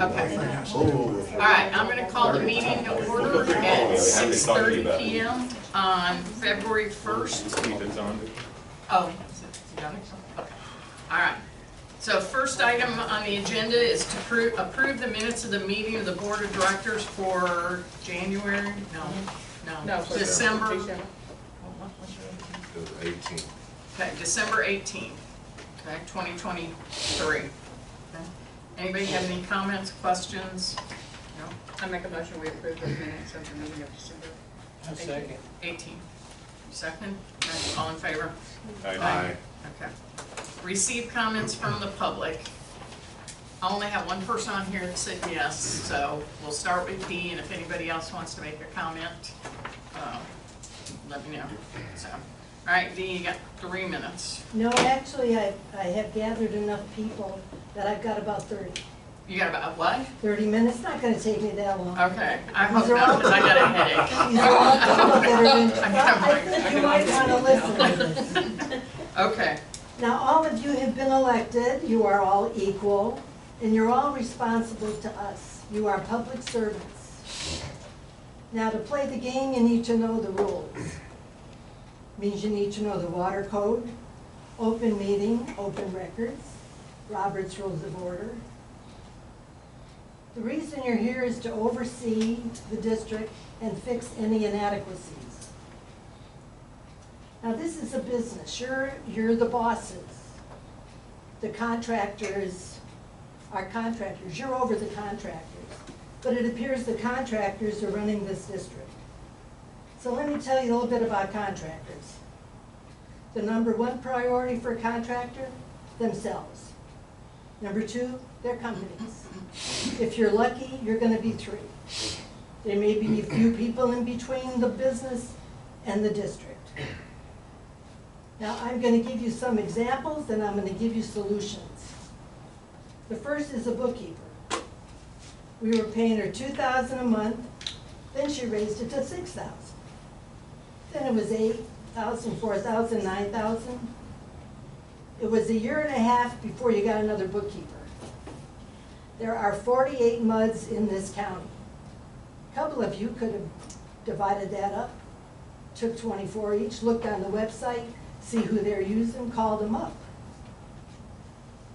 Okay. All right, I'm going to call the meeting to order at 6:30 p.m. on February 1st. Oh, is it done? Okay. All right. So first item on the agenda is to approve the minutes of the meeting of the Board of Directors for January, no, December. 18th. Okay, December 18th, okay, 2023. Okay. Anybody have any comments, questions? No? I make a motion we approve the minutes of the meeting of December. A second. 18. Second? Okay. All in favor? Aye. Okay. Receive comments from the public. I only have one person on here that said yes, so we'll start with Dee, and if anybody else wants to make a comment, let me know. So, all right, Dee, you got 3 minutes. No, actually, I have gathered enough people that I've got about 30. You got about what? 30 minutes, not going to take me that long. Okay, I hope not, because I got a headache. These are all people that are in, I I think you might want to listen to this. Okay. Now, all of you have been elected, you are all equal, and you're all responsible to us. You are public servants. Now, to play the game, you need to know the rules. Means you need to know the water code, open meeting, open records, Robert's Rules of Order. The reason you're here is to oversee the district and fix any inadequacies. Now, this is a business. You're the bosses. The contractors are contractors. You're over the contractors. But it appears the contractors are running this district. So let me tell you a little bit about contractors. The number one priority for a contractor, themselves. Number two, their companies. If you're lucky, you're going to be 3. There may be a few people in between the business and the district. Now, I'm going to give you some examples, and I'm going to give you solutions. The first is a bookkeeper. We were paying her $2,000 a month, then she raised it to $6,000. Then it was $8,000, $4,000, $9,000. It was 1.5 years before you got another bookkeeper. There are 48 MUDs in this county. A couple of you could have divided that up, took 24 each, looked on the website, see who they're using, called them up.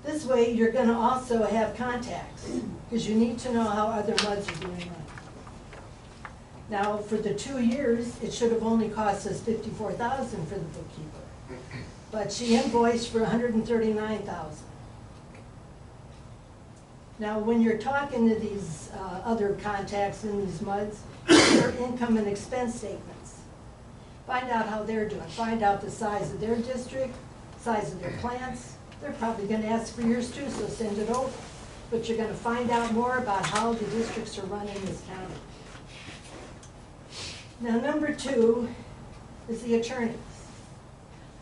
This way, you're going to also have contacts, because you need to know how other MUDs are being run. Now, for the 2 years, it should have only cost us $54,000 for the bookkeeper, but she invoiced for $139,000. Now, when you're talking to these other contacts in these MUDs, their income and expense statements. Find out how they're doing. Find out the size of their district, size of their plants. They're probably going to ask for yours too, so send it over. But you're going to find out more about how the districts are run in this county. Now, number 2 is the attorneys.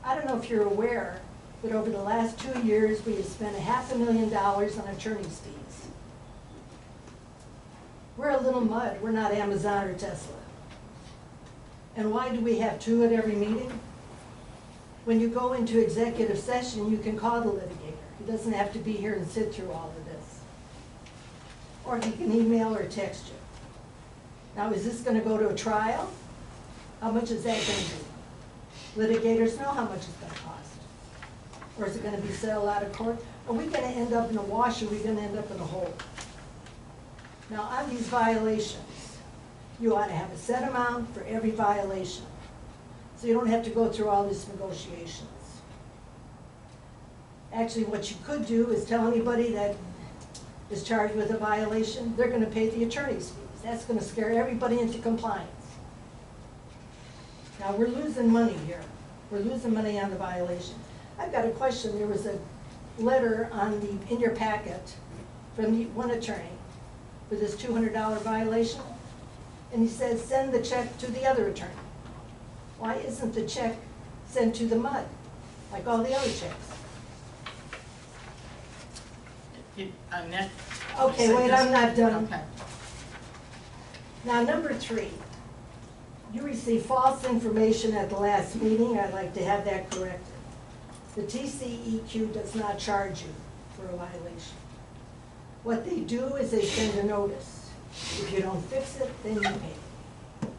I don't know if you're aware, but over the last 2 years, we have spent $500,000 on attorney's fees. We're a little MUD. We're not Amazon or Tesla. And why do we have 2 at every meeting? When you go into executive session, you can call the litigator. He doesn't have to be here and sit through all of this. Or he can email or text you. Now, is this going to go to a trial? How much is that going to be? Litigators know how much it's going to cost. Or is it going to be settled out of court? Are we going to end up in a wash, or are we going to end up in a hole? Now, on these violations, you ought to have a set amount for every violation, so you don't have to go through all these negotiations. Actually, what you could do is tell anybody that is charged with a violation, they're going to pay the attorney's fees. That's going to scare everybody into compliance. Now, we're losing money here. We're losing money on the violation. I've got a question. There was a letter in your packet from one attorney for this $200 violation, and he says send the check to the other attorney. Why isn't the check sent to the MUD, like all the other checks? Okay, wait, I'm not done. Okay. Now, number 3, you received false information at the last meeting. I'd like to have that corrected. The TCEQ does not charge you for a violation. What they do is they send a notice. If you don't fix it, then you pay.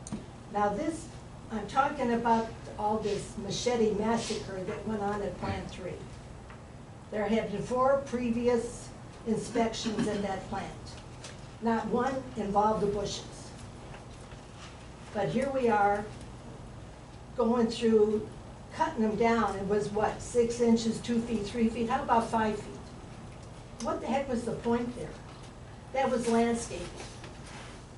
Now this, I'm talking about all this machete massacre that went on at Plant 3. There have been 4 previous inspections in that plant. Not one involved the bushes. But here we are, going through, cutting them down. It was what, 6 inches, 2 feet, 3 feet, how about 5 feet? What the heck was the point there? That was landscaping.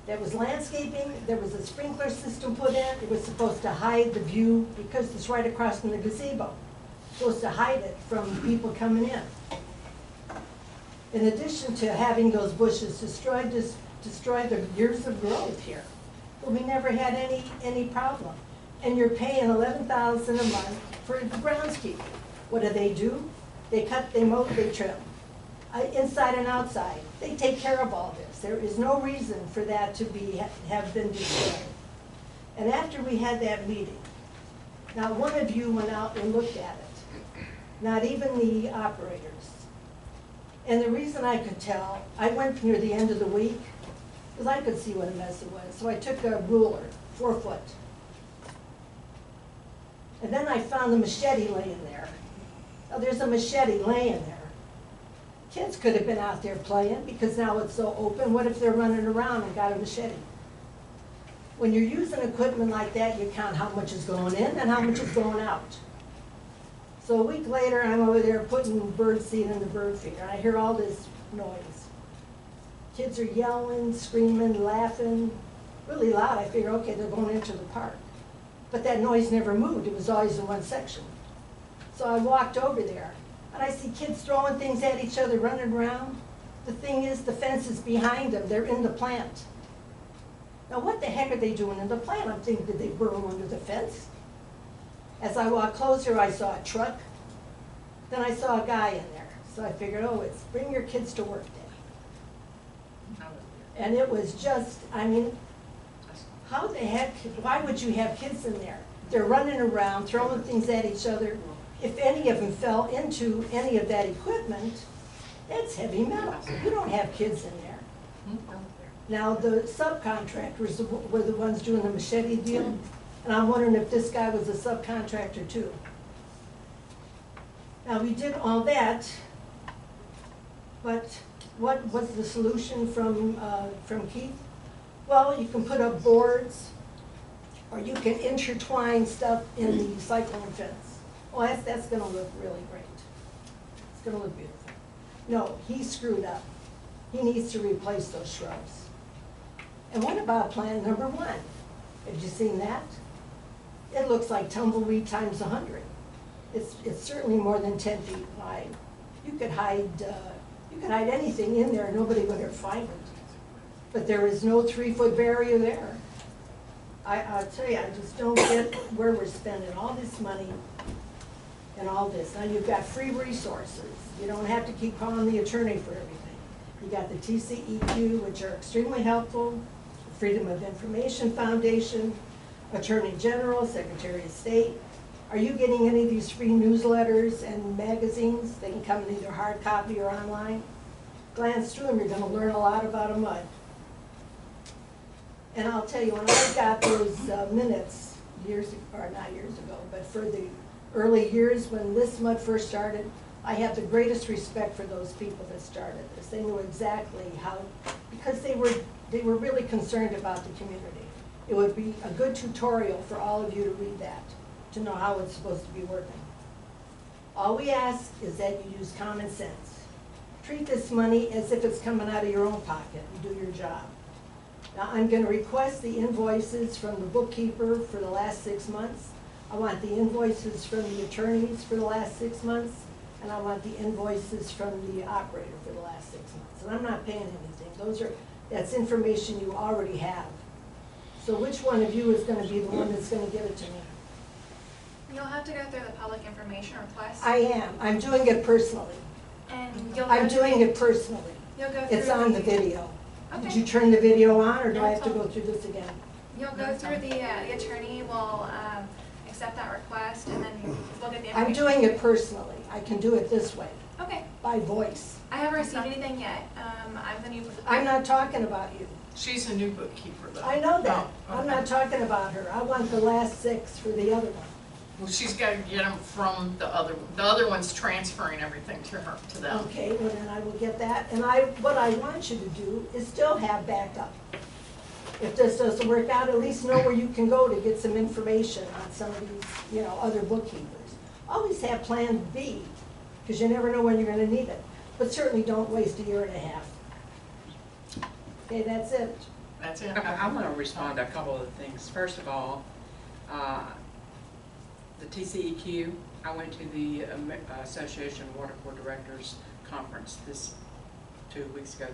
There was landscaping, there was a sprinkler system put in, it was supposed to hide the view because it's right across from the gazebo. Supposed to hide it from people coming in. In addition to having those bushes destroyed, destroyed the years of growth here. But we never had any problem. And you're paying $11,000 a month for the groundskeeper. What do? They cut, they mow, they trim. Inside and outside. They take care of all this. There is no reason for that to have been destroyed. And after we had that meeting, not one of you went out and looked at it. Not even the operators. And the reason I could tell, I went near the end of the week, because I could see what a mess it was. So I took a ruler, 4 foot. And then I found the machete laying there. Now there's a machete laying there. Kids could have been out there playing because now it's so open. What if they're running around and got a machete? When you're using equipment like that, you count how much is going in and how much is going out. So a week later, I'm over there putting bird seed in the bird feeder, and I hear all this noise. Kids are yelling, screaming, laughing, really loud. I figure, okay, they're going into the park. But that noise never moved. It was always in one section. So I walked over there. And I see kids throwing things at each other, running around. The thing is, the fence is behind them. They're in the plant. Now, what the heck are they doing in the plant? I'm thinking, did they burrow under the fence? As I walked closer, I saw a truck. Then I saw a guy in there. So I figured, oh, it's bring your kids to work day. And it was just, I mean, how the heck, why would you have kids in there? They're running around, throwing things at each other. If any of them fell into any of that equipment, that's heavy metal. You don't have kids in there. Now, the subcontractors were the ones doing the machete deal, and I'm wondering if this guy was a subcontractor too. Now, we did all that, but what was the solution from Keith? Well, you can put up boards, or you can intertwine stuff in the cyclone fence. Well, that's going to look really great. It's going to look beautiful. No, he screwed up. He needs to replace those shrubs. And what about plant number 1? Have you seen that? It looks like tumbleweed times 100. It's certainly more than 10 feet wide. You could hide anything in there. Nobody would ever find it. But there is no 3-foot barrier there. I'll tell you, I just don't get where we're spending all this money and all this. Now you've got free resources. You don't have to keep calling the attorney for everything. You got the TCEQ, which are extremely helpful, Freedom of Information Foundation, Attorney General, Secretary of State. Are you getting any of these free newsletters and magazines? They can come in either hard copy or online. Glance through them, you're going to learn a lot about a MUD. And I'll tell you, when I got those minutes not years ago, but for the early years when this MUD first started, I have the greatest respect for those people that started this. They knew exactly how, because they were really concerned about the community. It would be a good tutorial for all of you to read that, to know how it's supposed to be working. All we ask is that you use common sense. Treat this money as if it's coming out of your own pocket and do your job. Now, I'm going to request the invoices from the bookkeeper for the last 6 months. I want the invoices from the attorneys for the last 6 months, and I want the invoices from the operator for the last 6 months. And I'm not paying anything. That's information you already have. So which one of you is going to be the one that's going to give it to me? You'll have to go through the public information request. I am. I'm doing it personally. And I'm doing it personally. You'll go through It's on the video. Okay. Did you turn the video on, or do I have to go through this again? You'll go through the attorney will accept that request, and then we'll get the information. I'm doing it personally. I can do it this way. Okay. by voice. I haven't received anything yet. I'm the new. I'm not talking about you. She's a new bookkeeper though. I know that. Oh, I'm okay. not talking about her. I want the last 6 for the other one. Well, she's gotta get them from the other one's transferring everything to her, to them. Okay, well then I will get that. And what I want you to do is still have backup. If this doesn't work out, at least know where you can go to get some information on some of these, other bookkeepers. Always have Plan B, because you never know when you're gonna need it. But certainly don't waste a year and a half. Okay, that's it. That's it. I want to respond to a couple of things. First of all, the TCEQ, I went to the Association of Water Board Directors Conference this 3 weeks ago.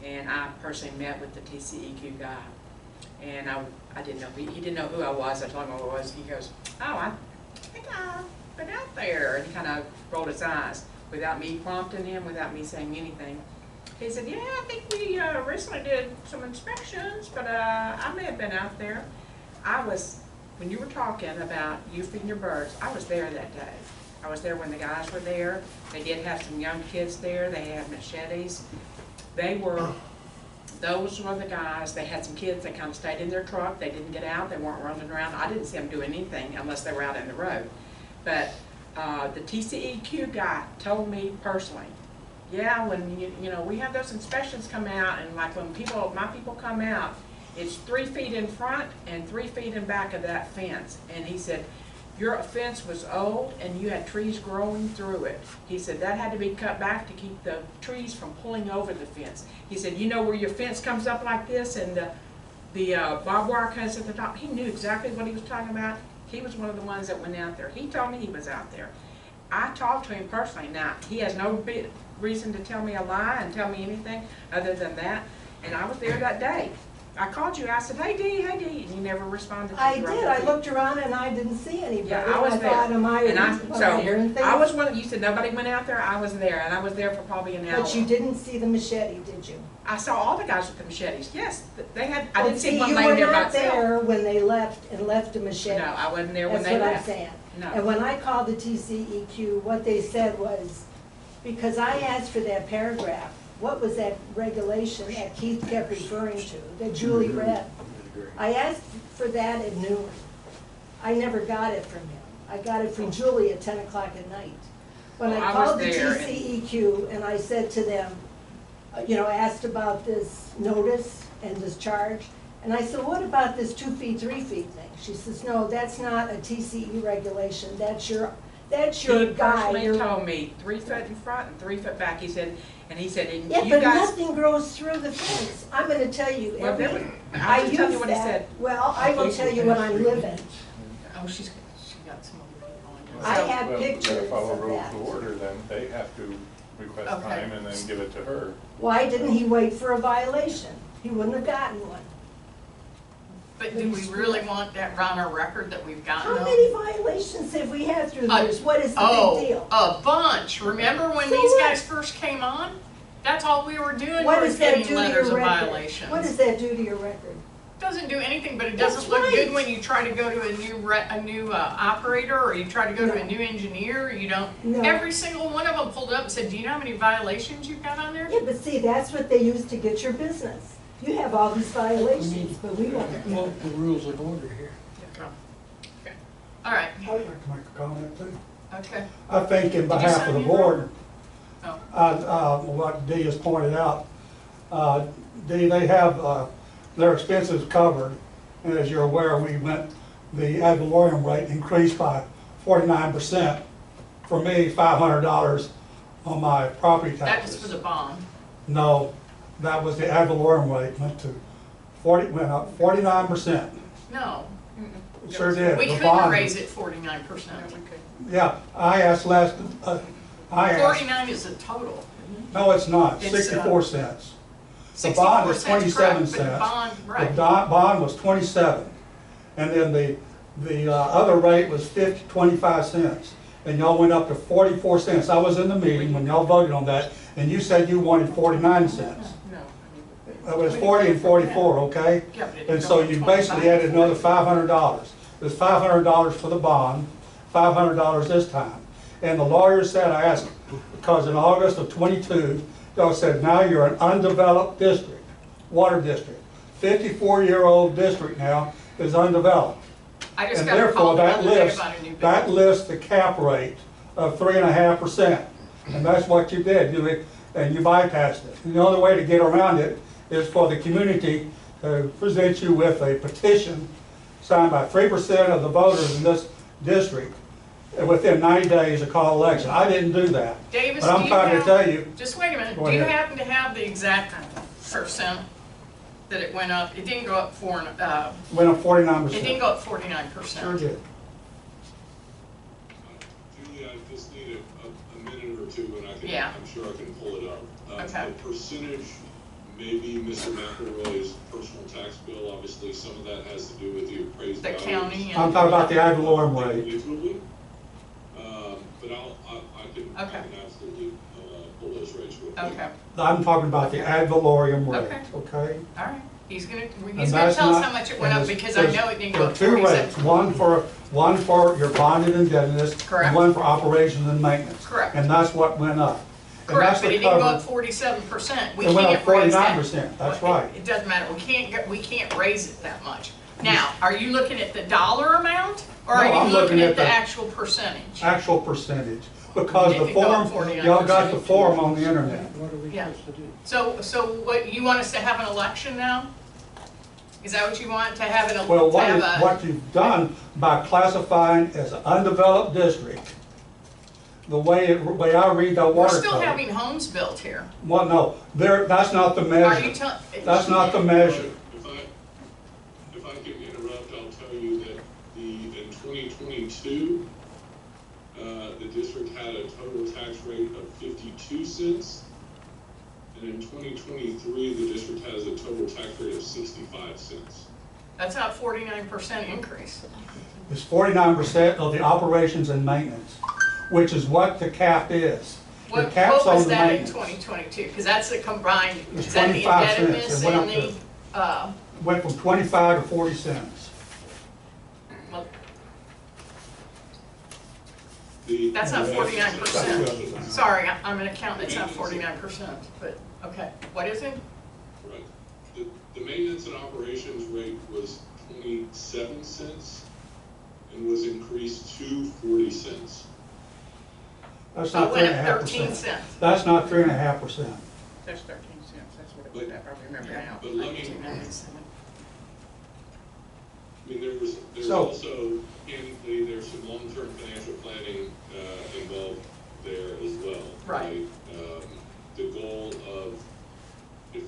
And I personally met with the TCEQ guy. And I didn't know, he didn't know who I was. I told him who I was. He goes, oh, I think I've been out there. And he kind of rolled his eyes without me prompting him, without me saying anything. He said, yeah, I think we recently did some inspections, but I may have been out there. When you were talking about you feeding your birds, I was there that day. I was there when the guys were there. They did have some young kids there. They had machetes. Those were the guys. They had some kids that kind of stayed in their truck. They didn't get out. They weren't running around. I didn't see them do anything unless they were out in the road. But the TCEQ guy told me personally, yeah, when we have those inspections come out, and like when my people come out, it's 3 feet in front and 3 feet in back of that fence. And he said, your fence was old and you had trees growing through it. He said that had to be cut back to keep the trees from pulling over the fence. He said, you know where your fence comes up like this and the barbed wire cuts at the top? He knew exactly what he was talking about. He was one of the ones that went out there. He told me he was out there. I talked to him personally. Now, he has no reason to tell me a lie and tell me anything other than that. And I was there that day. I called you. I said, hey, Dee, and you never responded to me. I did. I looked around and I didn't see anybody. Yeah, I was there. Thought, I was one. You said nobody went out there. I was there, and I was there for probably an hour. But you didn't see the machete, did you? I saw all the guys with the machetes. Yes, they had. I didn't see one you laying there by were not itself. there when they left and left a machete. No, I wasn't there when they That's left. what I'm saying. No. And when I called the TCEQ, what they said was, because I asked for that paragraph, what was that regulation that Keith kept referring to, that Julie read? I asked for that at noon. I never got it from him. I got it from Julie at 10 o'clock at night. When I called the TCEQ and I said to them, asked about this notice and discharge, and I said, what about this 2 feet, 3 feet thing? She says, no, that's not a TCE regulation. That's your guy. He personally told me 3 foot in front and 3 foot back. He said, and yeah, you but guys. Nothing grows through the fence. I'm going to tell you. Well, I just tell you use what he that. said. Well, I will tell you when I'm living. Oh, she got some other people on. I have pictures If they follow of rules that. of order, then they have to request Okay. time and then give it to her. Why didn't he wait for a violation? He wouldn't have gotten one. But do we really want that on our record that we've gotten How them? many violations have we had through the years? What is the big deal? A bunch. Remember when So these what? guys first came on? That's all we were doing, What was does that getting do to letters your of record? violations. What does that do to your record? Doesn't do anything, but it That's doesn't look right. good when you try to go to a new operator, or you try to go to a No. new engineer. You don't. No. Every single one of them pulled up and said, "Do you know how many violations you've got on there?" Yeah, but see, that's what they use to get your business. You have all these violations, but we won't. Multiple rules of order here. Okay. All right. I'd like to make a comment too. Okay. I think in you behalf sign of the in, board, Oh. what Dee has pointed out, Dee, they have their expenses covered. And as you're aware, the ad valorem rate increased by 49%. For me, $500 on my property That was taxes. for the bond. No, that was the ad valorem rate, went up 49%. No. It sure did. We The couldn't bond- raise it 49%. Yeah, I asked 49 is the total. No, it's not, It's, 64 cents. The 64 bond is cents, correct, 27 but the cents. bond, The right. bond was 27. And then the other rate was 25 cents. And y'all went up to 44 cents. I was in the meeting when y'all voted on that, and you said you wanted 49 cents. No. It was 40 and 44, okay? Yeah, but it And so don't you 25. basically added another $500. There's $500 for the bond, $500 this time. And the lawyer said, I asked Because in August of '22, y'all said, now you're an undeveloped district, water district. 54-year-old district now is undeveloped. I just And got a therefore, call the that other day lifts, about a new bill. that lifts the cap rate of 3.5%. And that's what you did, and you bypassed it. And the only way to get around it is for the community to present you with a petition signed by 3% of the voters in this district within 90 days of call election. I didn't do that. Davis, But I'm do you trying to have- tell you, Just wait a minute, Go do you ahead. happen to have the exact percent that it went up? It didn't go up went up 49%. it didn't go up 49%. Sure did. Julie, I just need a minute or two, and Yeah. I'm sure I can pull it up. Okay. The percentage, maybe Mr. McElroy's personal tax bill, obviously, some of that has to do with the appraised The values. county I'm and, talking about the ad valorem rate. Individually. But I can Okay. absolutely, pull those rates real quick. okay, I'm talking about the ad valorem rate, Okay. okay? all right. He's gonna And tell us that's not- how much it went and up, there's- because I know it didn't go up There are two rates, 47. one for your bonded indebtedness, Correct. and one for operations and maintenance. Correct. And that's what went up. And Correct, that's but what it didn't go covered- up 47%. We It went up can't raise that. 49%, that's Well, right. It doesn't matter, we can't raise it that much. Now, are you looking at the dollar amount, or No, are you I'm looking at the the actual percentage? Actual percentage, because It the didn't go up form, 49%. y'all got the form on the internet. What are we Yeah. supposed to do? So what, you want us to have an election now? Is that what you want, to have an, Well, to have a? what you've done by classifying as an undeveloped district, the way I read the We're water still code. having homes built here. Well, no, that's not the Are you measure. telling? That's not the measure. If I can interrupt, I'll tell you that in 2022, the district had a total tax rate of 52 cents. And in 2023, the district has a total tax rate of 65 cents. That's not 49% increase. It's 49% of the operations and maintenance, which is what the cap is. The What cap's on was the that in maintenance. 2022? Because that's the combined, It's is that the 25 cents. indebtedness It went and up the, Went from 25 to 40 cents. well, That's not 49%. That's sorry, I'm an accountant, it's not 49%, but, okay, what is it? Right. The maintenance and operations rate was 27 cents and was increased to 40 cents. That's So not it three went and a up half 13 percent. cents. That's not 3.5%. That's 13 cents, that's what it went up, I remember now. But let me, I mean, there's So- also, candidly, there's some long-term financial planning involved there as well. Right. The goal of, if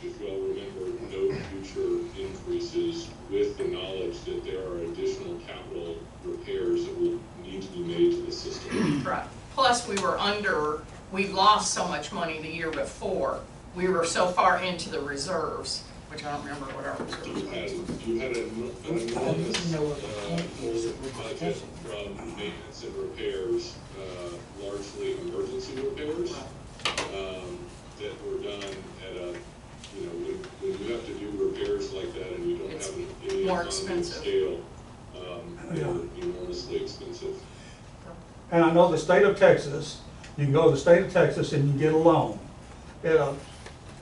you all remember, no future increases with the knowledge that there are additional capital repairs that will need to be made to the system. Right. Plus, we lost so much money the year before. We were so far into the reserves, which I don't remember what our reserves were. You had an enormous budget from maintenance and repairs, largely emergency repairs, that were done at a, when you have to do repairs like that and you don't It's have any more economy of expensive. scale, they're enormously expensive. And I know the state of Texas, you can go to the state of Texas and you can get a loan at a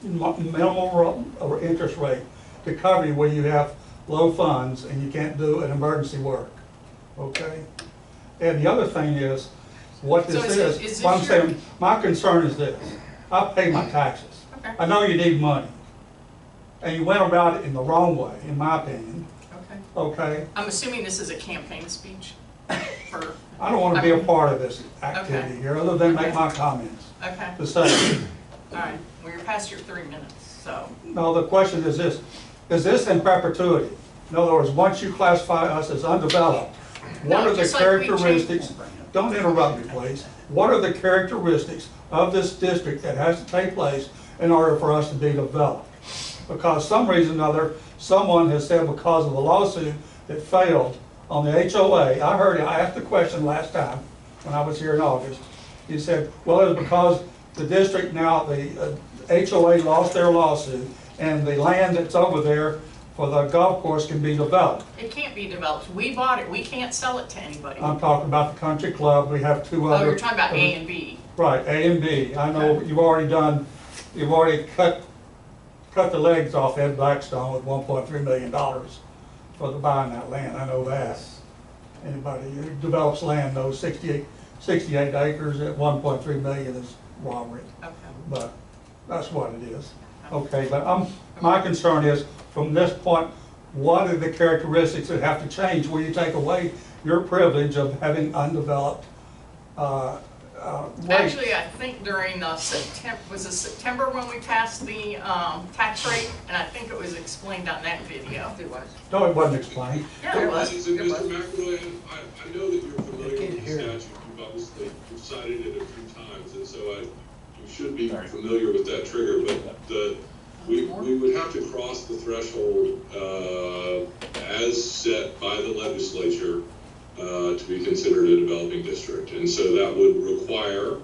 minimal interest rate to cover you where you have low funds and you can't do an emergency work, okay? And the other thing is, what So this is is, this what I'm your- saying, my concern is this, I pay my taxes. Okay. I know you need money, and you went about it in the wrong way, in my opinion, Okay. okay? I'm assuming this is a campaign speech for, I don't want to be a part of this activity Okay. here, other than make my comments. okay, To say, all right. Well, you're past your 3 minutes, so. no, the question is this in perpetuity? In other words, once you classify us as undeveloped, what No, are the just like we changed- characteristics, don't interrupt me, please. What are the characteristics of this district that has to take place in order for us to be developed? Because some reason or other, someone has said because of a lawsuit that failed on the HOA, I asked the question last time when I was here in August. He said, well, it was because the district now, the HOA lost their lawsuit and the land that's over there for the golf course can be developed. It can't be developed. We bought it. We can't sell it to anybody. I'm talking about the country club, we have two Oh, other. you're talking about A and B. Right, A and B. I know you've already cut the legs off Ed Blackstone with $1.3 million for the buying that land. I know that. Anybody who develops land knows 68 acres at 1.3 million is robbery. Okay. But that's what it is. Okay, but my concern is, from this point, what are the characteristics that have to change where you take away your privilege of having undeveloped waste? Actually, I think during September, was it September when we passed the tax rate? And I think it was explained on that video. It was. No, it wasn't explained. Yeah, it was. Mr. McElroy, I know that you're familiar with the statute, you've cited it a few times, and so you should be familiar with that trigger, but we would have to cross the threshold as set by the legislature to be considered a developing district. And so that would require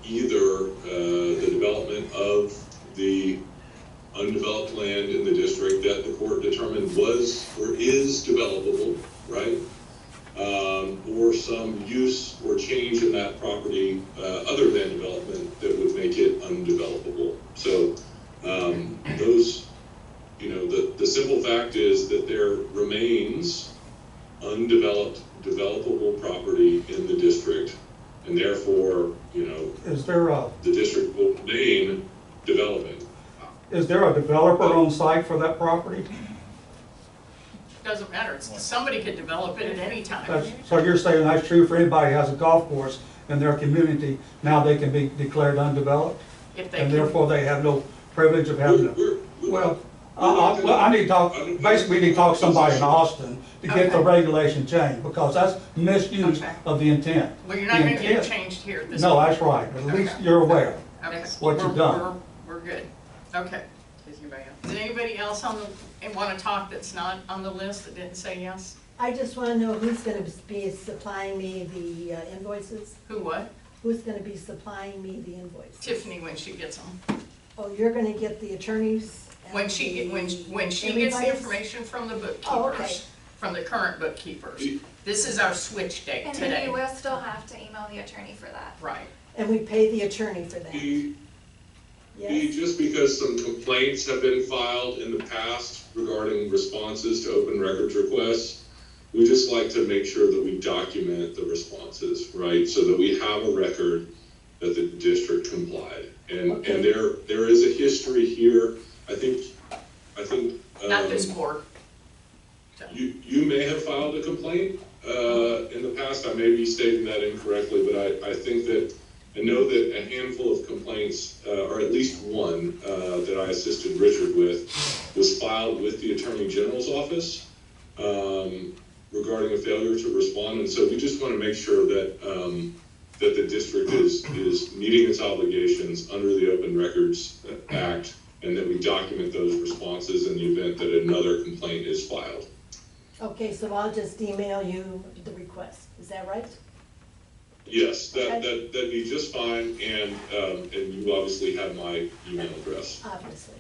either the development of the undeveloped land in the district that the court determined was or is developable, right? Or some use or change in that property other than development that would make it undevelopable. So those, the simple fact is that there remains undeveloped, developable property in the district, and therefore, Is there the district will remain developing. Is there a developer on site for that property? Doesn't matter, somebody could develop it at any time. So you're saying that's true for anybody who has a golf course in their community, now they can be declared undeveloped? If they And can. therefore they have no privilege of having to, well, I need to talk, basically we need to talk to somebody in Austin to get the Okay. regulation changed, because that's misuse Okay. of the intent. Well, you're not The gonna get it intent- changed here at this No, point. that's right, at least Okay. you're aware. Okay. what you've done. We're good. Okay. Does anybody else? Does anybody else want to talk that's not on the list that didn't say yes? I just wanna know who's gonna be supplying me the invoices? Who what? Who's gonna be supplying me the invoices? Tiffany when she gets them. Oh, you're gonna get the attorneys? and When she the gets the everybody's? information from the Oh, okay. bookkeepers, from the current bookkeepers. This is our switch date And then today. you will still have to email the attorney for that. Right. And we pay the attorney for that, yes? Just because some complaints have been filed in the past regarding responses to open records requests, we just like to make sure that we document the responses, right? So that we have a record that the district complied. And Okay. there is a history here. I think. Not this board. So, You may have filed a complaint in the past. I may be stating that incorrectly, but I think that, I know that a handful of complaints, or at least one that I assisted Richard with, was filed with the Attorney General's office regarding a failure to respond. And so we just want to make sure that that the district is meeting its obligations under the Open Records Act, and that we document those responses in the event that another complaint is filed. Okay, so I'll just email you the request, is that right? Yes, Okay. that'd be just fine, and you obviously have my email address. Obviously.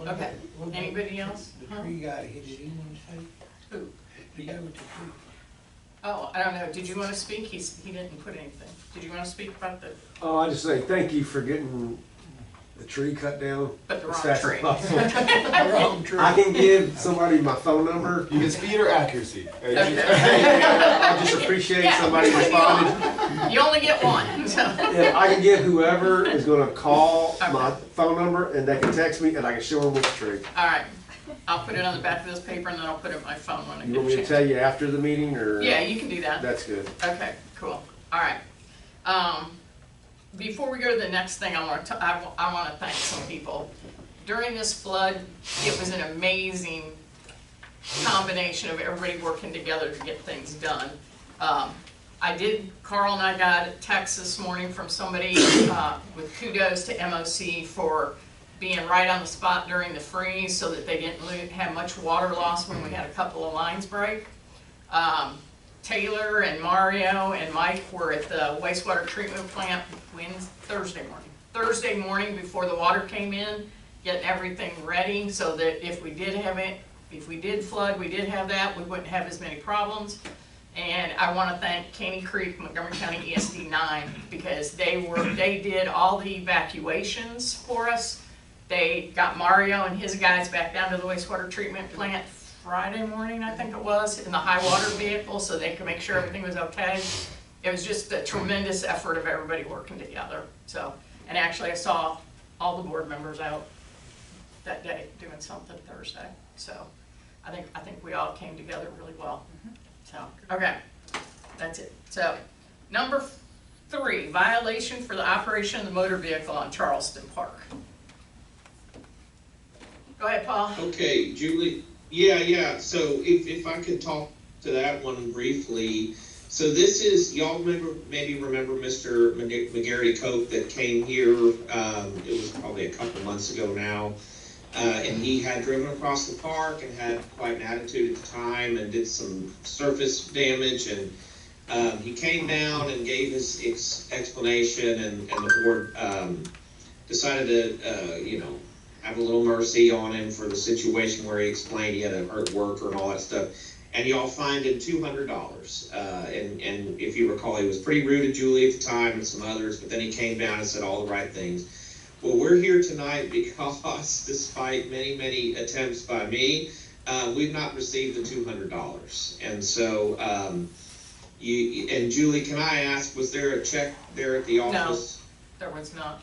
Okay. Anybody else? The tree guy, did he want to say? Who? The guy with the tree. Oh, I don't know. Did you want to speak? He didn't put anything. Did you want to speak about the, Oh, I just say thank you for getting the tree cut down. but the as wrong fast as tree? possible. Wrong tree. I can give somebody my phone number. You can speed or accuracy. I just appreciate Yeah, somebody which one do you responded. You only get one, so. Yeah, I can give whoever is gonna call Okay. my phone number and they can text me and I can show them which tree. All right. I'll put it on the back of this paper and then I'll put it in my phone when I You get want a me to chance. tell you after the meeting or? Yeah, you can do that. That's good. Okay, cool. All right. Before we go to the next thing, I want to thank some people. During this flood, it was an amazing combination of everybody working together to get things done. Carl and I got a text this morning from somebody with kudos to MOC for being right on the spot during the freeze so that they didn't have much water loss when we had a couple of lines break. Taylor and Mario and Mike were at the wastewater treatment plant Thursday morning before the water came in, getting everything ready so that if we did flood, we did have that, we wouldn't have as many problems. And I want to thank Caney Creek, Montgomery County ESD 9, because they did all the evacuations for us. They got Mario and his guys back down to the wastewater treatment plant Friday morning, I think it was, in the high water vehicle, so they could make sure everything was okay. It was just a tremendous effort of everybody working together. So, and actually I saw all the board members out that day doing something Thursday. So I think we all came together really well. So, okay, that's it. So, number 3, violation for the operation of the motor vehicle on Charleston Park. Go ahead, Paul. Okay, Julie, yeah, so if I could talk to that one briefly. So this is, y'all maybe remember Mr. McGarry Coke that came here, it was probably a couple months ago now. And he had driven across the park and had quite an attitude at the time and did some surface damage, and he came down and gave his explanation, and the board decided to have a little mercy on him for the situation where he explained he had a hurt worker and all that stuff, and y'all fined him $200. And if you recall, he was pretty rude to Julie at the time and some others, but then he came down and said all the right things. Well, we're here tonight because, despite many attempts by me, we've not received the $200. And so, and Julie, can I ask, was there a check there at the office? No, there was not.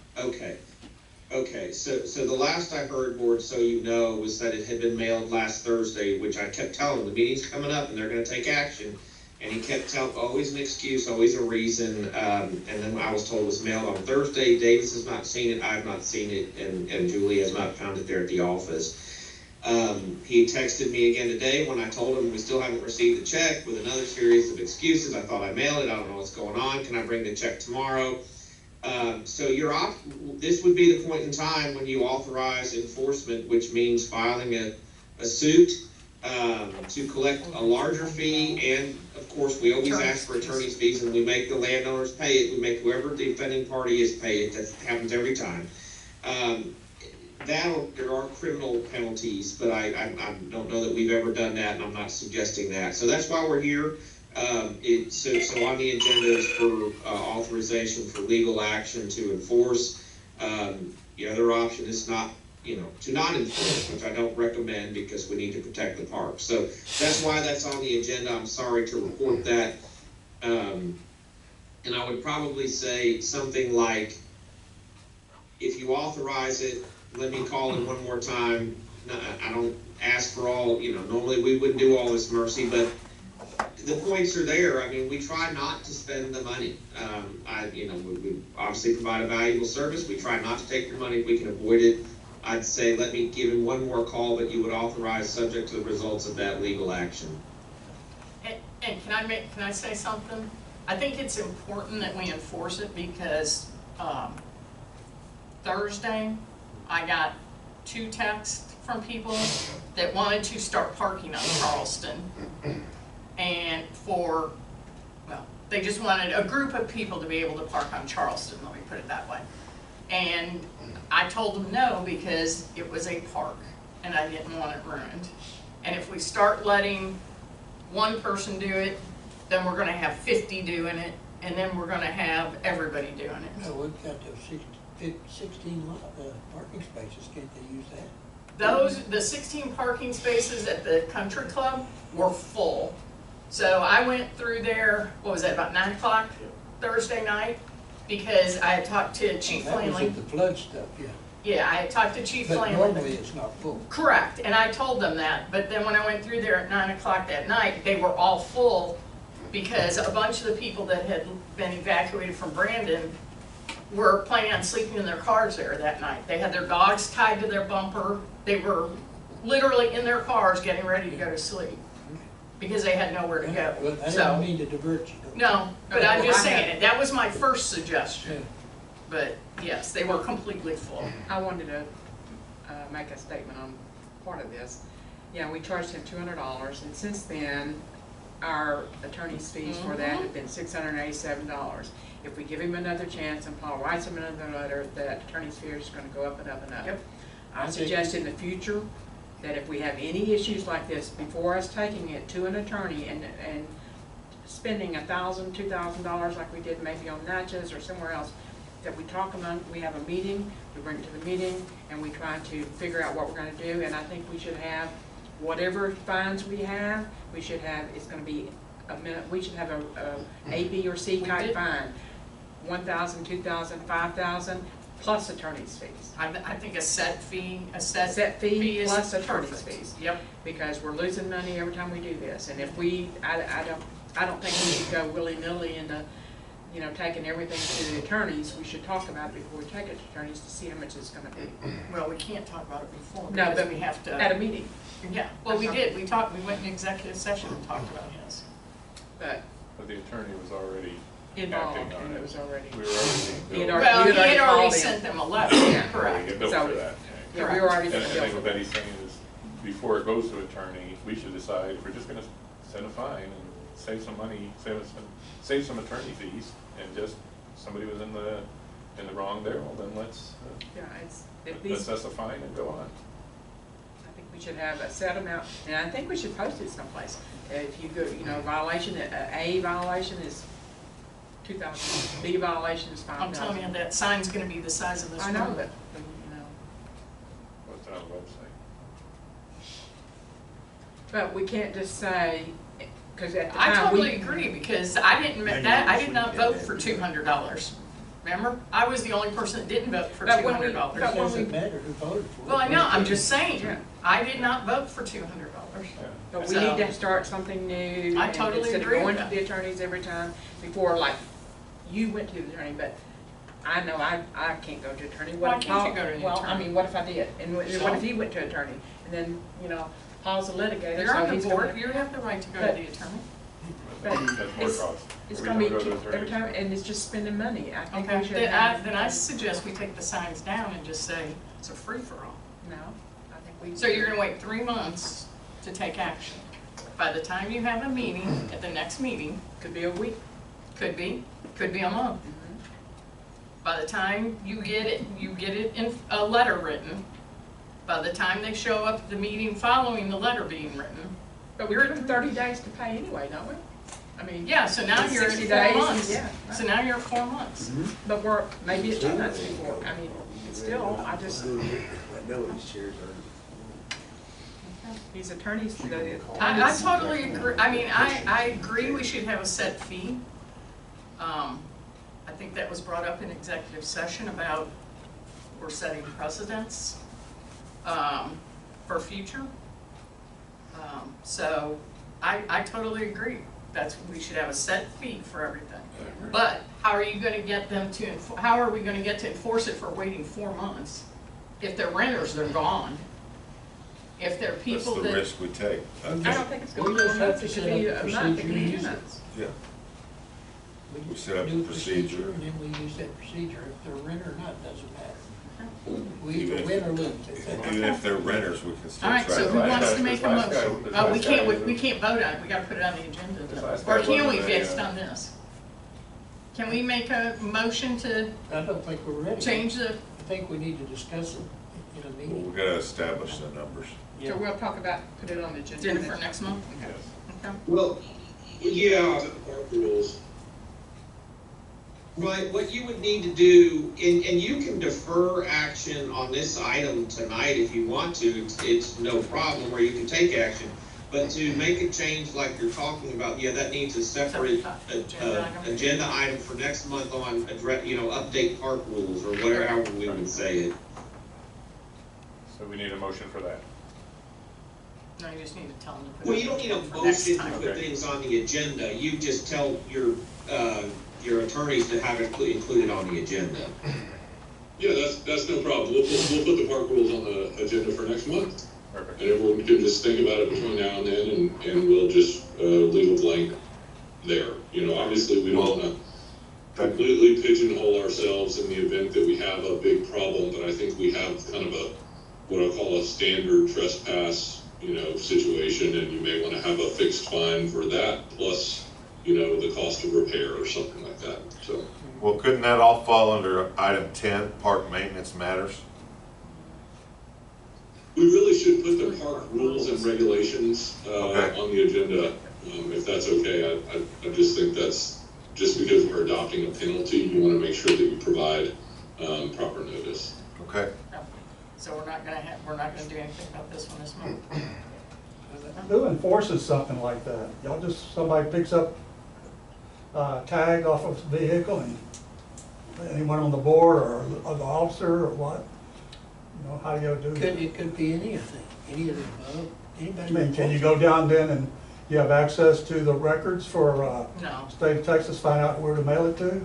Okay, so the last I heard, board, so you know, was that it had been mailed last Thursday, which I kept telling him, the meeting's coming up and they're gonna take action. And he kept telling, always an excuse, always a reason, and then I was told it was mailed on Thursday. Davis has not seen it, I've not seen it, and Julie has not found it there at the office. He texted me again today when I told him we still haven't received the check with another series of excuses. I thought I mailed it, I don't know what's going on, can I bring the check tomorrow? So this would be the point in time when you authorize enforcement, which means filing a suit to collect a larger fee, and of course we always ask for attorney's fees, and we make the landowners pay it, we make whoever the offending party is pay it. That happens every time. There are criminal penalties, but I don't know that we've ever done that, and I'm not suggesting that. So that's why we're here. So on the agenda is for authorization for legal action to enforce. The other option is not, to not enforce, which I don't recommend because we need to protect the park. So that's why that's on the agenda. I'm sorry to report that. And I would probably say something like, if you authorize it, let me call it one more time. I don't ask for all, normally we wouldn't do all this mercy, but the points are there. I mean, we try not to spend the money. We obviously provide a valuable service. We try not to take your money if we can avoid it. I'd say let me give him one more call, but you would authorize subject to the results of that legal action. And can I say something? I think it's important that we enforce it because Thursday I got 2 texts from people that wanted to start parking on Charleston. And they just wanted a group of people to be able to park on Charleston, let me put it that way. And I told them no, because it was a park and I didn't want it ruined. And if we start letting one person do it, then we're gonna have 50 doing it, and then we're gonna have everybody doing it. No, we've got those 16 parking spaces, can't they use that? The 16 parking spaces at the country club were full. So I went through there, what was that, about 9 o'clock Thursday night? Because I had talked to Chief That was Flanley. at the flood stuff, yeah. Yeah, I had talked to Chief But Flanley. normally it's not full. Correct, and I told them that, but then when I went through there at 9 o'clock that night, they were all full because a bunch of the people that had been evacuated from Brandon were planning on sleeping in their cars there that night. They had their dogs tied to their bumper. They were literally in their cars getting ready to go to sleep because they had nowhere to go. Well, I So, didn't mean to divert you. no, but I'm just saying it. That was my first suggestion. Yeah. But yes, they were completely full. I wanted to make a statement on part of this. Yeah, we charged him $200, and since then, our attorney's fees for that have been $687. If we give him another chance and Paul writes him another letter, that attorney's fees is going to go up and up and up. Yep. I suggest in the future that if we have any issues like this, before us taking it to an attorney and spending $1,000, $2,000 like we did maybe on Natchez or somewhere else, that we talk among, we have a meeting, we bring it to the meeting, and we try to figure out what we're gonna do, and I think we should have, whatever funds we have, we should have, it's gonna be we should have a B or C type fine. 1,000, 2,000, 5,000, plus attorney's fees. I think a set fee is Plus attorney's perfect. fees. Yep. Because we're losing money every time we do this, and if we, I don't think we should go willy-nilly into, you know, taking everything to the attorneys. We should talk about it before we take it to attorneys to see how much it's gonna be. Well, we can't talk about it before, No, because but we have to. At a meeting, Yeah, well, we did, we went in executive session and talked about his. but But the attorney was already involved, acting on and it. it was already. We were already He being had billed. Well, he had already called in. sent them a letter, Yeah. We correct. get billed So- for that. Yeah, we were already And gonna I bill think for what Betty's saying is, before it goes to attorney, we should decide if we're just gonna send a fine and save some money, save some attorney fees, and just, somebody was in the wrong there, well, then let's At least, assess a fine and go on. I think we should have a set amount, and I think we should post it someplace. If you go, you know, violation, A violation is 2,000, B violation is 5,000. I'm telling you, that sign's gonna be the size of this I room. know, but, you know, What's on the website? but we can't just say, because at the I time, totally agree, because I did not vote for $200. Remember? I was the only person that didn't vote for But when we- $200. but It doesn't matter who voted for it. Well, I know, I'm just saying, Yeah. I did not vote for $200. Yeah. But we So- need to start something new. I and totally instead agree of going with to that. the attorneys every time, before, like, you went to the attorney, but I know I can't go to attorney. What Why if can't you Paul- go to the Well, I attorney? mean, what if I did? And what So? if he went to attorney? And then, you know, Paul's a litigator, You're so on he's the board, gonna. you have the right to go to But- the attorney. But That's more it's- cost. It's Every gonna be, time we go to every attorneys. time, and it's just spending money. I think we Okay, should then I have. suggest we take the signs down and just say it's a free-for-all. No, I think we. So you're gonna wait 3 months to take action. By the time you have a meeting, at the next meeting, Could be a week. could be a month. By the time you get it in a letter written, by the time they show up at the meeting following the letter being written, But we give them 30 days to pay anyway, don't we? I mean. yeah, so now you're at 60 4 days, months. yeah. So now you're at 4 months. But we're, maybe it's 2 months before. I mean, it's still, I just, I know these chairs these attorneys, I totally agree, I mean, I agree we should have a set fee. I think that was brought up in executive session about we're setting precedents, for future. So I totally agree, we should have a set fee for everything. But how are you gonna get them to, how are we gonna get to enforce it for waiting 4 months? If they're renters, they're gone. If they're That's people the that. risk we take. I don't think it's gonna We be 4 just have months, to it could set be up a month, it could be 2 procedure. months. Yeah. We set up do a procedure. And then we use that procedure. If they're rent or not, doesn't matter. We Even either if- win or lose. Even if they're renters, we can still All try right, to. so who last wants guy- to make this a last guy- motion? this Oh, we last guy can't, was- we can't vote on it, we gotta put it on the This agenda. last Or guy can we wasn't a, fix on this? Can we make a motion to I don't think we're ready. change the, I think we need to discuss it in a Well, meeting. we gotta establish the numbers. So we'll talk about, put it on the agenda. agenda for next month? Yes. Okay. Well, yeah, Park rules. right, what you would need to do, and you can defer action on this item tonight if you want to, it's no problem, or you can take action. But to make a change like you're talking about, yeah, that needs a separate agenda item for next month on update park rules, or whatever we would say it. So we need a motion for that. No, you just need to tell them to put it. Well, you don't need a for next motion to time. put things on the agenda, you just tell your attorneys to have it included on the agenda. Yeah, that's no problem. We'll put the park rules on the agenda for next month. Perfect. And everyone can just think about it between now and then, and we'll just leave a blank there. You know, obviously, we don't wanna completely pigeonhole ourselves in the event that we have a big problem, but I think we have kind of what I call a standard trespass, situation, and you may wanna have a fixed fine for that, plus, the cost of repair or something like that, so. Well, couldn't that all fall under item 10, park maintenance matters? We really should put the park rules and regulations Okay. on the agenda If that's okay, I just think that's, just because we're adopting a penalty, you want to make sure that you provide proper notice. Okay. So we're not gonna do anything about this one this month. Who enforces something like that? Y'all just, somebody picks up a tag off of a vehicle and anyone on the board or the officer or what? You know, how do you do that? It could be anything, any of the above, I anybody. mean, can you go down then and you have access to the records for, No. state of Texas, find out where to mail it to?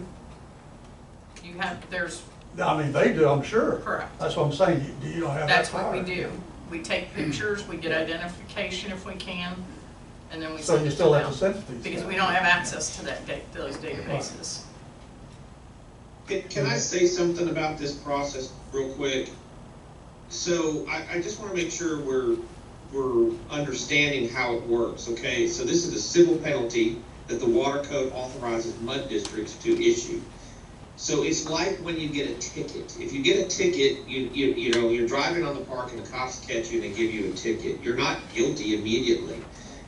You have, there's, I mean, they do, I'm sure. correct. That's what I'm saying, you don't have that That's what we power. do. We take pictures, we get identification if we can, and then we So send you it still to have to them. send it to these Because guys. we don't have access to those databases. Can I say something about this process real quick? So I just want to make sure we're understanding how it works, okay? So this is a civil penalty that the water code authorizes MUD districts to issue. So it's like when you get a ticket. If you get a ticket, you know, you're driving on the park and the cops catch you and they give you a ticket. You're not guilty immediately.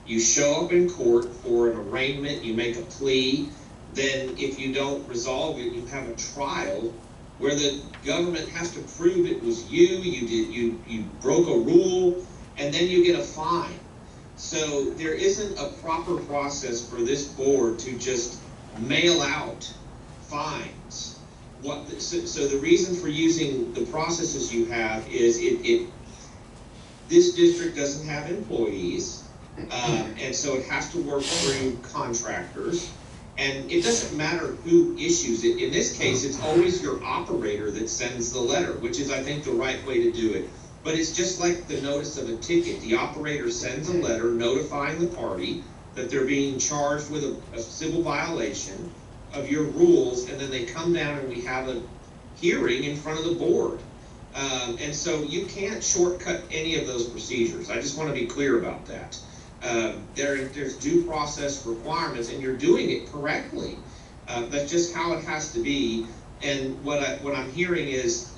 You show up in court for an arraignment, you make a plea, then if you don't resolve it, you have a trial where the government has to prove it was you broke a rule, and then you get a fine. So there isn't a proper process for this board to just mail out fines. So the reason for using the processes you have is this district doesn't have employees, and so it has to work through contractors. And it doesn't matter who issues it. In this case, it's always your operator that sends the letter, which is, I think, the right way to do it. But it's just like the notice of a ticket. The operator sends a letter notifying the party that they're being charged with a civil violation of your rules, and then they come down and we have a hearing in front of the board. And so you can't shortcut any of those procedures. I just want to be clear about that. There's due process requirements, and you're doing it correctly. That's just how it has to be. And what I'm hearing is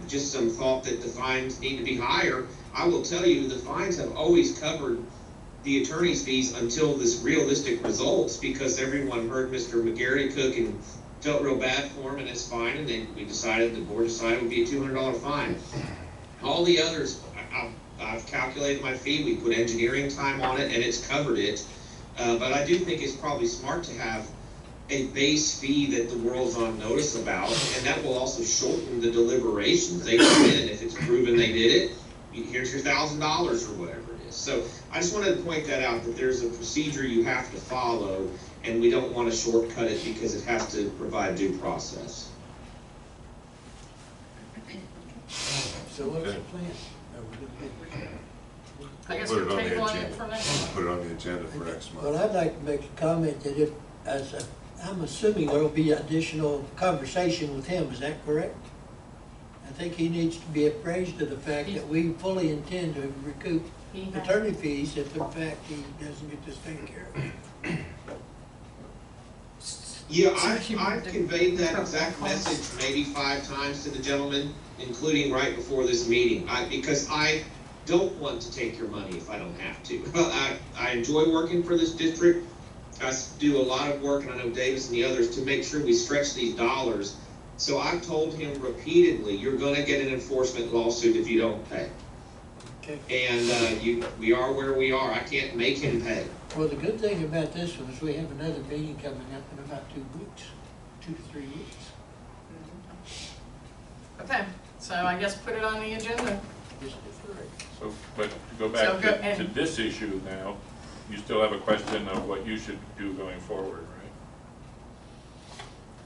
just some thought that the fines need to be higher. I will tell you, the fines have always covered the attorney's fees until this realistic results, because everyone heard Mr. McGarry Cook and felt real bad for him, and it's fine. And then the board decided it would be a $200 fine. All the others, I've calculated my fee, we put engineering time on it, and it's covered it. But I do think it's probably smart to have a base fee that the world's on notice about, and that will also shorten the deliberations. They come in, if it's proven they did it, here's your $1,000 or whatever it is. So I just wanted to point that out, that there's a procedure you have to follow, and we don't want to shortcut it because it has to provide due process. So what's the plan? I guess Put we're it on the tabling it agenda. for next month. Put it on the agenda for next Well, month. I'd like to make a comment that if, I'm assuming there will be additional conversation with him, is that correct? I think he needs to be appraised of the fact that we fully intend to recoup He has- attorney fees if in fact he doesn't get this taken care of. Yeah, I've conveyed that exact message maybe 5 times to the gentleman, including right before this meeting, because I don't want to take your money if I don't have to. I enjoy working for this district. I do a lot of work, and I know Davis and the others, to make sure we stretch these dollars. So I've told him repeatedly, you're gonna get an enforcement lawsuit if you don't pay. Okay. And we are where we are. I can't make him pay. Well, the good thing about this one is we have another meeting coming up in about 2 weeks, 2 to 3 weeks. Okay, so I guess put it on the agenda. Just defer it. So, but to go So back go- to and- this issue now, you still have a question of what you should do going forward, right?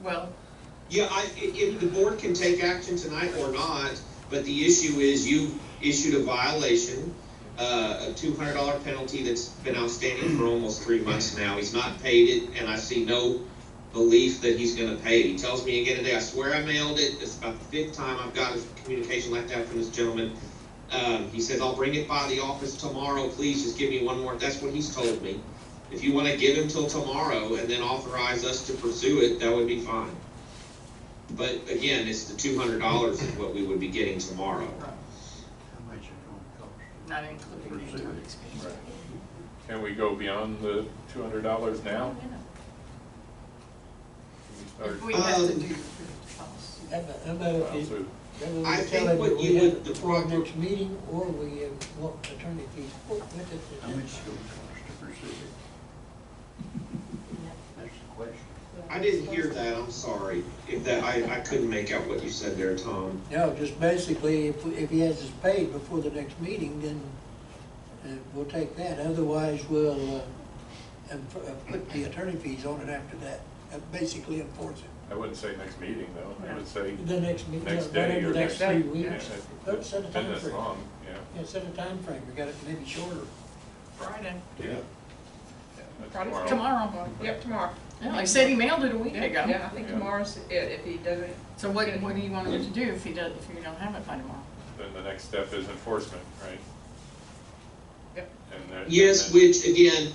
Well, Yeah, if the board can take action tonight or not, but the issue is you issued a violation, a $200 penalty that's been outstanding for almost 3 months now. He's not paid it, and I see no belief that he's gonna pay it. He tells me again today, I swear I mailed it. It's about the 5th time I've got a communication like that from this gentleman. He says, I'll bring it by the office tomorrow, please just give me one more. That's what he's told me. If you wanna give him till tomorrow and then authorize us to pursue it, that would be fine. But again, it's the $200 is what we would be getting tomorrow. not including the attorney's fees. Can we go beyond the $200 now? If we have to do. How about if So- I we think tell him what that you we would- have the it for our proper- next meeting, or we want attorney fees? What is it? How much is it gonna cost to pursue it? That's the question. I didn't hear that, I'm sorry. If that, I couldn't make out what you said there, Tom. No, just basically, if he has his paid before the next meeting, then we'll take that. Otherwise, we'll put the attorney fees on it after that, basically enforce it. I wouldn't say next meeting though, I would say The next meeting, next right day under or the next. next 3 Yeah, weeks. it's Oh, set a been time this frame. long, yeah. Yeah, set a time frame. We got it maybe shorter. Friday. Yeah. That's Friday's Tomorrow. Yep, tomorrow. Yeah, like I said, he mailed it a week ago. Yeah, I think Yeah. tomorrow's it, if he doesn't. So what do you want him to do if you don't have it by tomorrow? Then the next step is enforcement, right? Yep. Yes, which again,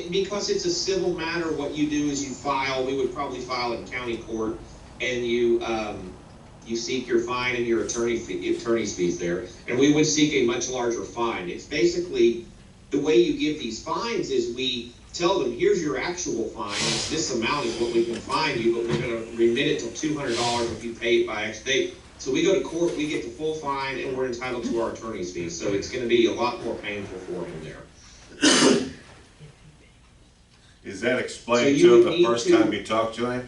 because it's a civil matter, what you do is you file, we would probably file in county court, and you seek your fine and your attorney's fees there, and we would seek a much larger fine. It's basically, the way you give these fines is we tell them, here's your actual fine, this amount is what we can fine you, but we're gonna remit it to $200 if you pay it by X date. So we go to court, we get the full fine, and we're entitled to our attorney's fees, so it's gonna be a lot more painful for him there. Is that explained So you to him would the need first to- time you talked to him?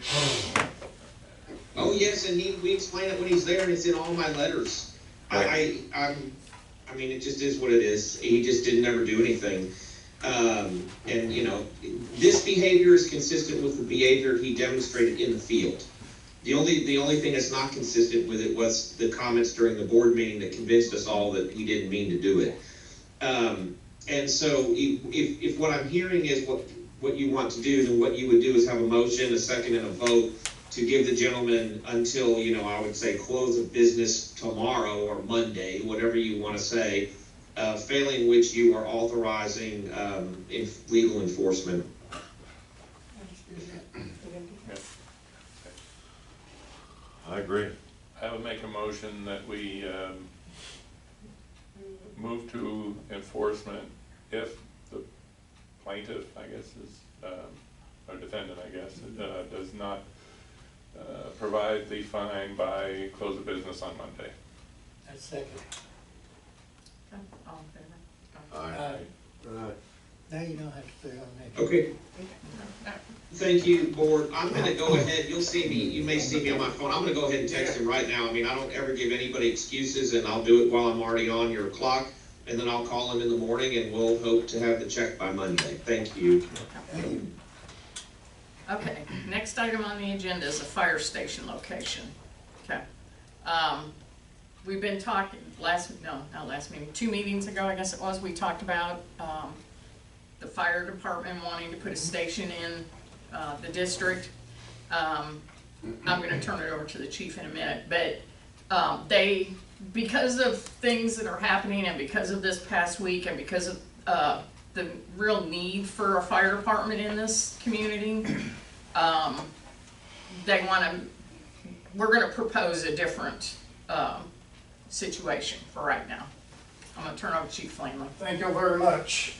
Oh, yes, and we explain it when he's there, and it's in all my letters. I mean, it just is what it is. He just didn't ever do anything. And, you know, this behavior is consistent with the behavior he demonstrated in the field. The only thing that's not consistent with it was the comments during the board meeting that convinced us all that he didn't mean to do it. And so if what I'm hearing is what you want to do, then what you would do is have a motion, a second, and a vote to give the gentleman until, you know, I would say close of business tomorrow or Monday, whatever you want to say, failing which you are authorizing legal enforcement. I agree. I would make a motion that we move to enforcement if the plaintiff, I guess, is, or defendant, I guess, does not provide the fine by close of business on Monday. That's second. All in favor? Aye. Now you don't have to put it on next. Okay. Thank you, board. I'm gonna go ahead, you'll see me, you may see me on my phone. I'm gonna go ahead and text him right now. I mean, I don't ever give anybody excuses, and I'll do it while I'm already on your clock. And then I'll call him in the morning, and we'll hope to have the check by Monday. Thank you. Okay, next item on the agenda is a fire station location. Okay. We've been talking, not last meeting, 2 meetings ago, I guess it was, we talked about the fire department wanting to put a station in the district. I'm gonna turn it over to the chief in a minute, but because of things that are happening and because of this past week and because of the real need for a fire department in this community, we're gonna propose a different situation for right now. I'm gonna turn over to Chief Flanley. Thank you very much.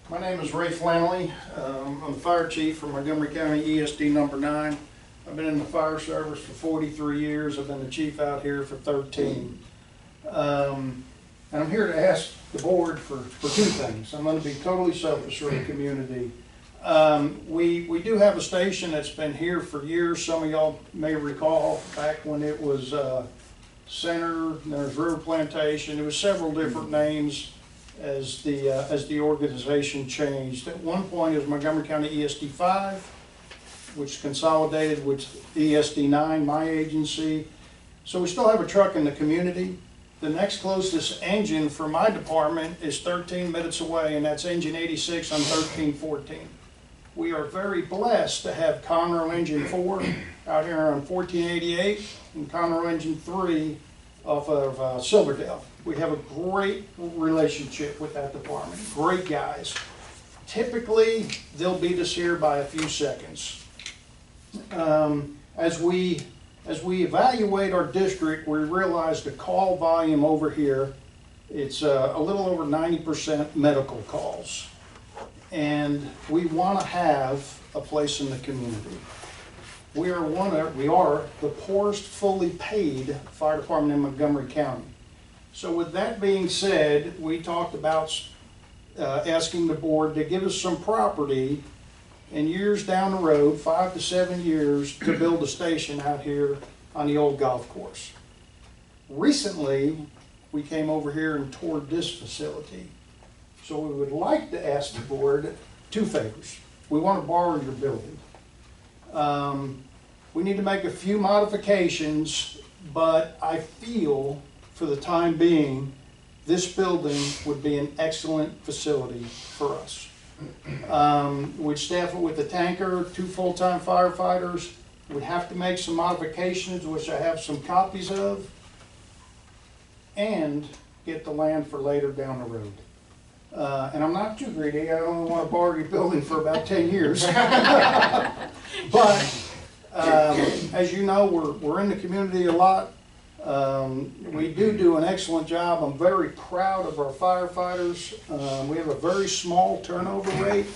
My name is Ray Flanley. I'm the fire chief for Montgomery County ESD number 9. I've been in the fire service for 43 years. I've been the chief out here for 13. And I'm here to ask the board for 2 things. I'm going to be totally selfish for the community. We do have a station that's been here for years. Some of y'all may recall back when it was Center, there's River Plantation. There was several different names as the organization changed. At one point it was Montgomery County ESD 5, which consolidated with ESD 9, my agency. So we still have a truck in the community. The next closest engine for my department is 13 minutes away, and that's engine 86 on 1314. We are very blessed to have Conroe engine 4 out here on 1488 and Conroe engine 3 off of Silverdale. We have a great relationship with that department, great guys. Typically, they'll beat us here by a few seconds. As we evaluate our district, we realize the call volume over here It's a little over 90% medical calls. And we want to have a place in the community. We are the poorest fully paid fire department in Montgomery County. So with that being said, we talked about asking the board to give us some property in years down the road, 5 to 7 years, to build a station out here on the old golf course. Recently, we came over here and toured this facility. So we would like to ask the board 2 favors. We want to borrow your building. We need to make a few modifications, but I feel for the time being, this building would be an excellent facility for us. We'd staff it with a tanker, 2 full-time firefighters. We'd have to make some modifications, which I have some copies of, and get the land for later down the road. And I'm not too greedy. I only want to borrow your building for about 10 years. But as you know, we're in the community a lot. We do an excellent job. I'm very proud of our firefighters. We have a very small turnover rate.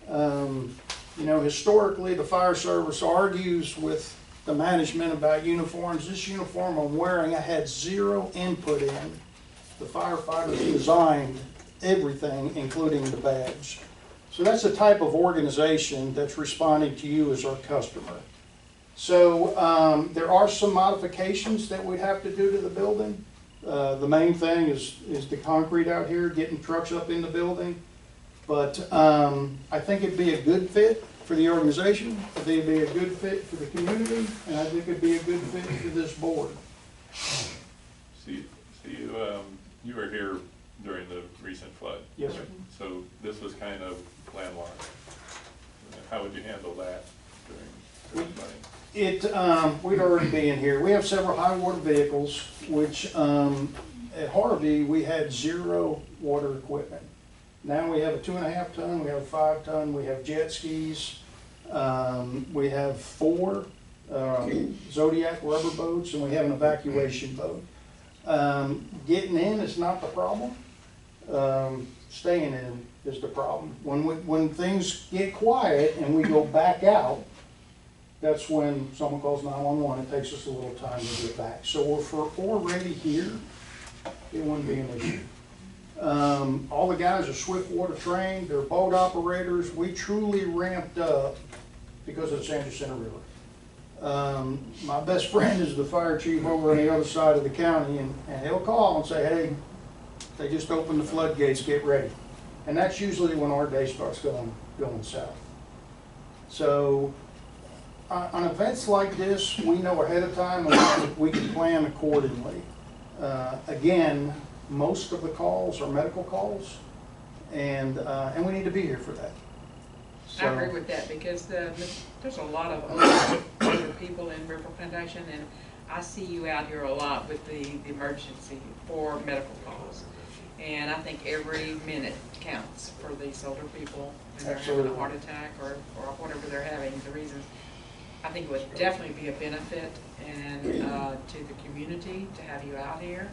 You know, historically, the fire service argues with the management about uniforms. This uniform I'm wearing, I had 0 input in. The firefighters designed everything, including the badge. So that's the type of organization that's responding to you as our customer. So there are some modifications that we'd have to do to the building. The main thing is the concrete out here, getting trucks up in the building. But I think it'd be a good fit for the organization. I think it'd be a good fit for the community, and I think it'd be a good fit for this board. You were here during the recent flood. Yes, sir. So this was kind of landlocked. How would you handle that during flooding? We'd already be in here. We have several high water vehicles, which at Harvey we had 0 water equipment. Now we have a 2.5 ton, we have a 5 ton, we have jet skis, we have 4 Zodiac rubber boats, and we have an evacuation boat. Getting in is not the problem. Staying in is the problem. When things get quiet and we go back out, that's when someone calls 911. It takes us a little time to get back. So if we're already here, it wouldn't be an issue. All the guys are swift water trained. They're boat operators. We truly ramped up because of the San Jacinto River. My best friend is the fire chief over on the other side of the county, and he'll call and say, hey, they just opened the floodgates, get ready. And that's usually when our day starts going south. So on events like this, we know ahead of time and we can plan accordingly. Again, most of the calls are medical calls, and we need to be here for that. So, I agree with that, because there's a lot of older people in River Foundation, and I see you out here a lot with the emergency for medical calls. And I think every minute counts for these older people when they're having a heart attack or whatever they're having, the reasons. I think it would definitely be a benefit and to the community to have you out here.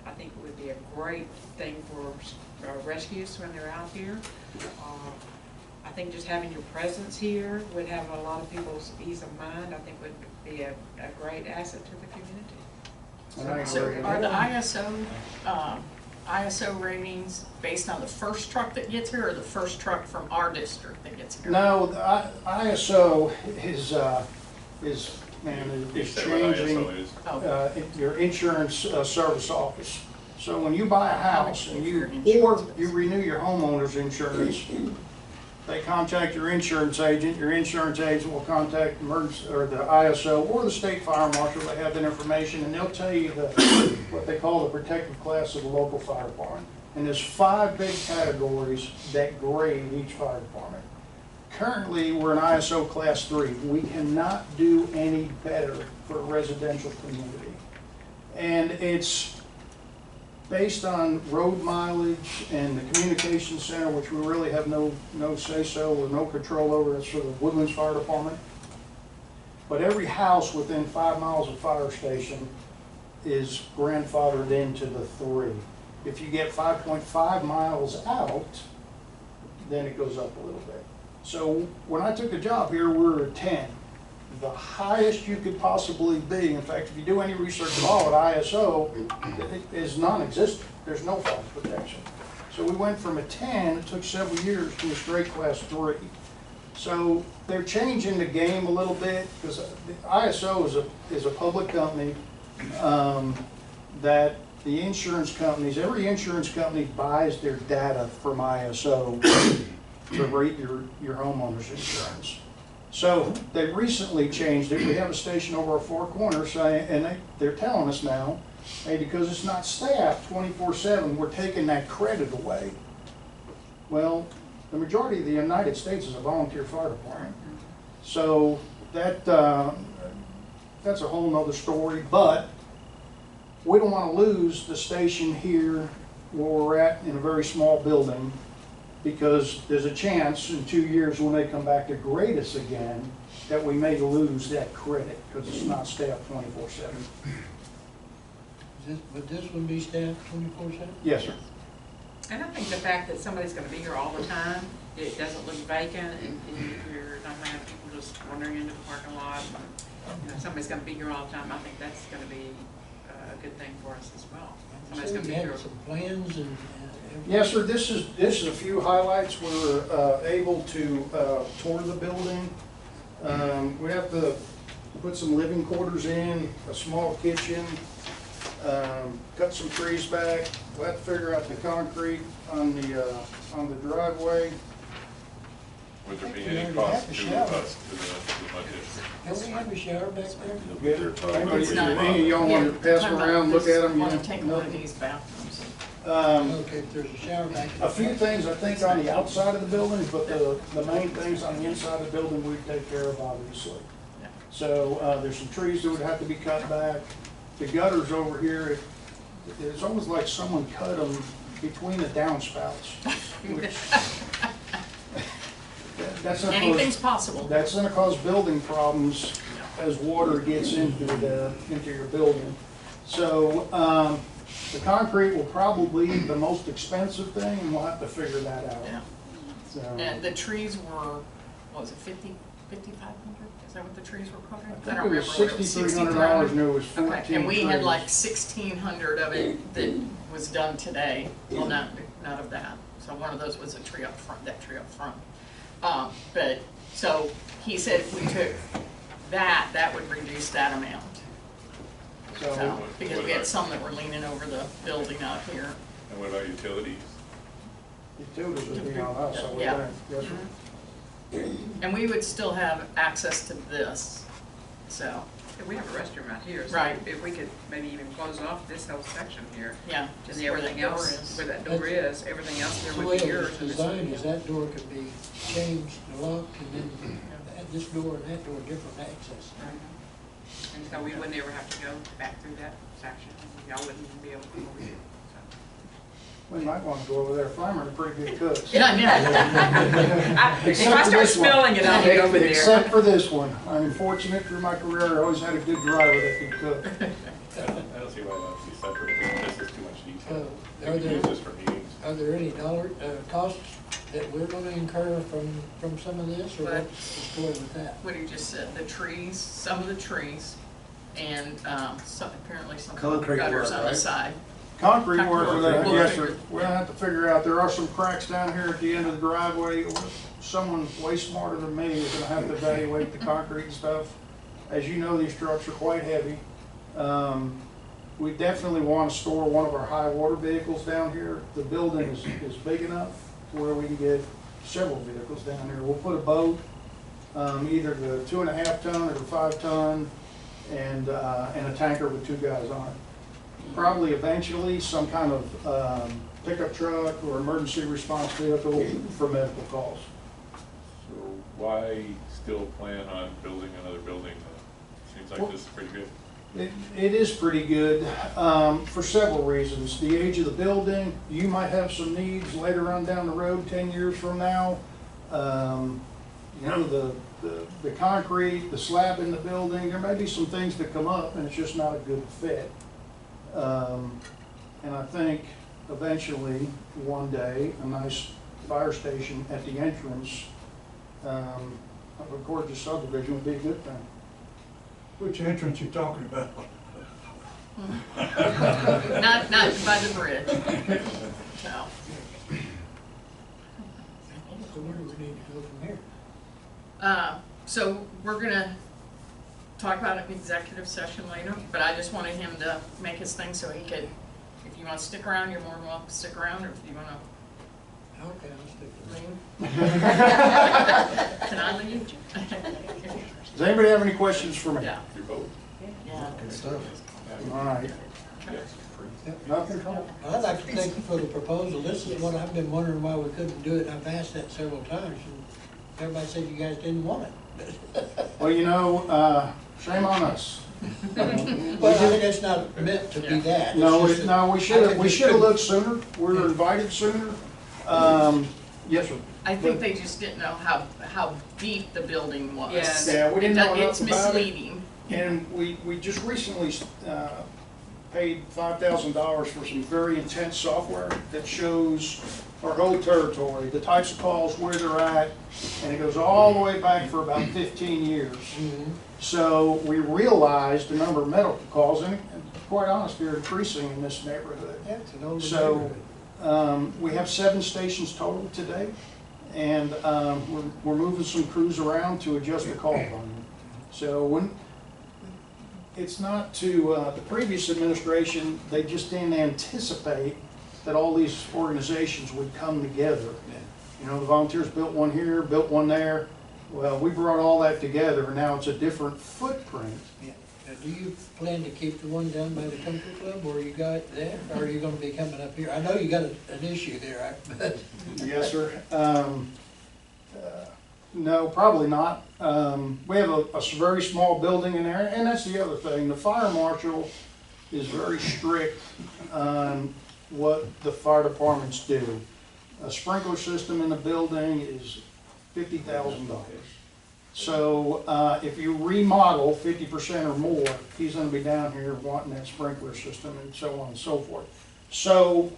I think it would be a great thing for rescues when they're out here. I think just having your presence here would have a lot of people's ease of mind. I think would be a great asset to the community. So are the ISO ratings based on the first truck that gets here, or the first truck from our district that gets here? No, the ISO is changing your insurance service office. So when you buy a house and you renew your homeowner's insurance, they contact your insurance agent will contact the ISO or the state fire marshal. They have that information, and they'll tell you what they call the protective class of the local fire department. And there's 5 big categories that grade each fire department. Currently, we're in ISO class 3. We cannot do any better for a residential community. And it's based on road mileage and the communication center, which we really have no say-so or no control over. That's for the Woodlands Fire Department. But every house within 5 miles of fire station is grandfathered into the 3. If you get 5.5 miles out, then it goes up a little bit. So when I took the job here, we were at 10. The highest you could possibly be, in fact, if you do any research at all at ISO, it is non-existent. There's no fall protection. So we went from a 10, it took several years, to a straight class 3. So they're changing the game a little bit, because ISO is a public company that the insurance companies, every insurance company buys their data from ISO to rate your homeowner's insurance. So they recently changed it. We have a station over our Four Corners saying, and they're telling us now, hey, because it's not staffed 24/7, we're taking that credit away. Well, the majority of the United States is a volunteer fire department. So that's a whole nother story, but we don't want to lose the station here where we're at in a very small building, because there's a chance in 2 years when they come back to grade us again that we may lose that credit because it's not staffed 24/7. Would this one be staffed 24/7? Yes, sir. And I think the fact that somebody's gonna be here all the time, it doesn't look vacant, and you're not gonna have people just wandering into the parking lot. You know, somebody's gonna be here all the time. I think that's gonna be a good thing for us as well. Somebody's So gonna you be here. had some plans and everything? Yes, sir. This is a few highlights. We're able to tour the building. We have to put some living quarters in, a small kitchen, cut some trees back. We'll have to figure out the concrete on the driveway. Would there be any cost to us to the budget? Don't we have a shower back there? It's not- Any of y'all want to pass them around, look at them? Want to take one of these bathrooms? Okay, if there's a shower back there. A few things, I think, on the outside of the building, but the main things on the inside of the building we take care of, obviously. Yeah. So there's some trees that would have to be cut back. The gutters over here, it's almost like someone cut them between the downspouts. That's gonna Anything's cause, possible. that's gonna cause building problems as water gets into your building. So, the concrete will probably be the most expensive thing, and we'll have to figure that out. Yeah. So, And the trees were, what was it, 5,500? Is that what the trees were quoted? I I think don't it remember. was what it was, $6,300, and there was 14 Okay, and we had trees. like 1,600 of it that was done today. Well, not of that. So one of those was a tree up front, that tree up front. But, so he said if we took that would reduce that amount. So, because we had some that were leaning over the building out here. And what about utilities? Utilities would be on us, I would Yeah. think. Yes, sir. And we would still have access to this, so, If we have a restroom out here, so Right. if we could maybe even close off this whole section here, yeah, and just where that everything door else, is. where that door is, everything else there The would way be it yours. was and it's- designed is that door could be changed, locked, and then this door and that door, different access. And so we wouldn't ever have to go back through that section, y'all wouldn't even be able to come over here. We might want to go over there. Flamer are pretty good cooks. Yeah, yeah. If I start smelling it, I'll be over there. Except for this one. I'm fortunate through my career, I always had a good driver that could cook. I don't see why that would be separate. This is too much detail. Are We could there- use this for meetings. Are there any costs that we're gonna incur from some of this, or But- what's the story with that? What he just said, the trees, some of the trees, and apparently some Concrete gutters work, on the right? side. Concrete work for that, Concrete. yes, sir. We're gonna have to figure out, there are some cracks down here at the end of the driveway. Someone way smarter than me is gonna have to evaluate the concrete and stuff. As you know, these trucks are quite heavy. We definitely want to store one of our high water vehicles down here. The building is big enough to where we can get several vehicles down there. We'll put a boat, either the 2.5 ton or the 5 ton, and a tanker with 2 guys on it. Probably eventually some kind of pickup truck or emergency response vehicle for medical calls. So why still plan on building another building? Seems like this is pretty good. It is pretty good for several reasons. The age of the building, you might have some needs later on down the road, 10 years from now. You know, the concrete, the slab in the building, there may be some things that come up and it's just not a good fit. And I think eventually, one day, a nice fire station at the entrance of a gorgeous subdivision would be a good thing. Which entrance you talking about? Not by the bridge. No. So where do we need to go from here? So we're gonna talk about an executive session later, but I just wanted him to make his thing so he could, if you want to stick around, you're more than welcome to stick around, or if you want to Okay, I'll stick with leave. Can I leave? Does anybody have any questions for me? Yeah. You vote? Yeah. Good stuff. All right. Nothing? Well, I'd like to thank you for the proposal. This is what I've been wondering why we couldn't do it. I've asked that several times, and everybody said you guys didn't want it. Well, shame on us. Well, I think it's not meant to be that. No, It's just that we I should think have looked sooner. We were invited sooner. Yes, sir. I think they just didn't know how deep the building was. Yes. Yeah, we didn't know It's enough about it. misleading. And we just recently paid $5,000 for some very intense software that shows our whole territory, the types of calls, where they're at, and it goes all the way back for about 15 years. So we realized the number of medical calls, and quite honestly, they're increasing in this neighborhood. Yeah, it's an older So neighborhood. we have 7 stations total today, and we're moving some crews around to adjust the call volume. So it's not to the previous administration, they just didn't anticipate that all these organizations would come together. You know, the volunteers built one here, built one there. Well, we brought all that together, and now it's a different footprint. Yeah. Now, do you plan to keep the one down by the country club, or you got that, or are you gonna be coming up here? I know you got an issue there, but. Yes, sir. No, probably not. We have a very small building in there, and that's the other thing. The fire marshal is very strict on what the fire departments do. A sprinkler system in the building is $50,000. So if you remodel 50% or more, he's gonna be down here wanting that sprinkler system and so on and so forth. So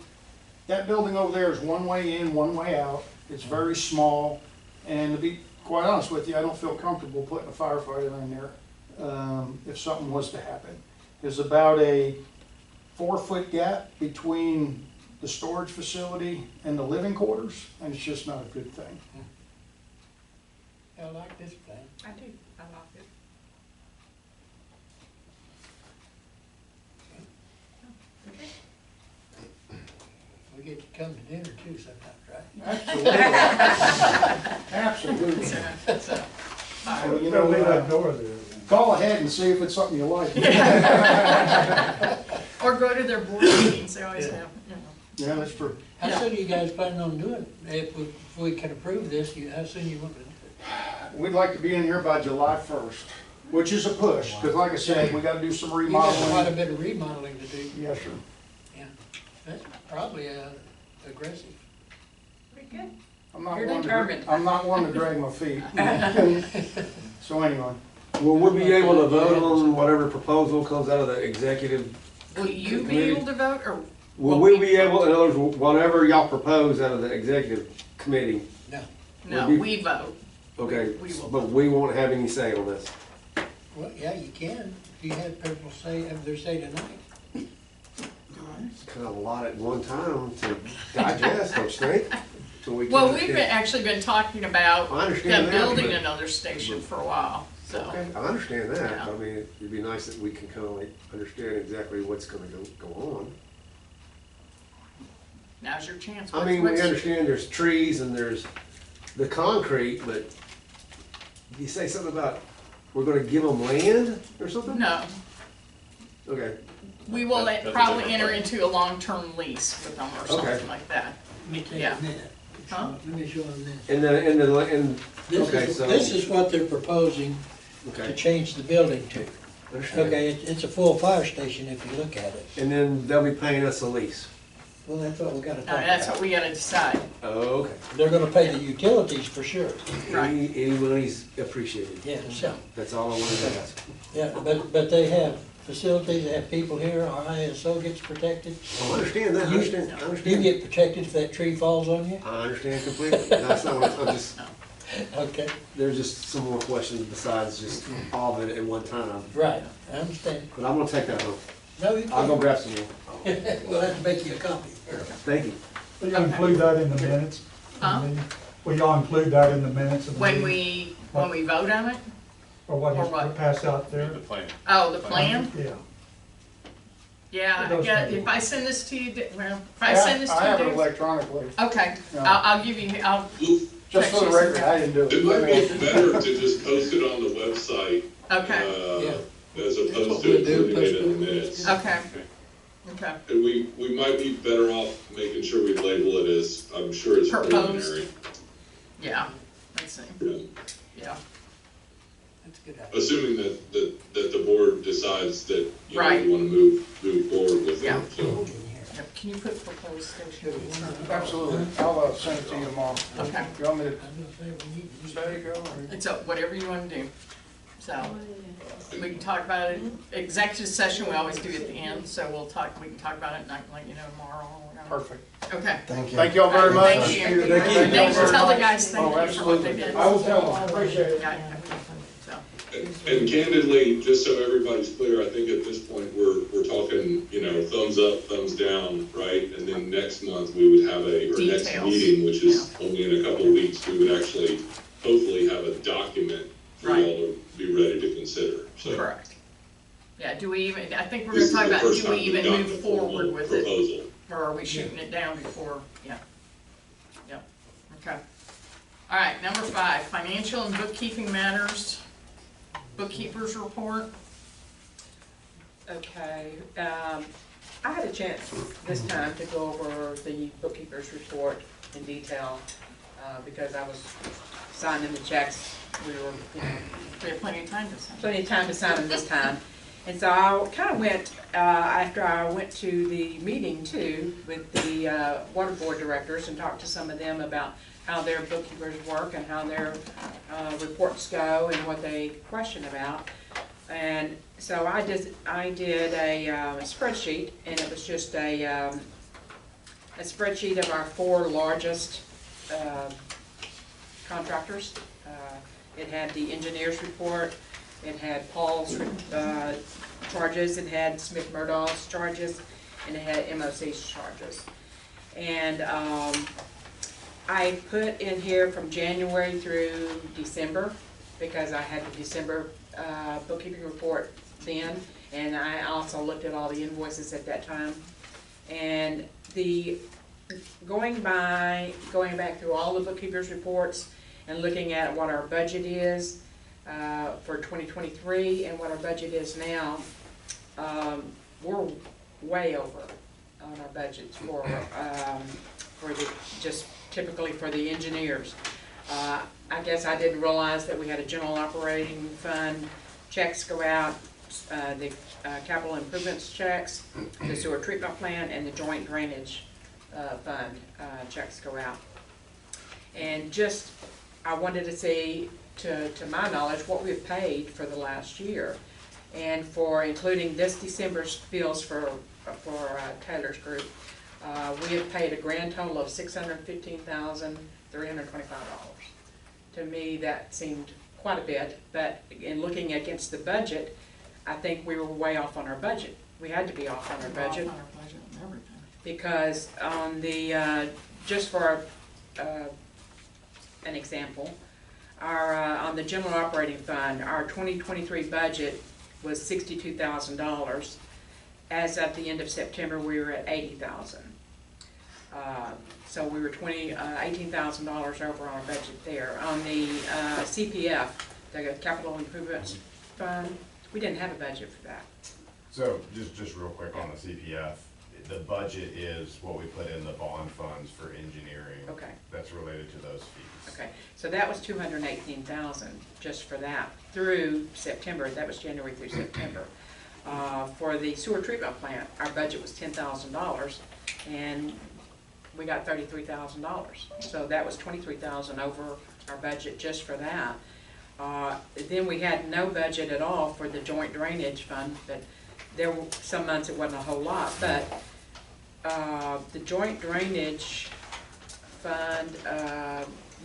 that building over there is one way in, one way out. It's very small, and to be quite honest with you, I don't feel comfortable putting a firefighter in there if something was to happen. There's about a 4-foot gap between the storage facility and the living quarters, and it's just not a good thing. I like this plan. I do, I like it. We get to come to dinner too sometimes, right? Absolutely. Absolutely. So, Well, you Gotta know, leave that door there. call ahead and see if it's something you like. or go to their board meetings, they always have, you know. Yeah, that's true. How soon are you guys planning on doing it? If we can approve this, how soon you want to do it? We'd like to be in here by July 1st, which is a push, because like I said, we gotta do some You got quite a remodeling. bit of remodeling to do. Yes, sir. Yeah, that's probably aggressive. Pretty good. I'm not You're one determined. I'm not one to drag my feet. So anyway, Will we be able to vote on whatever proposal comes out of the executive? Will you be able to vote, or? Will we be able, in other words, whatever y'all propose out of the executive committee? No. No, Will be- we vote. Okay, We will but we won't have any say on this. Well, yeah, you can. You had people have their say tonight. It's kind of a lot at one time to digest, don't you think? Till we Well, can- we've actually been talking about I understand them that, building but- another station for a while, so. Okay, I understand that. Yeah. I mean, it'd be nice that we can kind of like understand exactly what's gonna go on. Now's your chance. I mean, we What's- understand there's trees and there's the concrete, but you say something about we're gonna give them land or something? No, Okay, we will That's a probably different enter way. into a long-term lease with them or Okay. something like that. Let me take Yeah. a minute. Huh? Let me show them this. and, okay, so. This is what they're proposing to Okay, change the building to. understand. Okay, it's a full fire station if you look at it. And then they'll be paying us a lease. Well, that's what we gotta talk That's what about. we gotta decide. Okay. They're gonna pay the utilities for sure. Right. Any money's appreciated. Yeah, so, That's all I wanted to ask. yeah, but they have facilities that have people here, our ISO gets protected. I understand that, I understand, I You understand. get protected if that tree falls on you? I understand completely. That's not what I'm just, Okay, there's just some more questions besides just all of it at one time. right, I understand. But I'm gonna take that home. No, you I'll go can't. grab some more. We'll have to make you a copy. Thank you. Will you include that in the minutes? Huh? Will y'all include that in the minutes of the When meeting? we vote on it? Or what or you what? pass out there? The plan. Oh, the plan? Yeah. Yeah, Those yeah, maybe. if I send this to you, well, if I send this I have to it you, electronically. okay, Yeah. I'll give you, I'll, Just for the record, I didn't do it. It might be better to just post it on the website, okay, as That's opposed what to we'll do, including post it in the it. minutes. okay, okay. And we might be better off making sure we label it as, I'm sure it's Proposed. preliminary. Yeah, let's see, Yeah. yeah, That's a good idea. Assuming that the board decides that, you know, Right. you wanna move forward with Yeah. it, so. Yep. Can you put proposed station? Absolutely. I'll send it to you tomorrow. Okay. You want me to, I'm gonna say we need to there you go. or- It's up, whatever you wanna do, so, we can talk about it, executive session, we always do at the end, so we can talk about it and I can let you know tomorrow or whatever. Perfect. Okay. Thank you all very much. Thank you. Thank you. Thanks, very tell the much. guys thank Oh, you for what they absolutely. did. I will tell them. Appreciate it. Yeah, so, And candidly, just so everybody's clear, I think at this point, we're talking, you know, thumbs up, thumbs down, right? And then next month, we would have or next Details. meeting, which is only in a couple of weeks, we would actually hopefully have a document for Right. y'all to be ready to consider, so. correct. Yeah, do we even, I think we're This gonna is talk the about, first do time we we've even gotten move a formal forward with it? proposal. Or are we shooting it down before, yeah. Yep, okay. All right, number 5, financial and bookkeeping matters, bookkeeper's report. Okay, I had a chance this time to go over the bookkeeper's report in detail, because I was signing the checks. We were, you know, We have plenty of time to send. plenty of time to sign them this time. And so I kind of went, after I went to the meeting too, with the water board directors and talked to some of them about how their bookkeepers work and how their reports go and what they question about. And so I did a spreadsheet, and it was just a spreadsheet of our 4 largest contractors. It had the engineer's report, it had Paul's charges, it had Smith Murdoch's charges, and it had MOC's charges. And I put in here from January through December, because I had the December bookkeeping report then, and I also looked at all the invoices at that time. And going back through all the bookkeepers' reports and looking at what our budget is for 2023 and what our budget is now, we're way over on our budgets for the, just typically for the engineers. I guess I didn't realize that we had a general operating fund, checks go out, the capital improvements checks, the sewer treatment plant, and the joint drainage fund checks go out. And just, I wanted to see, to my knowledge, what we've paid for the last year. And for including this December's bills for Taylor's group, we have paid a grand total of $615,325. To me, that seemed quite a bit, but in looking against the budget, I think we were way off on our budget. We had to be off on our budget. On our budget and everything. Because on the, just for an example, our, on the general operating fund, our 2023 budget was $62,000. As of the end of September, we were at $80,000. So we were $18,000 over our budget there. On the CPF, the Capital Improvements Fund, we didn't have a budget for that. So just real quick on the CPF, the budget is what we put in the bond funds for engineering. Okay. That's related to those fees. Okay, so that was $218,000 just for that through September. That was January through September. For the sewer treatment plant, our budget was $10,000, and we got $33,000. So that was $23,000 over our budget just for that. Then we had no budget at all for the joint drainage fund, but there were some months it wasn't a whole lot, but, the joint drainage fund,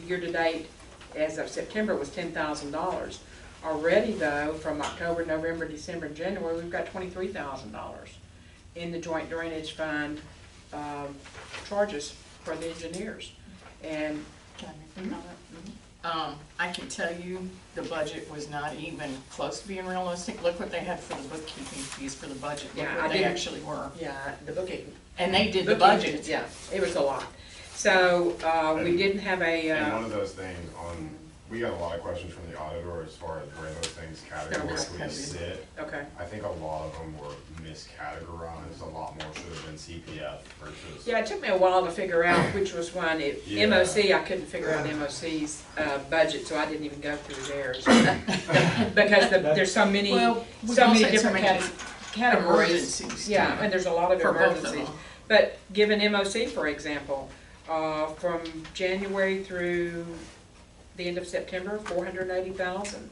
year-to-date, as of September, was $10,000. Already though, from October, November, December, and January, we've got $23,000 in the joint drainage fund, charges for the engineers. And I can tell you, the budget was not even close to being realistic. Look what they had for the bookkeeping fees for the budget, look Yeah, what they actually were. yeah, the bookkeeping. And they did the budget. Yeah, it was a lot. So, we didn't have a, And one of those things on, we got a lot of questions from the auditor as far as where those things categorically sit. okay. I think a lot of them were miscategorized, a lot more should have been CPF versus. Yeah, it took me a while to figure out which was one. Yeah. MOC, I couldn't figure out MOC's budget, so I didn't even go through theirs. Because there's so many, Well, we've so many also had so different many categories. emergencies, too, Yeah, and there's a lot of for both of emergencies. them. But given MOC, for example, from January through the end of September, 480,000.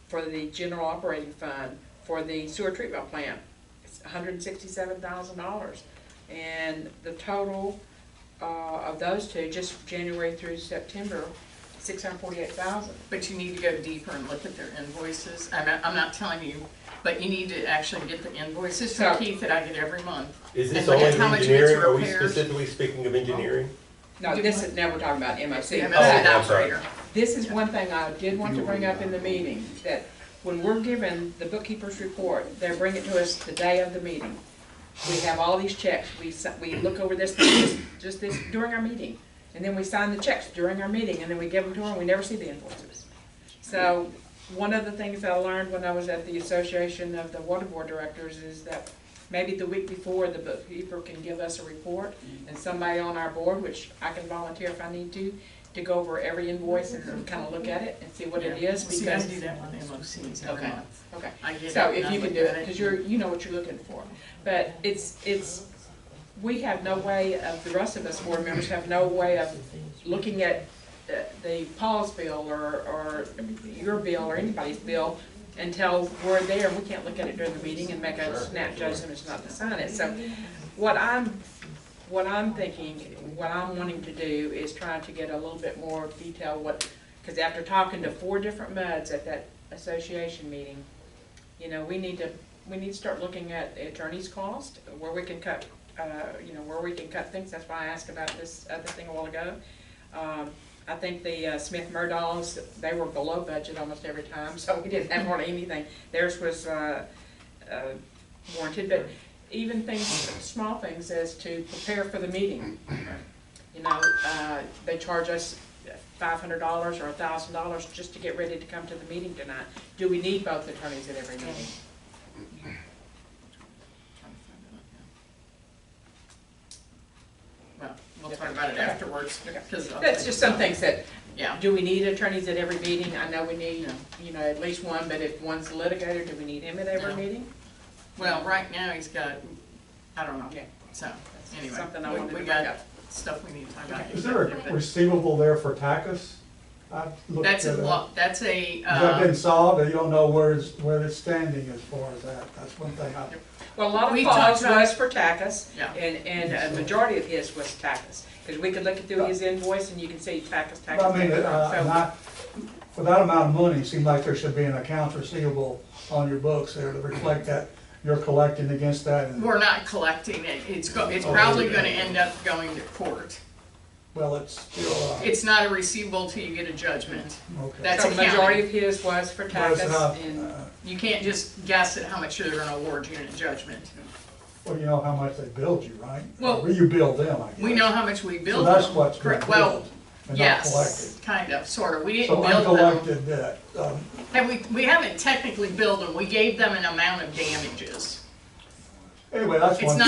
For the general operating fund, for the sewer treatment plant, it's $167,000. And the total of those two, just January through September, 648,000. But you need to go deeper and look at their invoices. I'm not telling you, but you need to actually get the invoices So- from Keith that I get every month. Is this And look only at how much of it's engineering? Are we repairs. specifically speaking of engineering? No, this is, now we're talking about MOC. Yeah, Oh, that's an I'm sorry. operator. This is one thing I did want to bring up in the meeting, that when we're given the bookkeeper's report, they bring it to us the day of the meeting. We have all these checks, we look over this during our meeting, and then we sign the checks during our meeting, and then we give them to them, we never see the invoices. So, one of the things I learned when I was at the Association of the Water Board Directors is that maybe the week before, the bookkeeper can give us a report, and somebody on our board, which I can volunteer if I need to go over every invoice and kind of look at it and see what it is, See, I because. do that with MOCs every Okay. month. Okay, I get so it, if and you I can look do at it, because you know what you're looking for. But we have no way of, the rest of us board members have no way of looking at the Paul's bill or your bill or anybody's bill until we're there, and we can't look at it during the meeting and make a snap judgment as not to sign it. So what I'm thinking, what I'm wanting to do is try to get a little bit more detail because after talking to 4 different MUDs at that association meeting, you know, we need to start looking at attorney's cost, where we can cut, where we can cut things. That's why I asked about this other thing a while ago. I think the Smith Murdals, they were below budget almost every time, so we didn't have hardly anything. Theirs was warranted, but even things, small things as to prepare for the meeting. You know, they charge us $500 or $1,000 just to get ready to come to the meeting tonight. Do we need both attorneys at every meeting? Well, we'll talk about it afterwards. Because That's just some things that, Yeah. do we need attorneys at every meeting? I know we need, at least one, but if one's a litigator, do we need him at every No. meeting? Well, right now he's got, I don't know. Yeah. So, anyway, Something I wanted to we bring got up. stuff we need to talk about. Is there a receivable there for Tackus? I've looked That's at a it. lot, that's a, Has that been solved, or you don't know where it's standing as far as that? That's one thing I, Well, a lot We of Paul's talked about- was for Tackus, Yeah. and a majority of his was Tackus. Because we could look through his invoice and you can see Tackus. I mean, So- not, for that amount of money, it seems like there should be an accounts receivable on your books there to reflect that you're collecting against that. And, we're not collecting it. It's probably gonna end up going to court. well, it's still, It's not a receivable till you get a judgment. okay. That's So the majority accounting. of his was for But it's not, Tackus, and You can't just guess at how much they're gonna award you in a judgment. well, you know how much they billed you, right? Well, Or you billed them, I guess. We know how much we So billed that's them. what's been Correct. Well, billed and not collected. yes, kind of, sort of. We didn't So bill them. uncollected debt, And we haven't technically billed them. We gave them an amount of damages. anyway, that's one.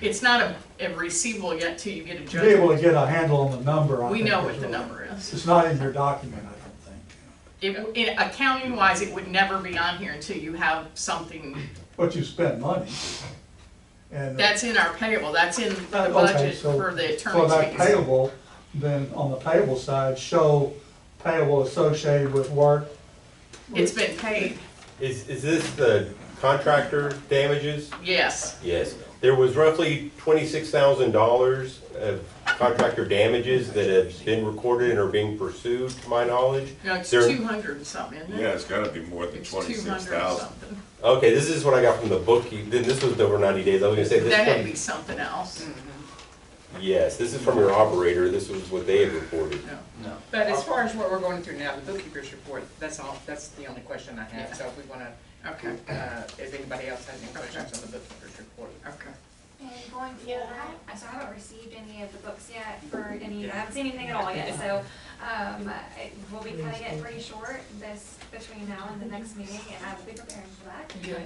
It's not a receivable yet till you get a To be able judgment. to get a handle on the number, I We think know is what the really- number is. It's not in your document, I don't think. Accounting wise, it would never be on here until you have something, But you spend money. And that's in our payable, that's in the Okay, budget so for the for attorney's that fees. payable, then on the payable side, show payable associated with work. It's been paid. Is this the contractor damages? Yes. Yes. There was roughly $26,000 of contractor damages that have been recorded and are being pursued, to my knowledge. No, it's There- 200 and something, isn't it? Yeah, it's gotta be more than It's 200 26,000. something. Okay, this is what I got from the bookkeep, then this was over 90 days, I was gonna say this. That had to one- be something else. Yes, this is from your operator, this was what they had reported. No. But as far as what we're going through now, the bookkeeper's report, that's all, that's the only question I have. Yeah. So if we wanna, Okay. if anybody else has any questions on the bookkeeper's report. Okay. And going forward, so I haven't received any of the books yet for any, I haven't seen anything at all yet, so, we'll be cutting it pretty short between now and the next meeting, and I will be preparing for that. Good.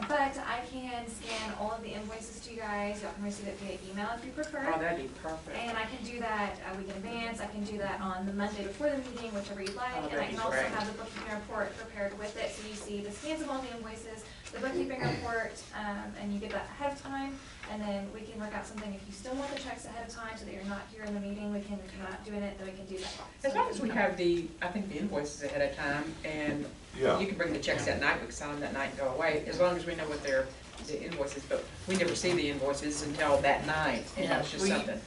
But I can scan all of the invoices to you guys, y'all can receive it via email if you prefer. Oh, that'd be perfect. And I can do that a week in advance, I can do that on the Monday before the meeting, whichever you'd like, Oh, and I that'd can be also great. have the bookkeeping report prepared with it, so you see the scans of all the invoices, the bookkeeping report, and you get that ahead of time, and then we can work out something, if you still want the checks ahead of time, so that you're not here in the meeting, we can, if you're not doing it, then we can do that. As long as we have I think the invoices ahead of time, and Yeah. you can bring the checks that night, we can sign them that night and go away, as long as we know what the invoices, but we never see the invoices until that night, and Yeah, that's just we- something.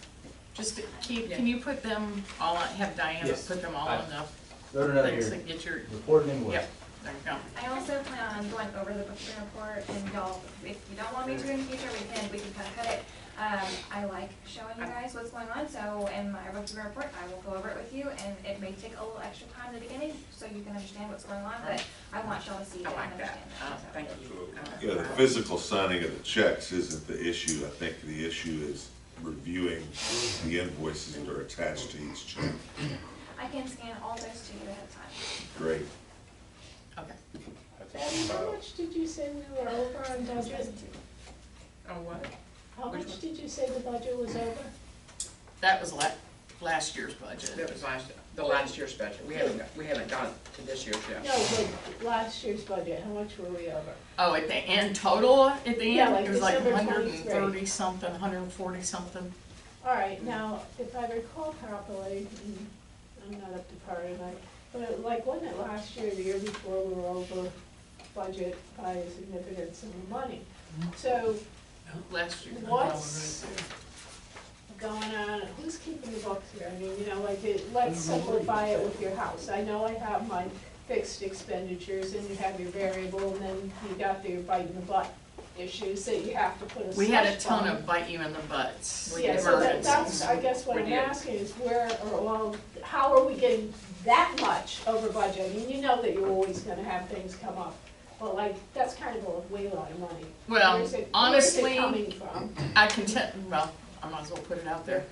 Just to keep, can you put them all, have Diana Yes. put them all I on the wrote it out things here. and get your, Reporting invoice. yep, there you go. I also plan on going over the bookkeeping report, and y'all, if you don't want me to in the future, we can kind of cut it. I like showing you guys what's going on, so in my bookkeeping report, I will go over it with you, and it may take a little extra time in the beginning, so you can understand what's going on, but I want y'all to see it I and like that. understand that. Thank you. Yeah, the physical signing of the checks isn't the issue. I think the issue is reviewing the invoices that are attached to each check. I can scan all those to you ahead of time. Great. Okay. Betty, how much did you say we were over on budget? Oh, what? How Which much one? did you say the budget was over? That was last year's budget. That was the last year's budget, we haven't gone to this year's yet. No, but last year's budget, how much were we over? Oh, at the end total, at the Yeah, end, like it was like December 130 something, 140 something. All right, now, if I recall properly, and I'm not up to par tonight, but like, wasn't it last year, or the year before, we were over budget by a significant sum of money? So Last year. what's going on, who's keeping the books here? I mean, you know, like, let's simplify it with your house. I know I have my fixed expenditures, and you have your variable, and then you got your bite in the butt issues that you have to put a We had a slush ton fund. of bite you in the butts. Yeah, so that's, emergencies. I guess what We I'm did. asking is how are we getting that much over budget? I mean, you know that you're always gonna have things come up, but like, that's kind of a way lot of money. Well, Where's it honestly, coming from? I can tell, well, I might as well put it out there.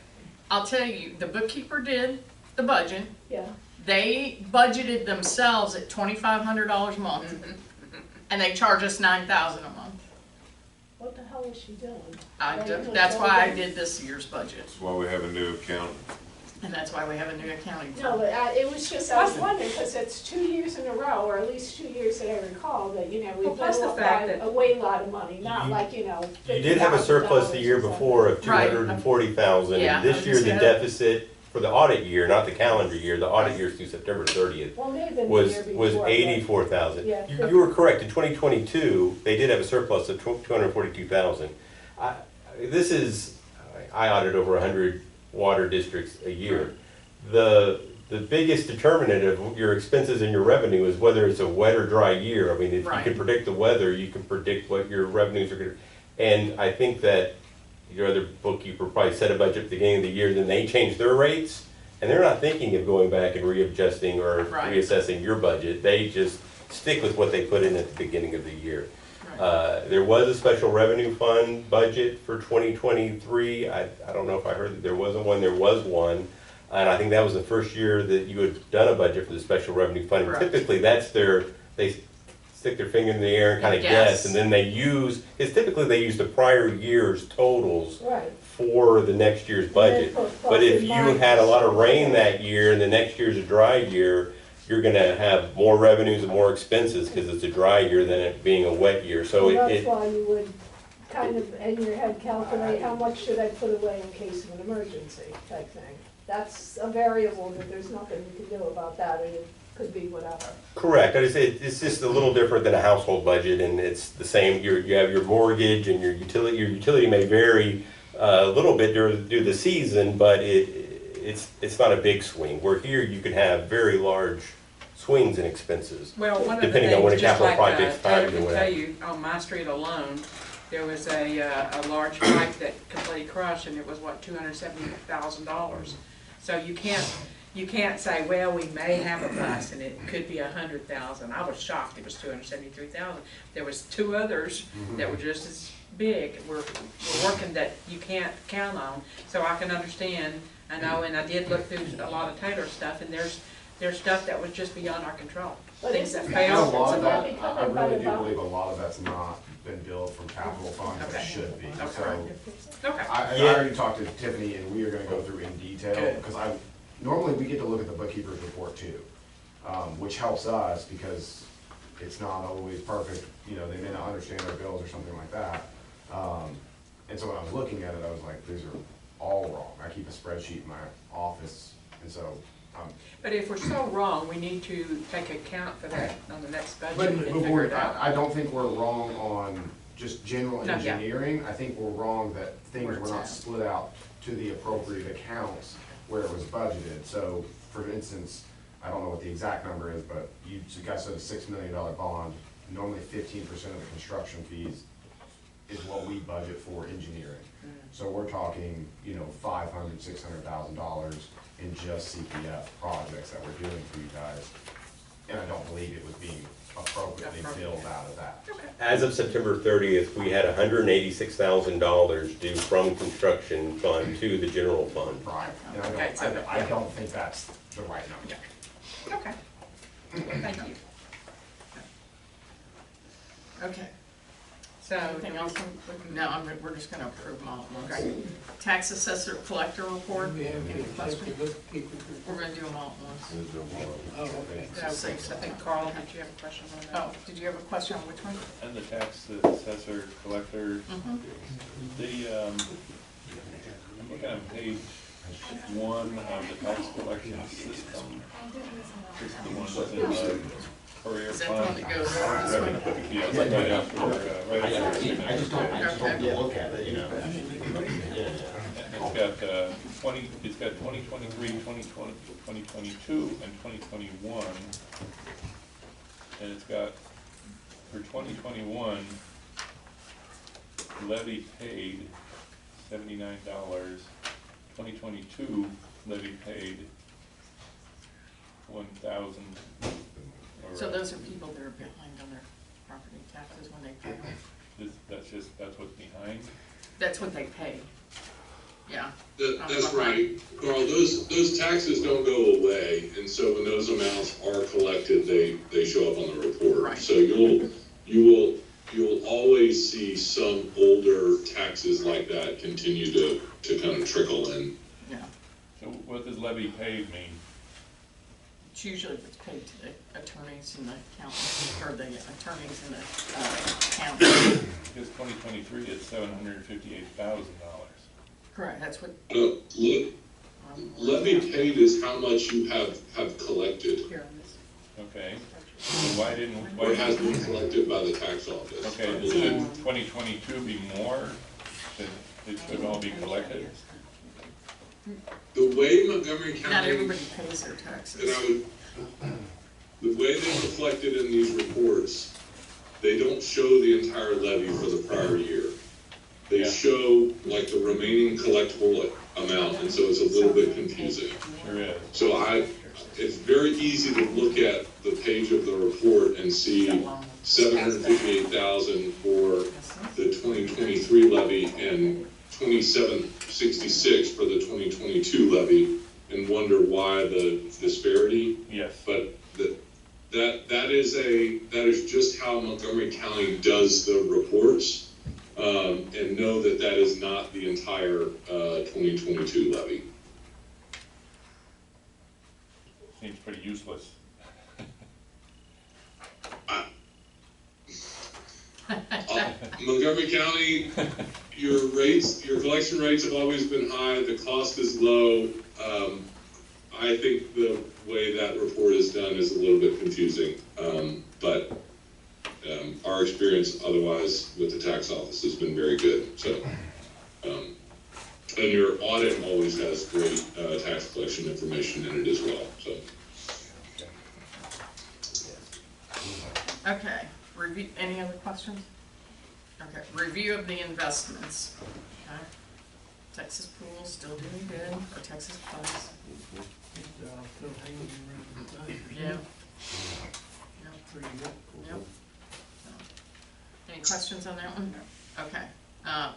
I'll tell you, the bookkeeper did the budget. Yeah, They budgeted themselves at $2,500 a month, and they charge us $9,000 a month. what the hell is she doing? That's why I did this year's budget, That's why we have a new accountant. and that's why we have a new accounting No, firm. but it was just, I was wondering, because it's 2 years in a row, or at least 2 years that I recall, that, you know, we Well, plus blew the up fact by that- a way lot of money, not You- like, you know, You did have a surplus the year $50,000 or before of Right. 240,000. Yeah, I This was year, just the gonna- deficit for the audit year, not the calendar year, the audit year is through September 30th, Well, maybe the was year before. was but- 84,000. Yeah. You were correct, in 2022, they did have a surplus of 242,000. This is, I audit over 100 water districts a year. The biggest determinant of your expenses and your revenue is whether it's a wet or dry year. I mean, if you Right. can predict the weather, you can predict what your revenues are gonna, and I think that your other bookkeeper probably set a budget at the beginning of the year, then they changed their rates, and they're not thinking of going back and readjusting or Right. reassessing your budget. They just stick with what they put in at the beginning of the year. Right. There was a special revenue fund budget for 2023. I don't know if I heard that there wasn't one, there was one. And I think that was the first year that you had done a budget for the special revenue fund. And Correct. typically, they stick their finger in the air and kind of Guess. guess, and then they use, they use the prior year's totals Right. for the next year's budget. But if you had a lot of rain that year and the next year's a dry year, you're gonna have more revenues and more expenses because it's a dry year than it being a wet year. So Well, that's it, why you would kind of, in your head, calculate how much should I put away in case of an emergency type thing. That's a variable that there's nothing you can do about that, and could be whatever. Correct, it's just a little different than a household budget, and it's the same, you have your mortgage and your utility may vary a little bit during the season, but it's not a big swing. Where here, you can have very large swings in expenses. Well, one of the depending on when a things, just capital like project's Taylor timed and can tell whatever. you, on my street alone, there was a large pipe that completely crushed, and it was, what, $270,000. So you can't say, well, we may have a bus, and it could be $100,000. I was shocked it was $273,000. There was two others that were just as big. We're working that you can't count on, so I can understand. I know, and I did look through a lot of Taylor stuff, and there's stuff that was just beyond our control. But Things that isn't A failed. lot of that, It's I covered by really the do bond. believe a lot of that's not been billed from capital funds, but Okay. should be. Okay. So Okay. I already talked to Tiffany, and we are gonna go through in detail, Good. because normally we get to look at the bookkeeper's report too, which helps us because it's not always perfect, you know, they may not understand our bills or something like that. And so when I was looking at it, I was like, these are all wrong. I keep a spreadsheet in my office, and so, But if we're so wrong, we need to take account for that on the next budget but and figure it out. I don't think we're wrong on just general No, yeah. engineering. I think we're wrong that things Where were it's not at. split out to the appropriate accounts where it was budgeted. So, for instance, I don't know what the exact number is, but you guys said a $6 million bond. Normally 15% of the construction fees is what we budget for engineering. So we're talking, you know, $500,000, $600,000 in just CPF projects that we're doing for you guys. And I don't believe it was being appropriately billed out of that. As of September 30th, we had $186,000 due from construction fund to the general fund. Right. And Okay, so- I don't think that's the right number. Okay. Thank you. Okay. So, Anything else? No, we're just gonna approve them all at once. Tax assessor collector report, any questions? We're gonna do them all at once. Oh, okay. I think Carl, did you have a question on that? Oh, did you have a question on which one? And the tax assessor collector, I'm looking at page 1 of the tax collection system. This is the one that's in the courier Is that the one fund. that goes this way? Yeah, it's like right after, right after. I just don't look at it, you know. It's got 2023, 2020, 2022, and 2021. And it's got, for 2021, levy paid $79. 2022, levy paid 1,000. So those are people that are behind on their property taxes when they pay them. That's what's behind? That's what they pay. Yeah. That's right, Carl, those taxes don't go away, and so when those amounts are collected, they show up on the report. Right. So you'll always see some older taxes like that continue to kind of trickle in. Yeah. So what does levy paid mean? It's usually what's paid to the attorneys and the accountants, or the attorneys and the accountants. Because 2023 is $758,000. Correct, that's what. Levy paid is how much you have collected, Here on this. Okay. So or has been collected by the tax office. Okay, should 2022 be more? Should it should all be collected? The way Montgomery County. Not everybody pays their taxes. The way they're reflected in these reports, they don't show the entire levy for the prior year. They show like the remaining collectible amount, and so it's a little bit confusing. Sure is. So it's very easy to look at the page of the report and see 758,000 for the 2023 levy and 2766 for the 2022 levy, and wonder why the disparity. Yes. But that is just how Montgomery County does the reports. And know that is not the entire 2022 levy. Seems pretty useless. Montgomery County, your collection rates have always been high. The cost is low. I think the way that report is done is a little bit confusing, but our experience otherwise with the tax office has been very good, so. And your audit always has great tax collection information in it as well, so. Okay, review, any other questions? Okay, review of the investments. Okay. Texas Pool still doing good, or Texas Plus. Yeah. Yep. Any questions on that one? Okay.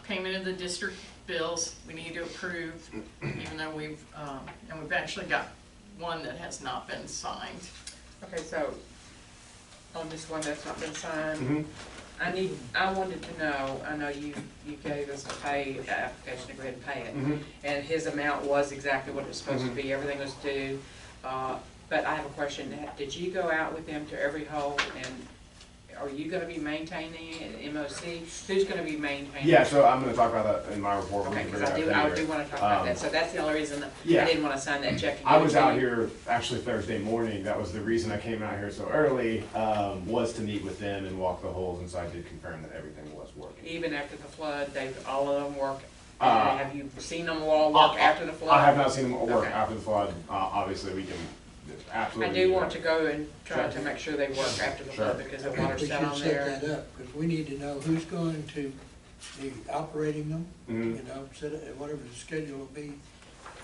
Payment of the district bills, we need to approve, even though we've actually got one that has not been signed. Okay, so on this one that's not been signed, Mhm. I wanted to know, I know you gave us a pay application to go ahead and pay it. Mhm. And his amount was exactly what it was supposed to be, everything was due. But I have a question, did you go out with them to every hole, and are you gonna be maintaining it, MOC? Who's gonna be maintaining it? Yeah, so I'm gonna talk about that in my report. We Okay, can because bring it I up do here. wanna talk about that, so that's the only reason that Yeah. I didn't wanna sign that check. I was out here actually Thursday morning. That was the reason I came out here so early, was to meet with them and walk the holes, and so I did confirm that everything was working. Even after the flood, all of them work, Uh, have you seen them all work after the flood? I have not seen them work Okay. after the flood. Obviously, we can I absolutely. do want to go and try Sure. to make sure they work after the Sure. flood, because the We water's should set on there. set that up, because we need to know who's going to be operating them, Mhm. you know, set it, whatever the schedule will be.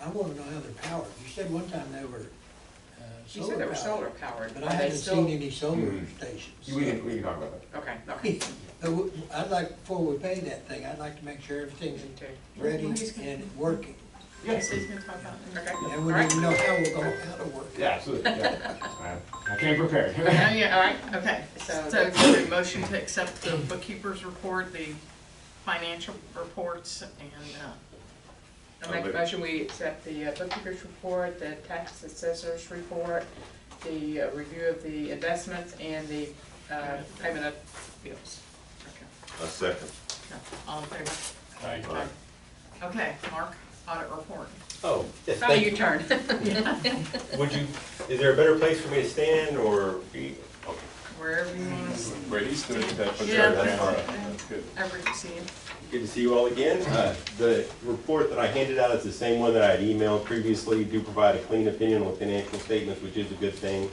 I wanna know how they're powered. You said one time they were, You solar said they were powered, solar powered, but but I they haven't still. seen any solar Mhm. stations. We can talk about that. Okay. But I'd like, before we pay that thing, I'd like to make sure everything's Me too. ready and working. Yes, he's gonna talk about it. Okay. And we need to know how we're going, how to work. Yeah, absolutely. Yeah. I came prepared. Yeah, yeah, all right, okay. So- So, is there a motion to accept the bookkeeper's report, the financial reports, and, I make a motion, we accept the bookkeeper's report, the tax assessor's report, the review of the investments, and the payment of bills. Okay. A second. all in favor? Aye. Okay, Mark, audit report. Oh, yes, Oh, thank your you. turn. Would you, is there a better place for me to stand, or be, okay. Wherever you want us, Where he's doing that, but Yeah, that's good. ever to see you. Good to see you all again. The report that I handed out is the same one that I had emailed previously. Do provide a clean opinion on financial statements, which is a good thing.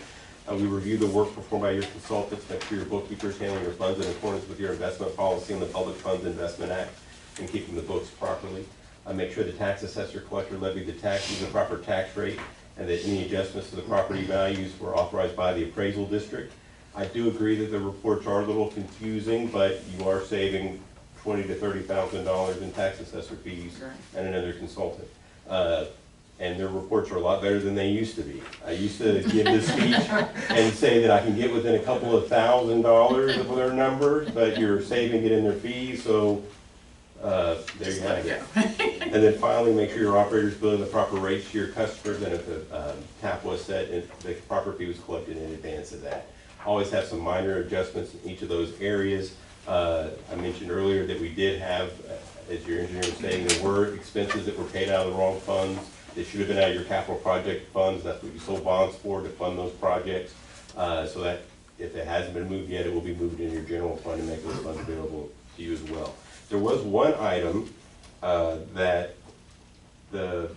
We review the work performed by your consultants, make sure your bookkeepers handling your funds in accordance with your investment policy and the Public Funds Investment Act, and keeping the books properly. Make sure the tax assessor collector levied the tax using the proper tax rate, and that any adjustments to the property values were authorized by the appraisal district. I do agree that the reports are a little confusing, but you are saving $20,000 to $30,000 in tax assessor fees and another consultant. And their reports are a lot better than they used to be. I used to give this speech and say that I can get within a couple of $1,000s of their numbers, but you're saving it in their fees, so there you have it. And then finally, make sure your operator's billing the proper rates to your customers, and if the tap was set, and the proper fee was collected in advance of that. Always have some minor adjustments in each of those areas. I mentioned earlier that we did have, as your engineer was saying, there were expenses that were paid out of the wrong funds. They should have been out of your capital project funds. That's what you sold bonds for, to fund those projects. So that if it hasn't been moved yet, it will be moved in your general fund to make those funds available to you as well. There was one item that the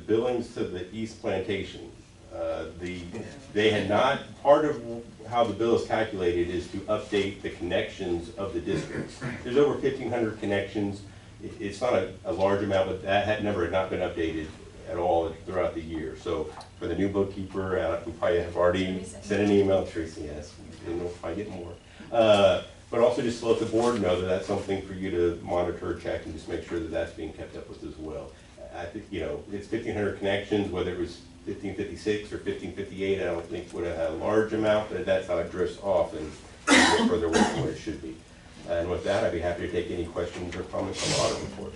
billings to the East Plantation, they had not, part of how the bill is calculated is to update the connections of the districts. There's over 1,500 connections. It's not a large amount, but that number had not been updated at all throughout the year. So for the new bookkeeper, we probably have already sent an email, Tracy, yes, we didn't know if I get more. But also just to let the board know that that's something for you to monitor, check, and just make sure that that's being kept up with as well. I think, you know, it's 1,500 connections, whether it was 1556 or 1558, I don't think would have had a large amount, but that's how it drifts off and gets further away from where it should be. And with that, I'd be happy to take any questions or comments on the audit report.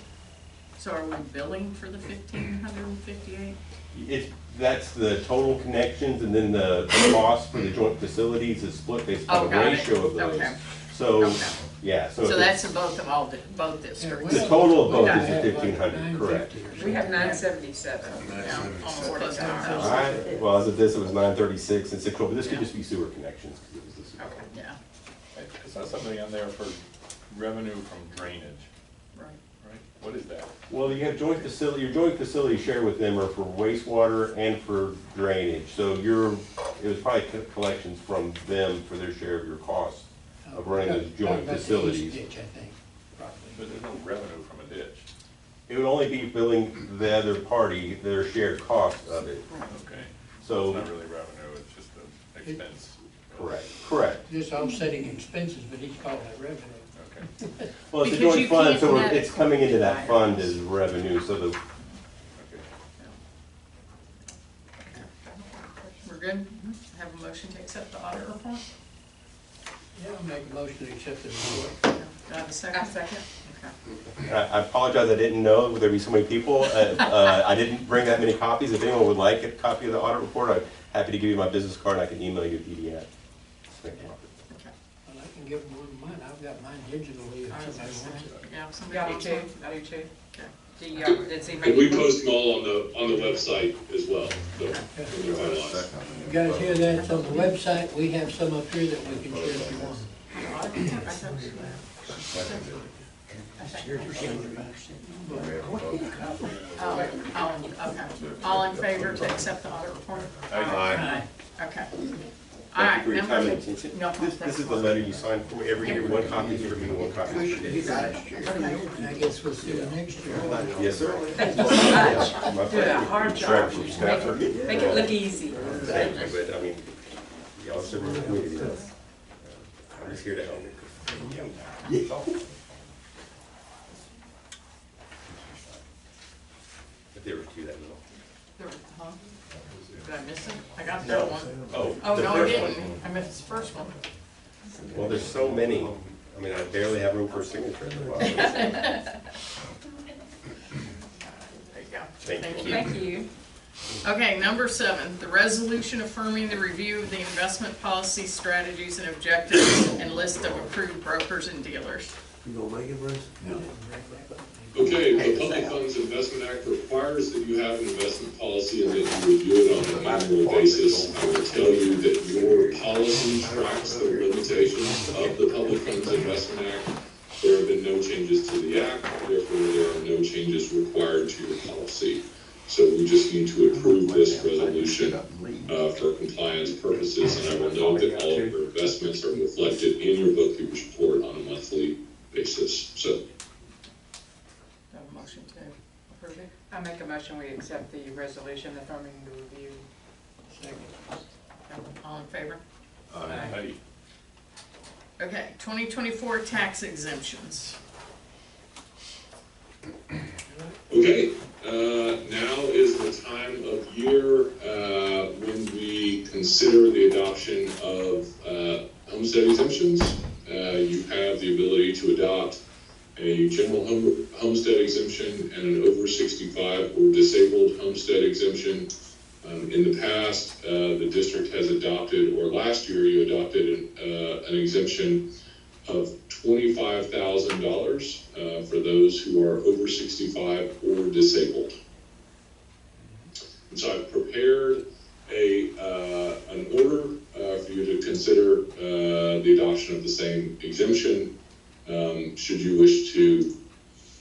So are we billing for the 1,558? That's the total connections, and then the cost for the joint facilities is split based on the got it. ratio of those. Okay. So, Okay. yeah, so. So if that's in both of both districts. The total of both Okay. is 1,500, correct. We have 977. Yeah, almost close to All 1,000. right, well, as of this, it was 936 and 612, but this could just be sewer connections. 'Cause it was the sewer. Okay, yeah, It's not something on there for revenue from drainage, right. right? What is that? Well, you have joint facility, your joint facility share with them are for wastewater and for drainage. So it was probably collections from them for their share of your costs of running those joint facilities. Ditch, I think, probably. But there's no revenue from a ditch. It would only be billing the other party their shared cost of it. Okay. So, It's not really revenue, it's just an expense. correct. Just offsetting expenses, but he's calling it revenue. Okay. Well, it's a Because joint you fund, can't so net it's coming into that it. fund as revenue, so the, Okay. We're good? Have a motion to accept the audit report? Yeah, I'll make a motion to accept the report. Do I have a second? Second. Okay. I apologize, I didn't know there'd be so many people. I didn't bring that many copies. If anyone would like a copy of the audit report, I'm happy to give you my business card and I can email you a PDF. Okay. Well, I can give them one of mine, I've got mine digitally if somebody wants it. Yeah, I somebody do wants too, one? I do too. Okay. Do you, did he And make? we post them all on the website as well, so when they're finalized. You guys hear that? It's on the website, we have some up here that we can share if you want. Okay. All in favor to accept the audit report? Aye. Okay. All Thank you right, for your number time and six. attention. No, This is the letter you sign for every year. One copy is for me, one copy is for Dave. And I guess we'll see you next year. Yes, sir. Thank you so much. My Do a pleasure. hard Track job. from Stafford. Make it look easy. Thank you, but I mean, y'all serve the community. I'm just here to help. But there were two that little. Huh? Did I miss it? I got No. that one. Oh, Oh, the no, I first didn't. one. I missed the first one. Well, there's so many. I mean, I barely have room for a signature. There you go. Thank you. Thank you. Okay, number 7, the resolution affirming the review of the investment policy, strategies, and objectives, and list of approved brokers and dealers. You gonna make it, Bruce? Okay, the Public Funds Investment Act requires that you have an investment policy and that you review it on an annual basis. I will tell you that your policy tracks the limitations of the Public Funds Investment Act. There have been no changes to the act, therefore there are no changes required to your policy. So we just need to approve this resolution for compliance purposes, and I will note that all of your investments are reflected in your bookkeeper's report on a monthly basis. So Do I have a motion to approve it? I make a motion, we accept the resolution affirming the review. All in favor? Aye. Okay, 2024 tax exemptions. okay, now is the time of year when we consider the adoption of homestead exemptions. You have the ability to adopt a general homestead exemption and an over 65 or disabled homestead exemption. In the past, the district has adopted, or last year you adopted an exemption of $25,000 for those who are over 65 or disabled. And so I've prepared an order for you to consider the adoption of the same exemption. Should you wish to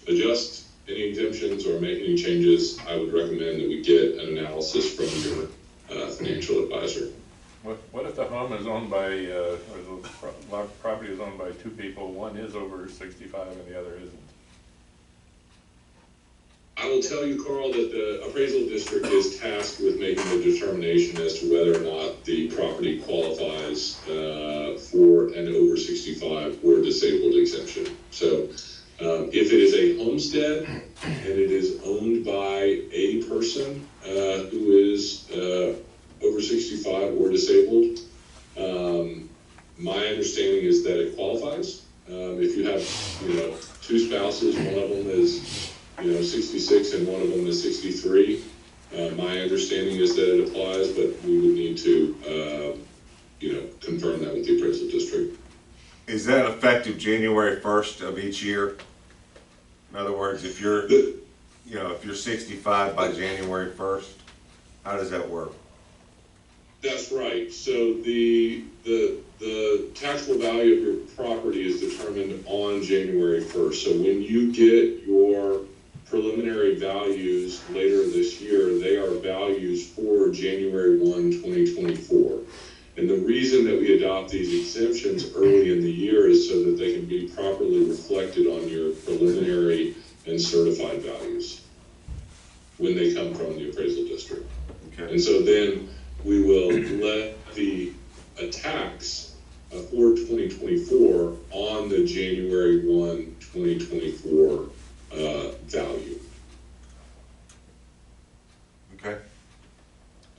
adjust any exemptions or make any changes, I would recommend that we get an analysis from your financial advisor. What if the home is owned by, or the property is owned by two people, one is over 65 and the other isn't? I will tell you, Carl, that the appraisal district is tasked with making a determination as to whether or not the property qualifies for an over 65 or disabled exemption. So if it is a homestead and it is owned by a person who is over 65 or disabled, my understanding is that it qualifies. If you have, two spouses, one of them is 66 and one of them is 63. My understanding is that it applies, but we would need to, confirm that with the appraisal district. Is that effective January 1st of each year? In other words, if you're, if you're 65 by January 1st, how does that work? That's right. So the taxable value of your property is determined on January 1st. So when you get your preliminary values later this year, they are values for January 1, 2024. And the reason that we adopt these exemptions early in the year is so that they can be properly reflected on your preliminary and certified values when they come from the appraisal district. Okay. And so then we will levy a tax for 2024 on the January 1, 2024 value. Okay.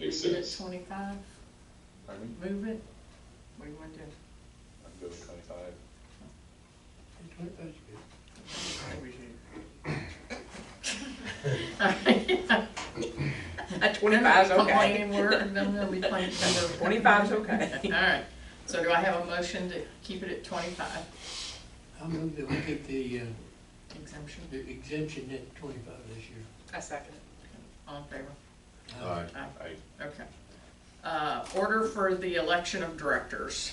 Makes Leave it sense. 25, Pardon me? move it, what do you want to do? I'm good with 25. At 25 is okay. Complaining, then we'll be playing. 25 is okay. All right, so do I have a motion to keep it at 25 I move that we keep the exemption? exemption at 25 this year. I second it. All in favor? Aye. Aye. Okay. Order for the election of directors.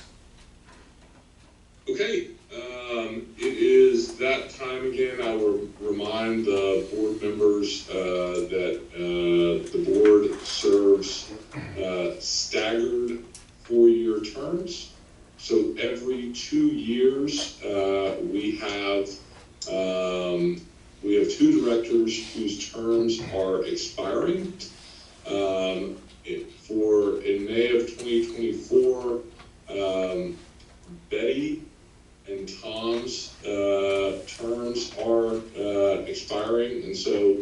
Okay, it is that time again. I will remind the board members that the board serves staggered 4-year terms. So every 2 years, we have 2 directors whose terms are expiring. In May of 2024, Betty and Tom's terms are expiring, and so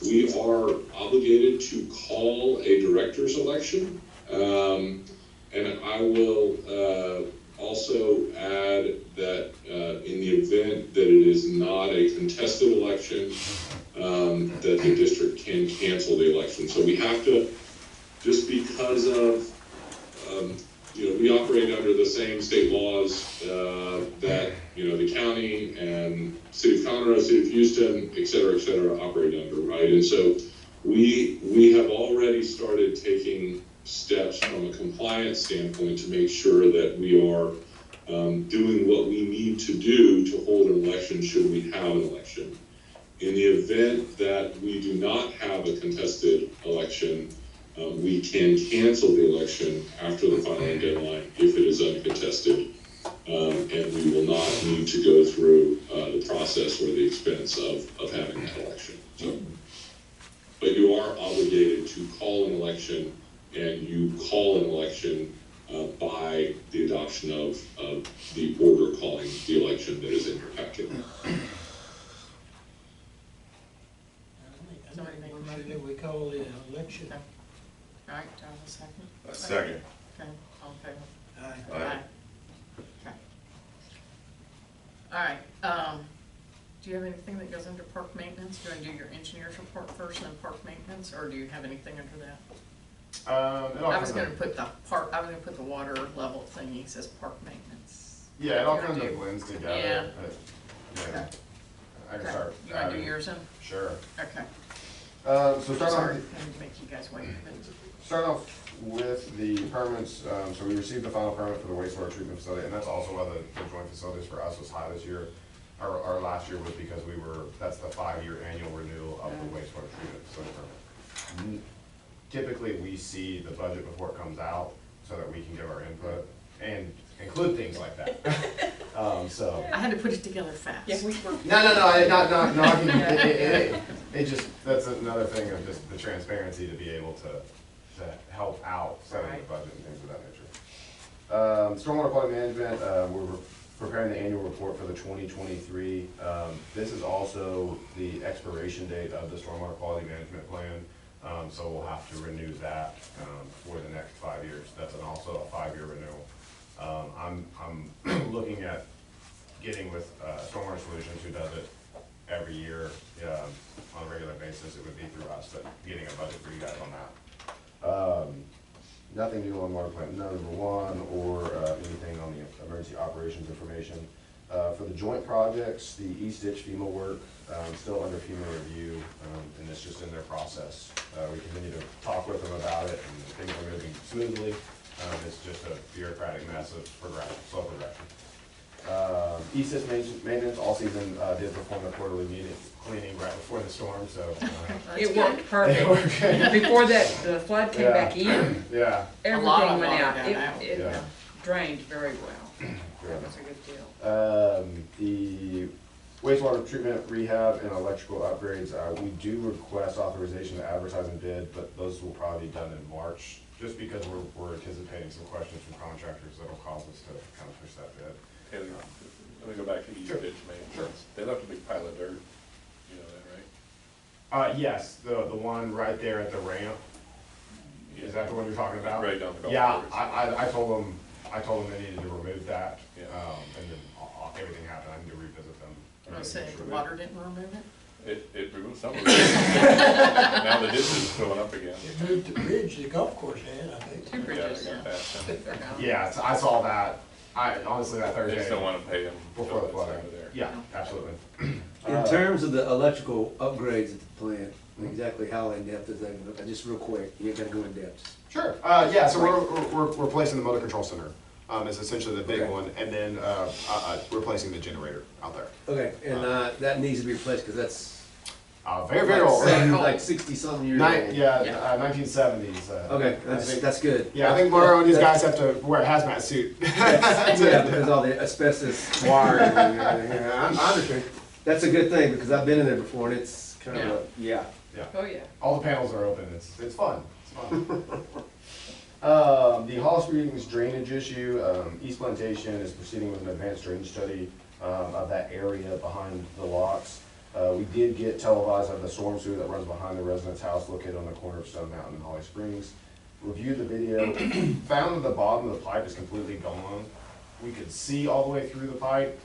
we are obligated to call a director's election. And I will also add that in the event that it is not a contested election, that the district can cancel the election. So we have to, just because of we operate under the same state laws that the county and city of Conroe, city of Houston, et cetera, operate under, right? And so we have already started taking steps from a compliance standpoint to make sure that we are doing what we need to do to hold an election should we have an election. In the event that we do not have a contested election, we can cancel the election after the filing deadline if it is uncontested, and we will not need to go through the process or the expense of having that election. So, but you are obligated to call an election, and you call an election by the adoption of the order calling the election that is in your packet. Somebody make a Motion motion. that we call the election. Okay. All right, do I have a second? A second. Okay, all in favor? Aye. Aye. Okay. All right, do you have anything that goes under park maintenance? Do you want to do your engineer's report first and then park maintenance, or do you have anything under that? I was gonna put the water level thingy, says park maintenance. Yeah, it all You wanna kind of do- blends together. Yeah. But, Okay. I can Okay. start. You wanna do adding- yours then? Sure. Okay. So start Sorry, off. I didn't make you guys wait. Start off with the permits. So we received the final permit for the wastewater treatment facility, and that's also why the joint facilities for us was high this year. Our last year was because that's the 5-year annual renewal of the wastewater treatment facility permit. Typically, we see the budget before it comes out so that we can give our input and include things like that. So. I had to put it together fast. Yeah, we were. It just, that's another thing of just the transparency to be able to help out setting the budget and things of that nature. Stormwater quality management, we're preparing the annual report for the 2023. This is also the expiration date of the stormwater quality management plan. So we'll have to renew that for the next 5 years. That's also a 5-year renewal. I'm looking at getting with Stormwater Solutions, who does it every year on a regular basis. It would be through us, but getting a budget for you guys on that. Nothing new on water plant number one or anything on the emergency operations information. For the joint projects, the East Ditch FEMA work, still under FEMA review, and it's just in their process. We continue to talk with them about it, and things are moving smoothly. It's just a bureaucratic mess of progression, slow progression. East Ditch maintenance, all season, did perform a quarterly meeting cleaning right before the storm, so. It worked perfect. Before the flood came back in, Yeah. everything went out. It Yeah. drained very well. That was a good deal. The wastewater treatment rehab and electrical upgrades, we do request authorization to advertise and bid, but those will probably be done in March, just because we're anticipating some questions from contractors that'll cause us to kind of push that bid. Okay, let me go back to East Ditch maintenance. Sure. They left a big pile of dirt, you know that, right? Yes, the one right there at the ramp. Is that the one you're talking about? Right down the golf Yeah, course. I told them they needed to remove that, Yeah. and then everything happened, I need to revisit them. I was saying, the water didn't remove it? It removed some of it. Now the ditch is filling up again. It moved the bridge the golf course had, I think. Two Yeah, bridges, they got that. They're gone. Yeah, so I saw that, honestly, that They Thursday. just don't wanna pay them. Before the flood. Yeah, absolutely. In terms of the electrical upgrades at the plant, exactly how in depth is that? Just real quick, you ain't gotta go in depth. Sure, yeah, so we're replacing the motor control center, is essentially the big Okay. one, and then, replacing the generator out there. Okay, and that needs to be replaced, cause that's Very, very old. like 60-something years old. Yeah, 1970s. Okay, I think- that's good. Yeah, I think Mario and these guys have to wear a hazmat suit. Yeah, because all the asbestos wiring and everything. I understand. That's a good thing, because I've been in there before, and it's kind of a, yeah. Yeah. Oh, yeah. All the panels are open, it's fun, it's fun. The Hollis Springs drainage issue, East Plantation is proceeding with an advanced drainage study, of that area behind the locks. We did get televised of the storm sewer that runs behind the residence house located on the corner of Stone Mountain and Holly Springs. Reviewed the video, found that the bottom of the pipe is completely gone. We could see all the way through the pipe,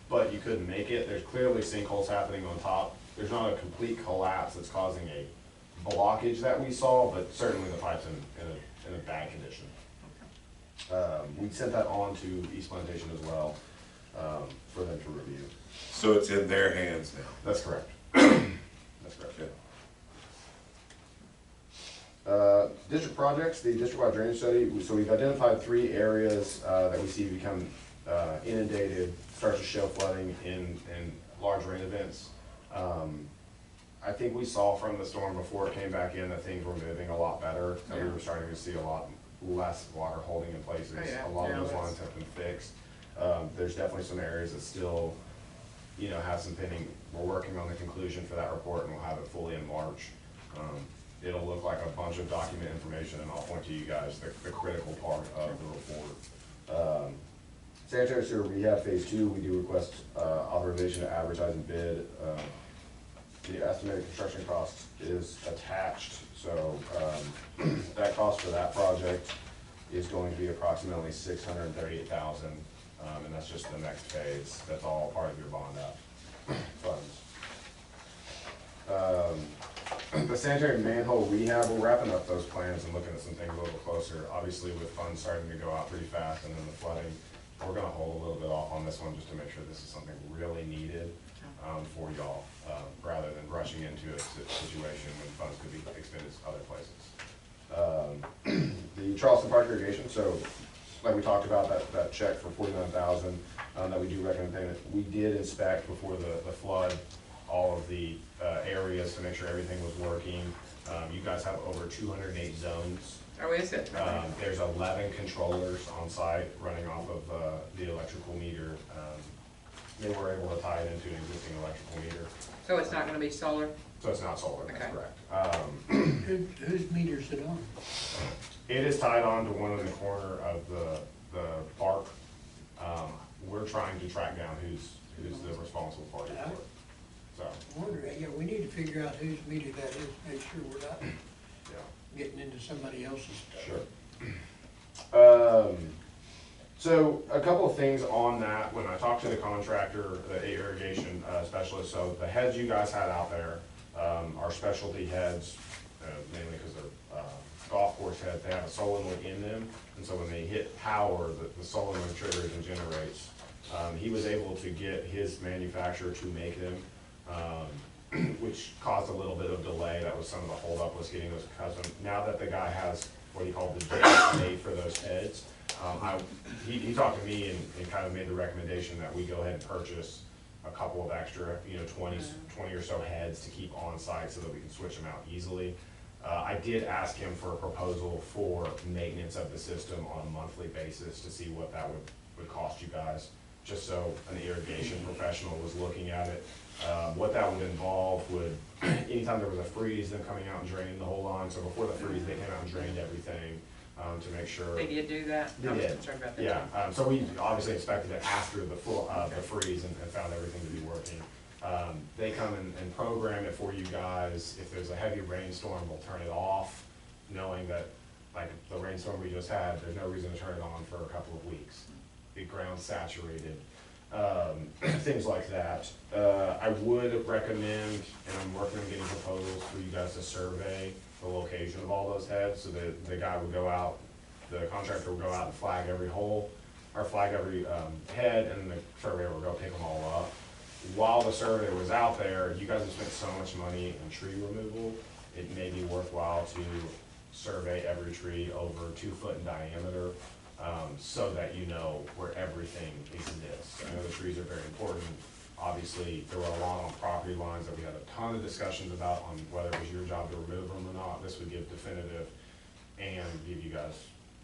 but you couldn't make it. There's clearly sinkholes happening on top. There's not a complete collapse that's causing a blockage that we saw, but certainly the pipe's in a bad condition. We sent that on to East Plantation as well, for them to review. So it's in their hands now. That's correct. That's correct. District projects, the district-wide drainage study, so we've identified 3 areas that we see become inundated, start to show flooding in large rain events. I think we saw from the storm before it came back in that things were moving a lot better, and we were starting to see a lot less water holding in places. Oh, yeah. A lot of Yeah, those that's- lines have been fixed. There's definitely some areas that still, have some pending. We're working on the conclusion for that report, and we'll have it fully in March. It'll look like a bunch of document information, and I'll point to you guys the critical part of the report. Sanitary sewer rehab phase 2, we do request authorization to advertise and bid. The estimated construction cost is attached, so that cost for that project is going to be approximately $638,000, and that's just the next phase. That's all part of your bond app funds. The sanitary manhole rehab, we're wrapping up those plans and looking at some things a little closer. Obviously, with funds starting to go out pretty fast and then the flooding, we're gonna hold a little bit off on this one just to make sure this is something really needed for y'all, rather than rushing into a situation when funds could be expended other places. The Charleston Park irrigation, so like we talked about, that check for $49,000 that we do recommend payment. We did inspect before the flood all of the areas to make sure everything was working. You guys have over 208 zones. Oh, is it? There's 11 controllers on site running off of the electrical meter. They were able to tie it into an existing electrical meter. So it's not gonna be solar? So it's not solar, that's Okay. correct. Whose meter's it on? It is tied on to one in the corner of the park. We're trying to track down who's the responsible party for it. So, I wonder, yeah, we need to figure out whose meter that is, make sure we're not getting into somebody else's stuff. sure. So a couple of things on that, when I talked to the contractor, the irrigation specialist, so the heads you guys had out there are specialty heads, mainly because they're golf course heads, they have a solenoid in them, and so when they hit power, the solenoid triggers and generates. He was able to get his manufacturer to make them, which caused a little bit of delay. That was some of the holdup, was getting those custom. Now that the guy has what he called the J made for those heads, he talked to me and kind of made the recommendation that we go ahead and purchase a couple of extra, 20 or so heads to keep on site so that we can switch them out easily. I did ask him for a proposal for maintenance of the system on a monthly basis to see what that would cost you guys, just so an irrigation professional was looking at it. What that would involve would, anytime there was a freeze, them coming out and draining the whole line. So before the freeze, they came out and drained everything to make sure. They did do that? They I was did. concerned about that Yeah, too. so we obviously inspected it after the freeze and found everything to be working. They come and program it for you guys. If there's a heavy rainstorm, we'll turn it off, knowing that, like the rainstorm we just had, there's no reason to turn it on for a couple of weeks. The ground's saturated, things like that. I would recommend, and I'm working on getting proposals for you guys to survey the location of all those heads, so that the guy would go out, the contractor would go out and flag every hole, or flag every head, and the surveyor would go pick them all up. While the surveyor was out there, you guys have spent so much money in tree removal, it may be worthwhile to survey every tree over 2 foot in diameter, so that you know where everything exists. I know the trees are very important. Obviously, there were a lot on property lines that we had a ton of discussions about on whether it was your job to remove them or not. This would give definitive and give you guys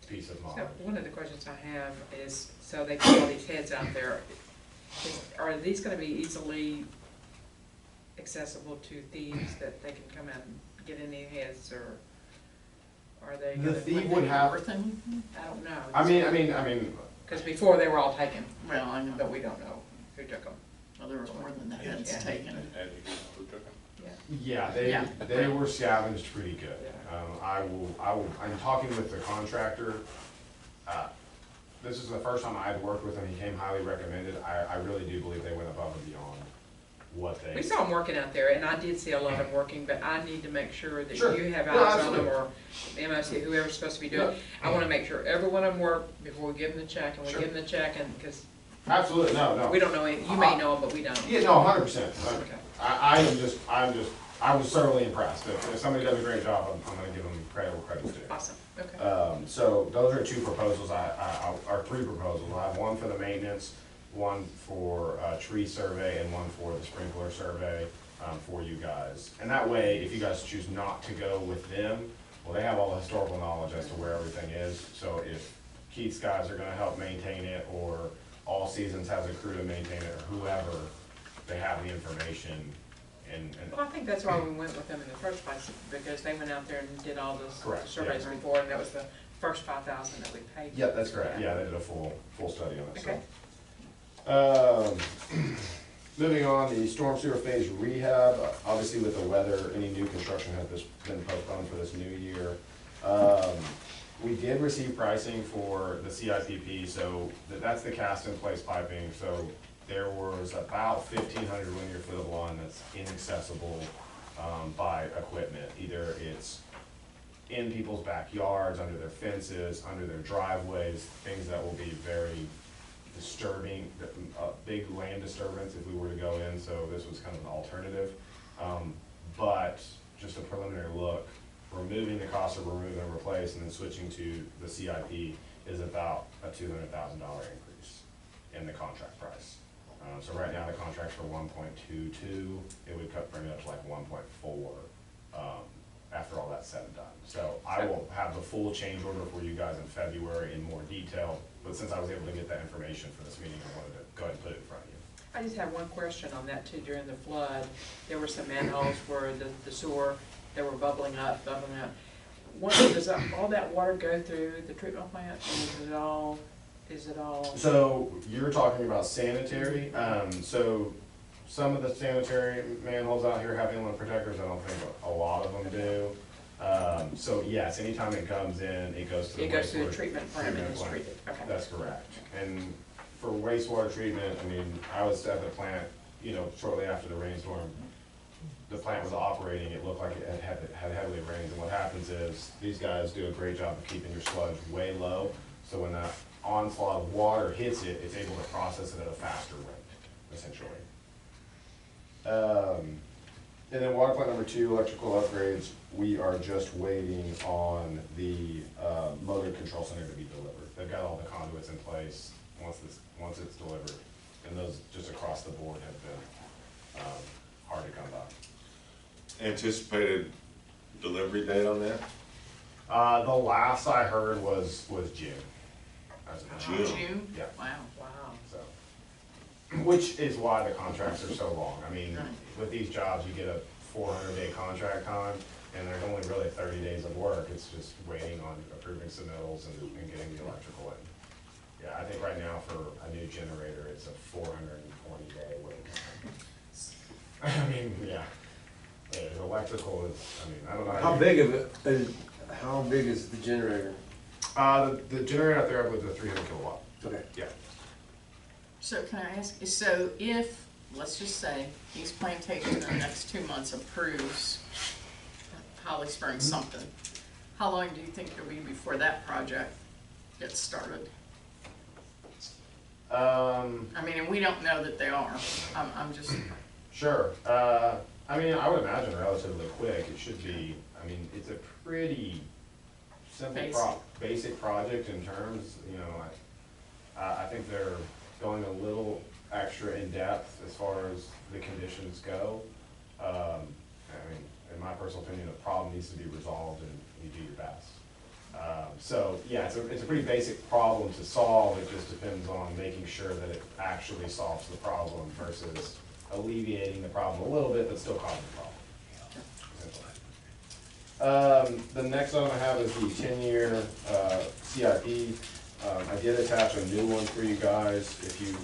peace of mind. So one of the questions I have is, so they put all these heads out there, are these gonna be easily accessible to thieves, that they can come out and get any heads, or are they The gonna? thief would have, I don't know. I mean, Because before they were all taken, Well, I know. but we don't know who took them. Well, there was more than that heads Yeah. taken. And you know who took them? yeah, Yeah. they were scavenged pretty good. I'm talking with the contractor. This is the first time I'd worked with him. He came highly recommended. I really do believe they went above and beyond what they. We saw them working out there, and I did see a lot of them working, but I need to make sure that Sure. you have No, eyes on them, absolutely. or MOC, whoever's supposed to be doing it. Yeah. I wanna make sure every one of them work before we give them the check, and we Sure. give them the check, and, because Absolutely, no. we don't know, you may know them, but we don't. Yeah, no, 100%. Okay. I was thoroughly impressed. If somebody does a great job, I'm gonna give them credit where credit's due. Awesome, okay. So those are 2 proposals, or 3 proposals. I have one for the maintenance, one for tree survey, and one for the sprinkler survey for you guys. And that way, if you guys choose not to go with them, well, they have all the historical knowledge as to where everything is. So if Keith's guys are gonna help maintain it, or All Seasons has a crew to maintain it, or whoever, they have the information. And Well, I think that's why we went with them in the first place, because they went out there and did all those Correct, surveys yeah. before, and that was the first 5,000 that we paid. yeah, that's correct. Yeah, they did a full study on it. Okay. So. Moving on, the storm sewer phase rehab, obviously with the weather, any new construction has been postponed for this new year. We did receive pricing for the CIPP, so that's the cast in place piping. So there was about 1,500 linear foot of line that's inaccessible by equipment. Either it's in people's backyards, under their fences, under their driveways, things that will be very disturbing, a big land disturbance if we were to go in, so this was kind of an alternative. But just a preliminary look, removing the cost of remove and replace and then switching to the CIP is about a $200,000 increase in the contract price. So right now the contract's for 1.22, it would bring it up to like 1.4 after all that's said and done. So I will have the full change order for you guys in February in more detail, but since I was able to get that information for this meeting, I wanted to go ahead and put it in front of you. I just have one question on that too. During the flood, there were some manholes where the sewer, they were bubbling up. Does all that water go through the treatment plant, or is it all? So you're talking about sanitary, so some of the sanitary manholes out here have inlet protectors. I don't think a lot of them do. So yes, anytime it comes in, it goes to the It goes through wastewater the treatment plant and is plant. treated, okay. That's correct. And for wastewater treatment, I mean, I was at the plant, shortly after the rainstorm. the plant was operating, it looked like it had heavily rained. And what happens is, these guys do a great job of keeping your sludge way low, so when that onslaught of water hits it, it's able to process it at a faster rate, essentially. And then water plant number 2, electrical upgrades, we are just waiting on the motor control center to be delivered. They've got all the conduits in place once it's delivered, and those just across the board have been hard to come by. Anticipated delivery date on that? The last I heard was June. As of now. June? Yeah. Wow. Wow. So, which is why the contracts are so long. I mean, with these jobs, you get a 400-day contract time, and there's only really 30 days of work. It's just waiting on approving submittals and getting the electrical in. Yeah, I think right now for a new generator, it's a 420-day wait time. I mean, yeah. The electrical is, I mean, I don't know. How big is the generator? The generator out there, I believe, is a 300 kilowatt. Okay. Yeah. So can I ask, so if, let's just say, East Plantation in the next 2 months approves Holly Springs something, how long do you think it'll be before that project gets started? I mean, and we don't know that they are. I'm just. Sure. I mean, I would imagine relatively quick. It should be, I mean, it's a pretty simple basic project in terms, you know, I think they're going a little extra in depth as far as the conditions go. I mean, in my personal opinion, the problem needs to be resolved and you do your best. So yeah, it's a pretty basic problem to solve. It just depends on making sure that it actually solves the problem versus alleviating the problem a little bit, but still causing the problem. The next item I have is the 10-year CIP. I did attach a new one for you guys if you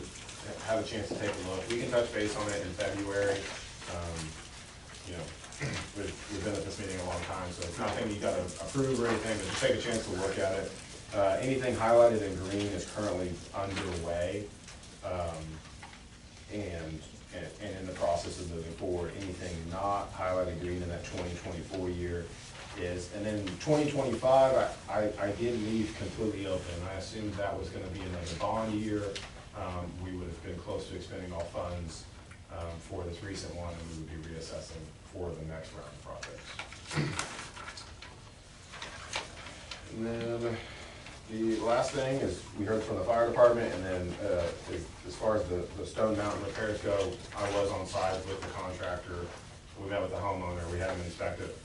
have a chance to take a look. We can touch base on it in February. You know, we've been at this meeting a long time, so it's nothing you gotta approve or anything, but just take a chance to look at it. Anything highlighted in green is currently underway, and in the process of moving forward. Anything not highlighted green in that 2024 year is, and then 2025, I did leave completely open. I assumed that was gonna be another bond year. We would have been close to expending all funds for this recent one, and we would be reassessing for the next round of projects. And then the last thing is, we heard from the fire department, and then as far as the Stone Mountain repairs go, I was on site with the contractor. We met with the homeowner, we had him inspect it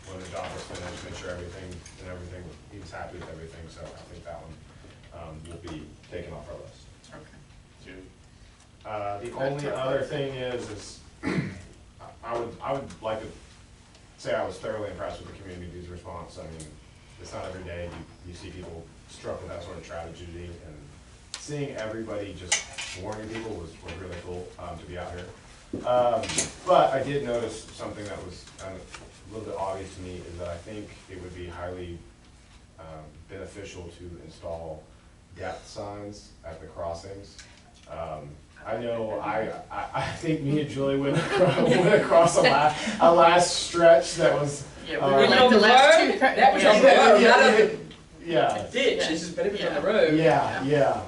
when the job was finished, make sure everything, he was happy with everything, so I think that one will be taken off our list. Okay. The only other thing is I would like to say I was thoroughly impressed with the community's response. I mean, it's not every day you see people struck with that sort of tragedy, and seeing everybody just warning people was really cool to be out here. But I did notice something that was a little bit obvious to me, is that I think it would be highly beneficial to install depth signs at the crossings. I know I think me and Julie went across a last stretch that was. Yeah, we were like the last two. That was on the road, not on the yeah. ditch, but it was on the road. Yeah.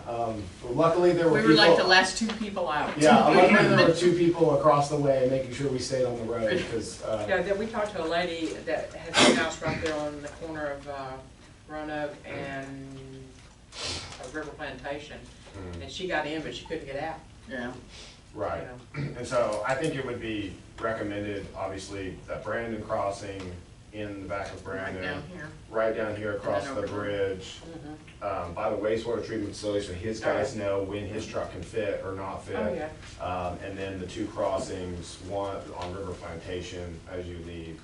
Luckily there were people. We were like the last two people out. Yeah, luckily there were two people across the way making sure we stayed on the road, because. Yeah, then we talked to a lady that has a house right there on the corner of Roanoke and River Plantation, and she got in, but she couldn't get out. Yeah. Right. And so I think it would be recommended, obviously, that Brandon crossing in the back of Brandon, right down here across the bridge, by the wastewater treatment facility, so his guys know when his truck can fit or not fit. Oh, yeah. And then the two crossings, one on River Plantation as you leave,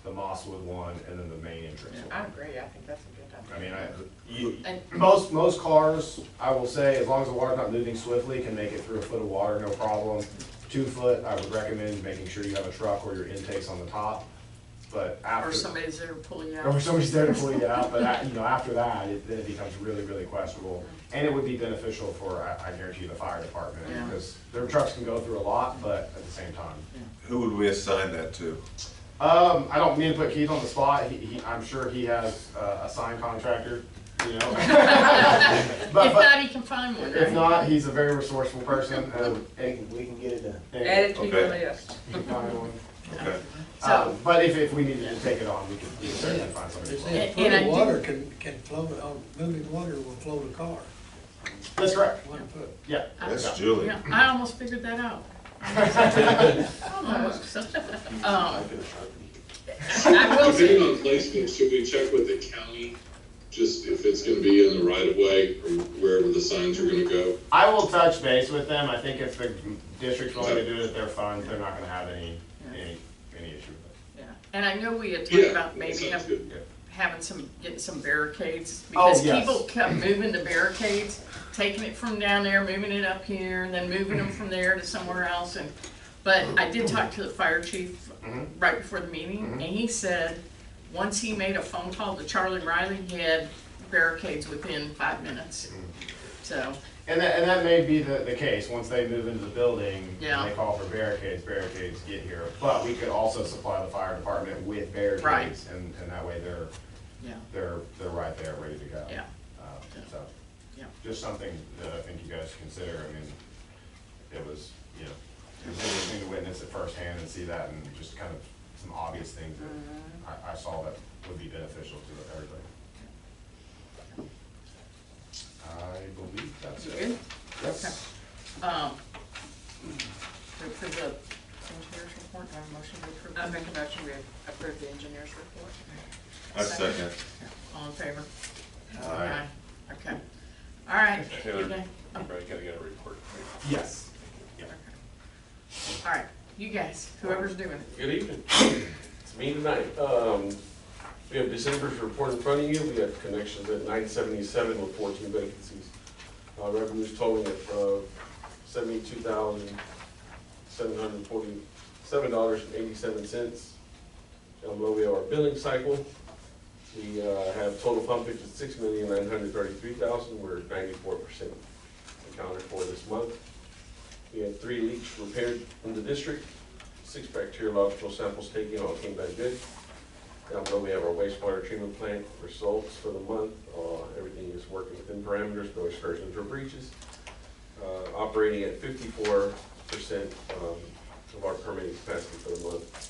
the Mosswood one, and then the main entrance one. I agree. I think that's a good idea. I mean, most cars, I will say, as long as the water's not moving swiftly, can make it through a foot of water, no problem. 2 foot, I would recommend making sure you have a truck or your intake's on the top. but Or after. somebody's there to pull you out. Or somebody's there to pull you out, but after that, then it becomes really, really questionable. And it would be beneficial for, I guarantee you, the fire department, Yeah. because their trucks can go through a lot, but at the same time. Who would we assign that to? I don't mean to put Keith on the spot, I'm sure he has a signed contractor, you know? If But not, he can find one, if right? not, he's a very resourceful person, We can get it done. Add it to your Okay. list. he can find one. Okay. So, But if we needed to take it on, we could certainly find somebody. They for said it. And I do- water can float, moving water will float a car, That's correct, 1 foot. yeah. That's Yeah. Julie. yeah, I almost figured that out. Almost. I will say, Depending on placement, should we check with the county, just if it's gonna be in the right of way, or wherever the signs are gonna go? I will touch base with them. I think if the district's willing to do it at their funds, they're not gonna have any issue with it. yeah, and I know we had talked Yeah, about that maybe sounds good. getting some barricades, Oh, because yes. people kept moving the barricades, taking it from down there, moving it up here, and then moving them from there to somewhere else, but I did talk to the fire chief right before the meeting, and he said, once he made a phone call to Charlie Riley, he had barricades within 5 minutes, so, And that may be the case. Once they move into the building, Yeah. and they call for barricades get here. But we could also supply the fire department with barricades, Right. and that way yeah, they're right there, ready to go. yeah. So, Yeah. just something that I think you guys should consider. I mean, it was interesting to witness it firsthand and see that, and just kind of some obvious things that I saw that would be beneficial to everybody. I believe that's You it. good? Yes. For the engineer's report, I have a motion to approve. I make a motion, we approve the engineer's report. I second. All in favor? Aye. Okay. All right. Taylor, You guys- you probably gotta get a report. Yes. All right, you guys, whoever's doing it. Good evening. It's me tonight. We have December's report in front of you. We have connections at 977 with 14 vacancies. Revenues totaling at $72,747.87. Down below we have our billing cycle. We have total pumpage at $6,933,000. We're 94% accounted for this month. We had 3 leaks repaired in the district, 6 bacteriological samples taken, all came back good. Down below we have our wastewater treatment plant results for the month. Everything is working within parameters, no excursions or breaches. Operating at 54% of our permitting capacity for the month.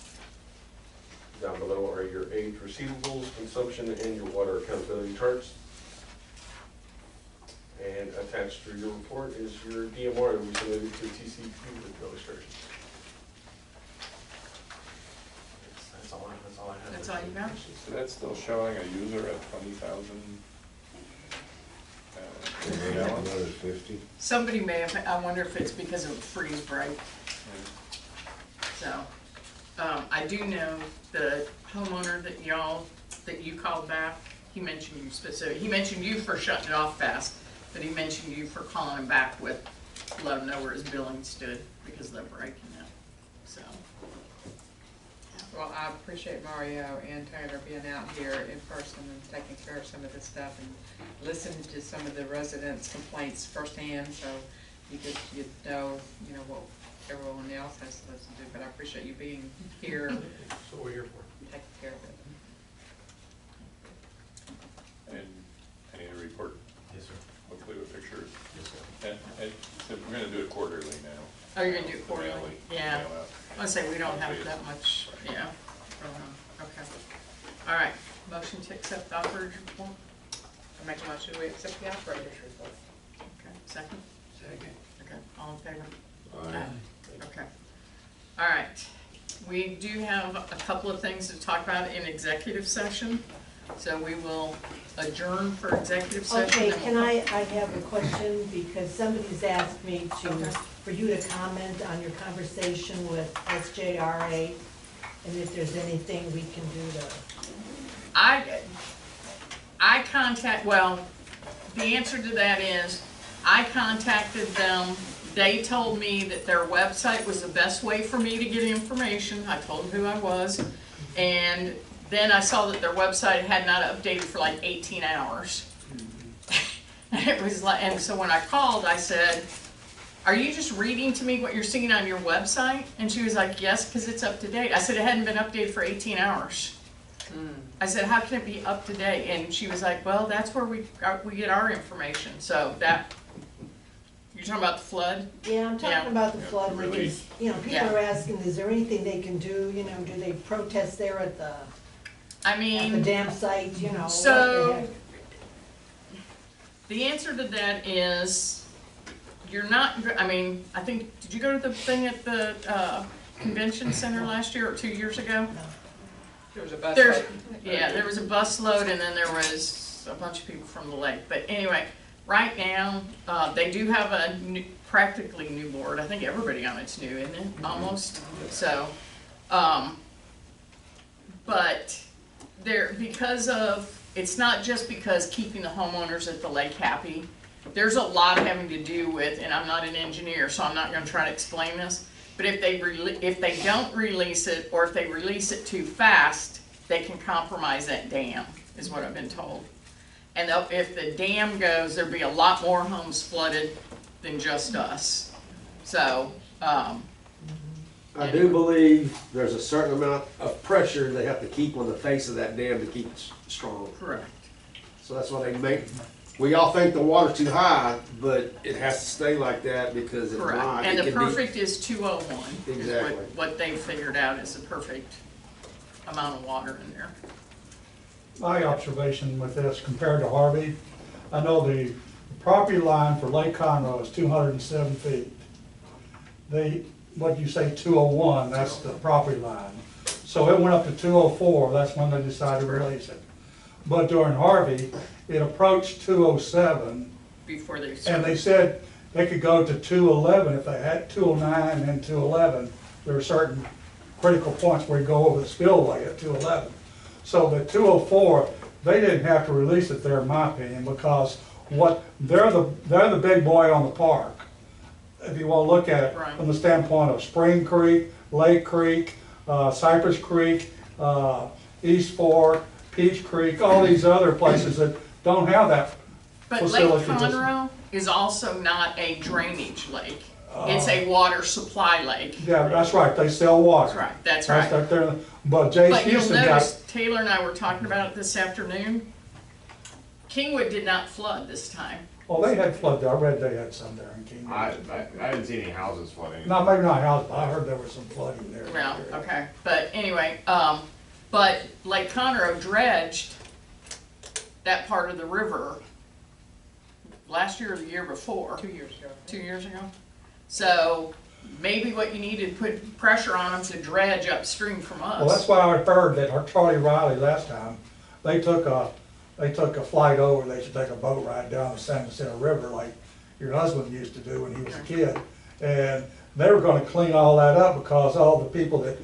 Down below are your aged receivables, consumption, and your water accountability charts. And attached to your report is your DMR that we submitted to TCQ with illustrations. That's all I have. That's all you got? So that's still showing a user at 20,000 gallons? Another 50. Somebody may have, I wonder if it's because of a freeze break. So, I do know the homeowner that you called back, he mentioned you specifically, he mentioned you for shutting it off fast, but he mentioned you for calling him back with, let him know where his billing stood because they're breaking it, so. Well, I appreciate Mario and Taylor being out here in person and taking care of some of this stuff and listening to some of the residents' complaints firsthand, so you'd know, what everyone else has to listen to, but I appreciate you being here, That's what we're here for. taking care of it. And I need a report, Yes, sir. hopefully with pictures. Yes, sir. And so we're gonna do it quarterly now. Oh, you're gonna do it The quarterly? mail- Yeah. mail out. I say we don't have that much, yeah. Okay. All right, motion to accept the operator's report. I make a motion, we accept the operator's report. Okay, second? Second. Okay, all in favor? Aye. Okay. All right. We do have a couple of things to talk about in executive session, so we will adjourn for executive session. Okay, and can we'll- I have a question, because somebody's asked me for you to comment on your conversation with SJRA, and if there's anything we can do to. The answer to that is, I contacted them. They told me that their website was the best way for me to get information. I told them who I was. And then I saw that their website had not updated for like 18 hours. And it was like, and so when I called, I said, are you just reading to me what you're seeing on your website? And she was like, yes, because it's up to date. I said, it hadn't been updated for 18 hours. I said, how can it be up to date? And she was like, well, that's where we get our information. So that, you're talking about the flood? Yeah, I'm talking about the flood, really. because, you know, people are asking, is there anything they can do, you know, do they protest there at the, I at the mean, dam site, you know? what the so heck? the answer to that is, you're not, I mean, I think, did you go to the thing at the convention center last year or 2 years ago? There was a bus. Yeah, there was a bus load and then there was a bunch of people from the lake. But anyway, right now, they do have a new, practically new board. I think everybody on it's new, isn't it? Almost. So, but there, because of, it's not just because keeping the homeowners at the lake happy. There's a lot having to do with, and I'm not an engineer, so I'm not going to try to explain this. But if they don't release it, or if they release it too fast, they can compromise that dam, is what I've been told. And if the dam goes, there'll be a lot more homes flooded than just us. So, I do believe there's a certain amount of pressure they have to keep on the face of that dam to keep it strong. correct. So that's why they make, we all think the water's too high, but it has to stay like that because if Correct. not, And it the can be. perfect is 201. is Exactly. what they figured out is the perfect amount of water in there. My observation with this compared to Harvey, I know the property line for Lake Conroe is 207 feet. What you say 201, that's the property line. So it went up to 204, that's when they decided to release it. But during Harvey, it approached 207, Before they and started. they said they could go to 211 if they had 209 and 211. There are certain critical points where you go over the spillway at 211. So the 204, they didn't have to release it there, in my opinion, because they're the big boy on the park. If you want to look at it Right. from the standpoint of Spring Creek, Lake Creek, Cypress Creek, East Fork, Peach Creek, all these other places that don't have that But Lake facility. Conroe is also not a drainage lake. It's a water supply lake. Yeah, that's right, they sell water. That's right. Right there. But Jay's But you'll Houston got, notice, Taylor and I were talking about it this afternoon. Kingwood did not flood this time. well, they had flood there, I read they had some there in Kingwood. I didn't see any houses flooding. No, maybe not house, but I heard there was some flooding there. Well, okay, but anyway, but Lake Conroe dredged that part of the river last year or the year before. 2 years ago. 2 years ago. So maybe what you need to put pressure on them to dredge upstream from us. Well, that's why I heard that Charlie Riley last time, they took a flight over, they should take a boat ride down the San Jacinto River like your husband used to do when he was a kid. And they were gonna clean all that up because all the people that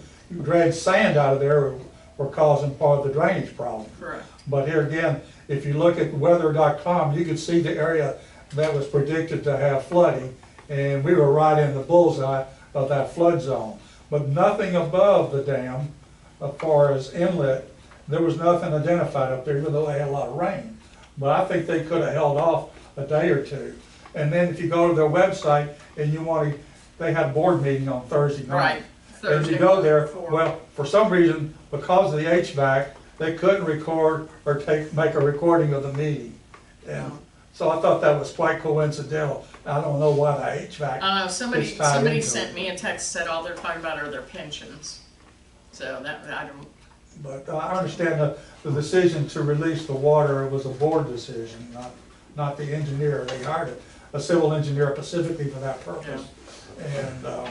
dredged sand out of there were causing part of the drainage problem. Correct. But here again, if you look at weather.com, you could see the area that was predicted to have flooding, and we were right in the bullseye of that flood zone. But nothing above the dam, as far as inlet, there was nothing identified up there, even though they had a lot of rain. But I think they could have held off a day or two. And then if you go to their website and you want to, they had a board meeting on Thursday night. Right. And Thursday you go there, before. well, for some reason, because of the HVAC, they couldn't record or make a recording of the meeting. And so I thought that was quite coincidental. I don't know why the HVAC. I don't know, somebody is tied into sent it. me a text, said all they're talking about are their pensions. So that, I don't, But I understand the decision to release the water was a board decision, not the engineer. They hired a civil engineer specifically for that purpose. And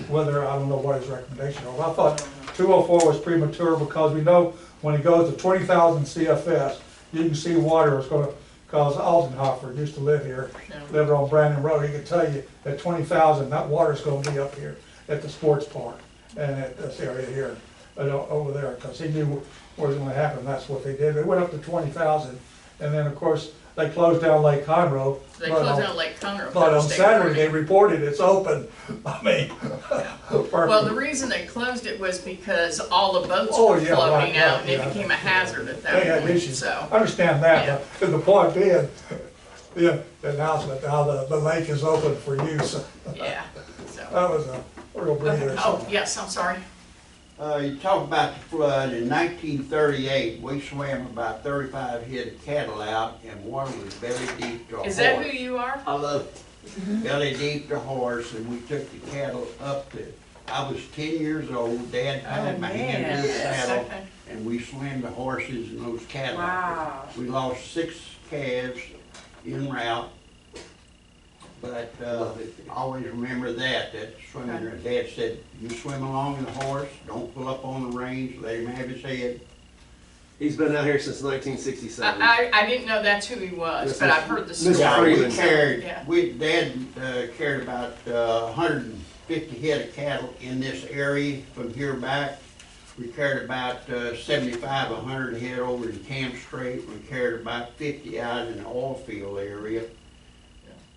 whether, I don't know what his recommendation was. I thought 204 was premature because we know when it goes to 20,000 CFS, you can see water is going to cause Altenhofer, used to live here, lived on Brandon Road. He could tell you at 20,000, that water is going to be up here at the sports park and at this area here, over there, because he knew what was going to happen. That's what they did. They went up to 20,000 And then, of course, they closed down Lake Conroe. They but closed on- down Lake Conroe But on Thursday Saturday, they morning. reported it's open. I mean. Well, the reason they closed it was because all the boats Oh, were yeah, floating right, out and it yeah. became a hazard at They that had point, issues. so. I understand that, Yeah. but the point being, the announcement, now the lake is open for use. Yeah, so. That was a real breather. Oh, yes, I'm sorry. You talk about the flood, in 1938, we swam about 35 head of cattle out, and one was belly deep to a horse. Is that who you are? I love it. Belly deep to horse, and we took the cattle up to, I was 10 years old, Dad tied my hand to the saddle, Okay. and we swam the horses and those cattle. Wow. We lost 6 calves en route, but I always remember that swimming, Dad said, you swim along the horse, don't pull up on the reins, let him have his head. He's been out here since 1967. I didn't know that's who he was, This but is- I've heard the this is story. We Freeman. carried, Yeah. Dad carried about 150 head of cattle in this area from here back. We carried about 75, 100 head over in Camp Strait. We carried about 50 out in the oil field area.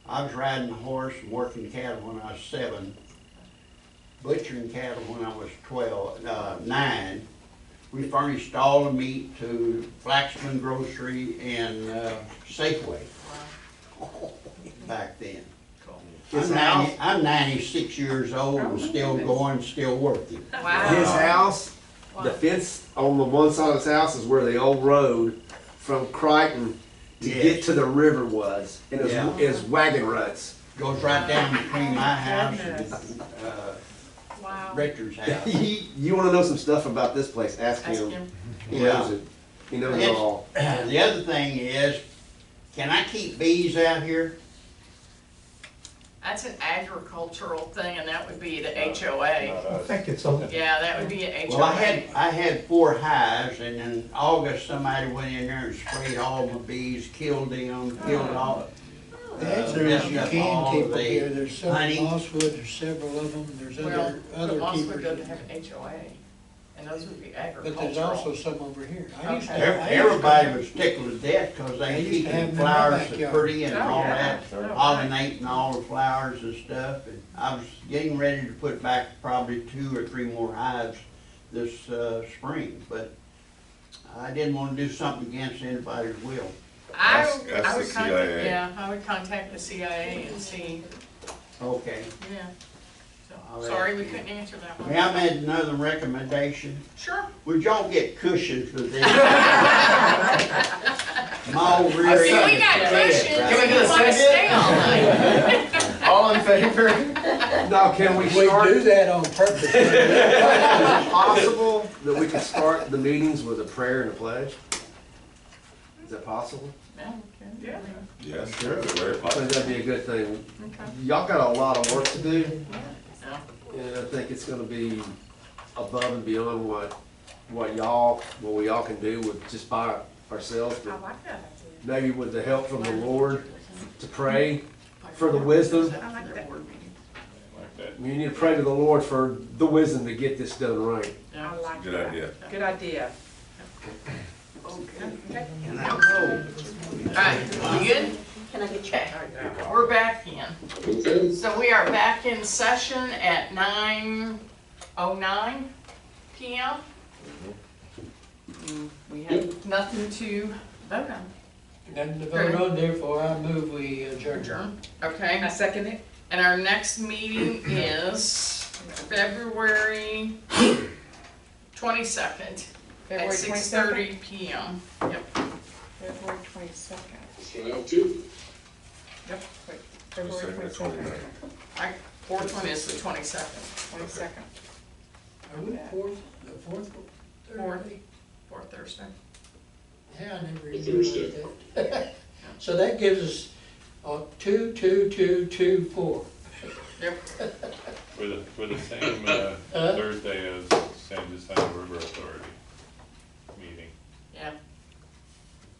I was riding a horse and working cattle when I was 7, butchering cattle when I was 9. We furnished all the meat to Flaxman Grocery and Safeway back then. His house, I'm 96 years old and still going, still working. Wow. his house, the Wow. fence on the one side of his house is where the old road from Crichton to Yes. get to the river was, and his, Yeah. his wagon ruts. Goes right down between my house and Wow. Richard's house. You want to know some stuff about this place? Ask Ask him. him. He knows it. He knows it It's- all. The other thing is, can I keep bees out here? That's an agricultural thing, and that would be the HOA. I think it's a, Yeah, that would be an HOA. Well, I had 4 hives, and in August, somebody went in there and sprayed all my bees, killed them, killed all. The answer is you messed up can all keep them the here, there's some honey. in Mosswood, there's several of them, there's Well, other the Mosswood keepers. doesn't have an HOA, and those would be agricultural. But there's also some over here. I used to- Okay. I used to- Everybody was tickled to death because I they used to keep have the them in my flowers so backyard. pretty and Oh, all yeah. that, Oh, pollinating all the flowers and stuff. And I was getting ready to put back probably 2 or 3 more hives this spring, but I didn't want to do something against anybody's will. I Ask would the contact, CIA. yeah, I would contact the CIA and see, Okay. yeah. I'll So, sorry, ask we you. couldn't answer that one. May I make another recommendation? Sure. Would y'all get cushions for this? My old rear See, end we is got dead, cushions, right? if you wanna stay all night. All in favor? Now, can we We start? do that on purpose. Is it possible that we can start the meetings with a prayer and a pledge? Is that possible? Yeah, okay. Yeah. Yes, sure. Very I think possible. that'd be a good thing. Okay. Y'all got a lot of work to do, Yeah. and I think it's gonna be above and beyond what we all can do with just by ourselves. I But like that maybe with the help from the Lord to pray for the wisdom. idea. I like that. Like that. You need to pray to the Lord for the wisdom to get this done right. Yeah. I like Good that. idea. Good idea. Okay. And I know. All right, we good? Can I get checked? We're back in. Okay. So we are back in session at 9:09 PM. We have nothing to vote on. Nothing to vote on, therefore I move we adjourn. Adjourn. Okay, I second it. and our next meeting is February 22nd at February 6:30 PM. Yep. February 22nd. So I have 2. Yep, wait, February Second or 22nd. 29th. Fourth one is the 22nd. 22nd. Are we the fourth Thursday? Fourth Thursday. Yeah, I never even Thursday. realized that. So that gives us 2, 2, 2, 2, 4. We're the same Thursday as San Jacinto River Authority meeting, Yeah.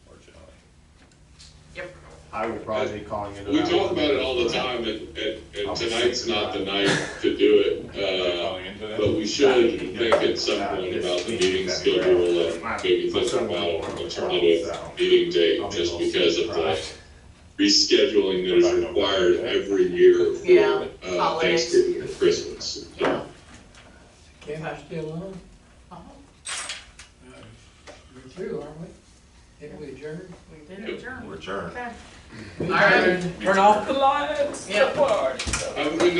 fortunately. Yep. I will probably be calling into We that talk one. about it all the time, and tonight's not the night to do it. Calling into but we should think at some point about the meeting schedule and maybe think about an alternative meeting date, just because of the rescheduling that is required every year Yeah, for holidays. Thanksgiving and Christmas. Yeah. Camera's still on? Uh-huh. We're through, aren't we? Didn't we adjourn? We did adjourn. We're adjourned. Okay. All right. Turn off the lights. Yep. Have a good night.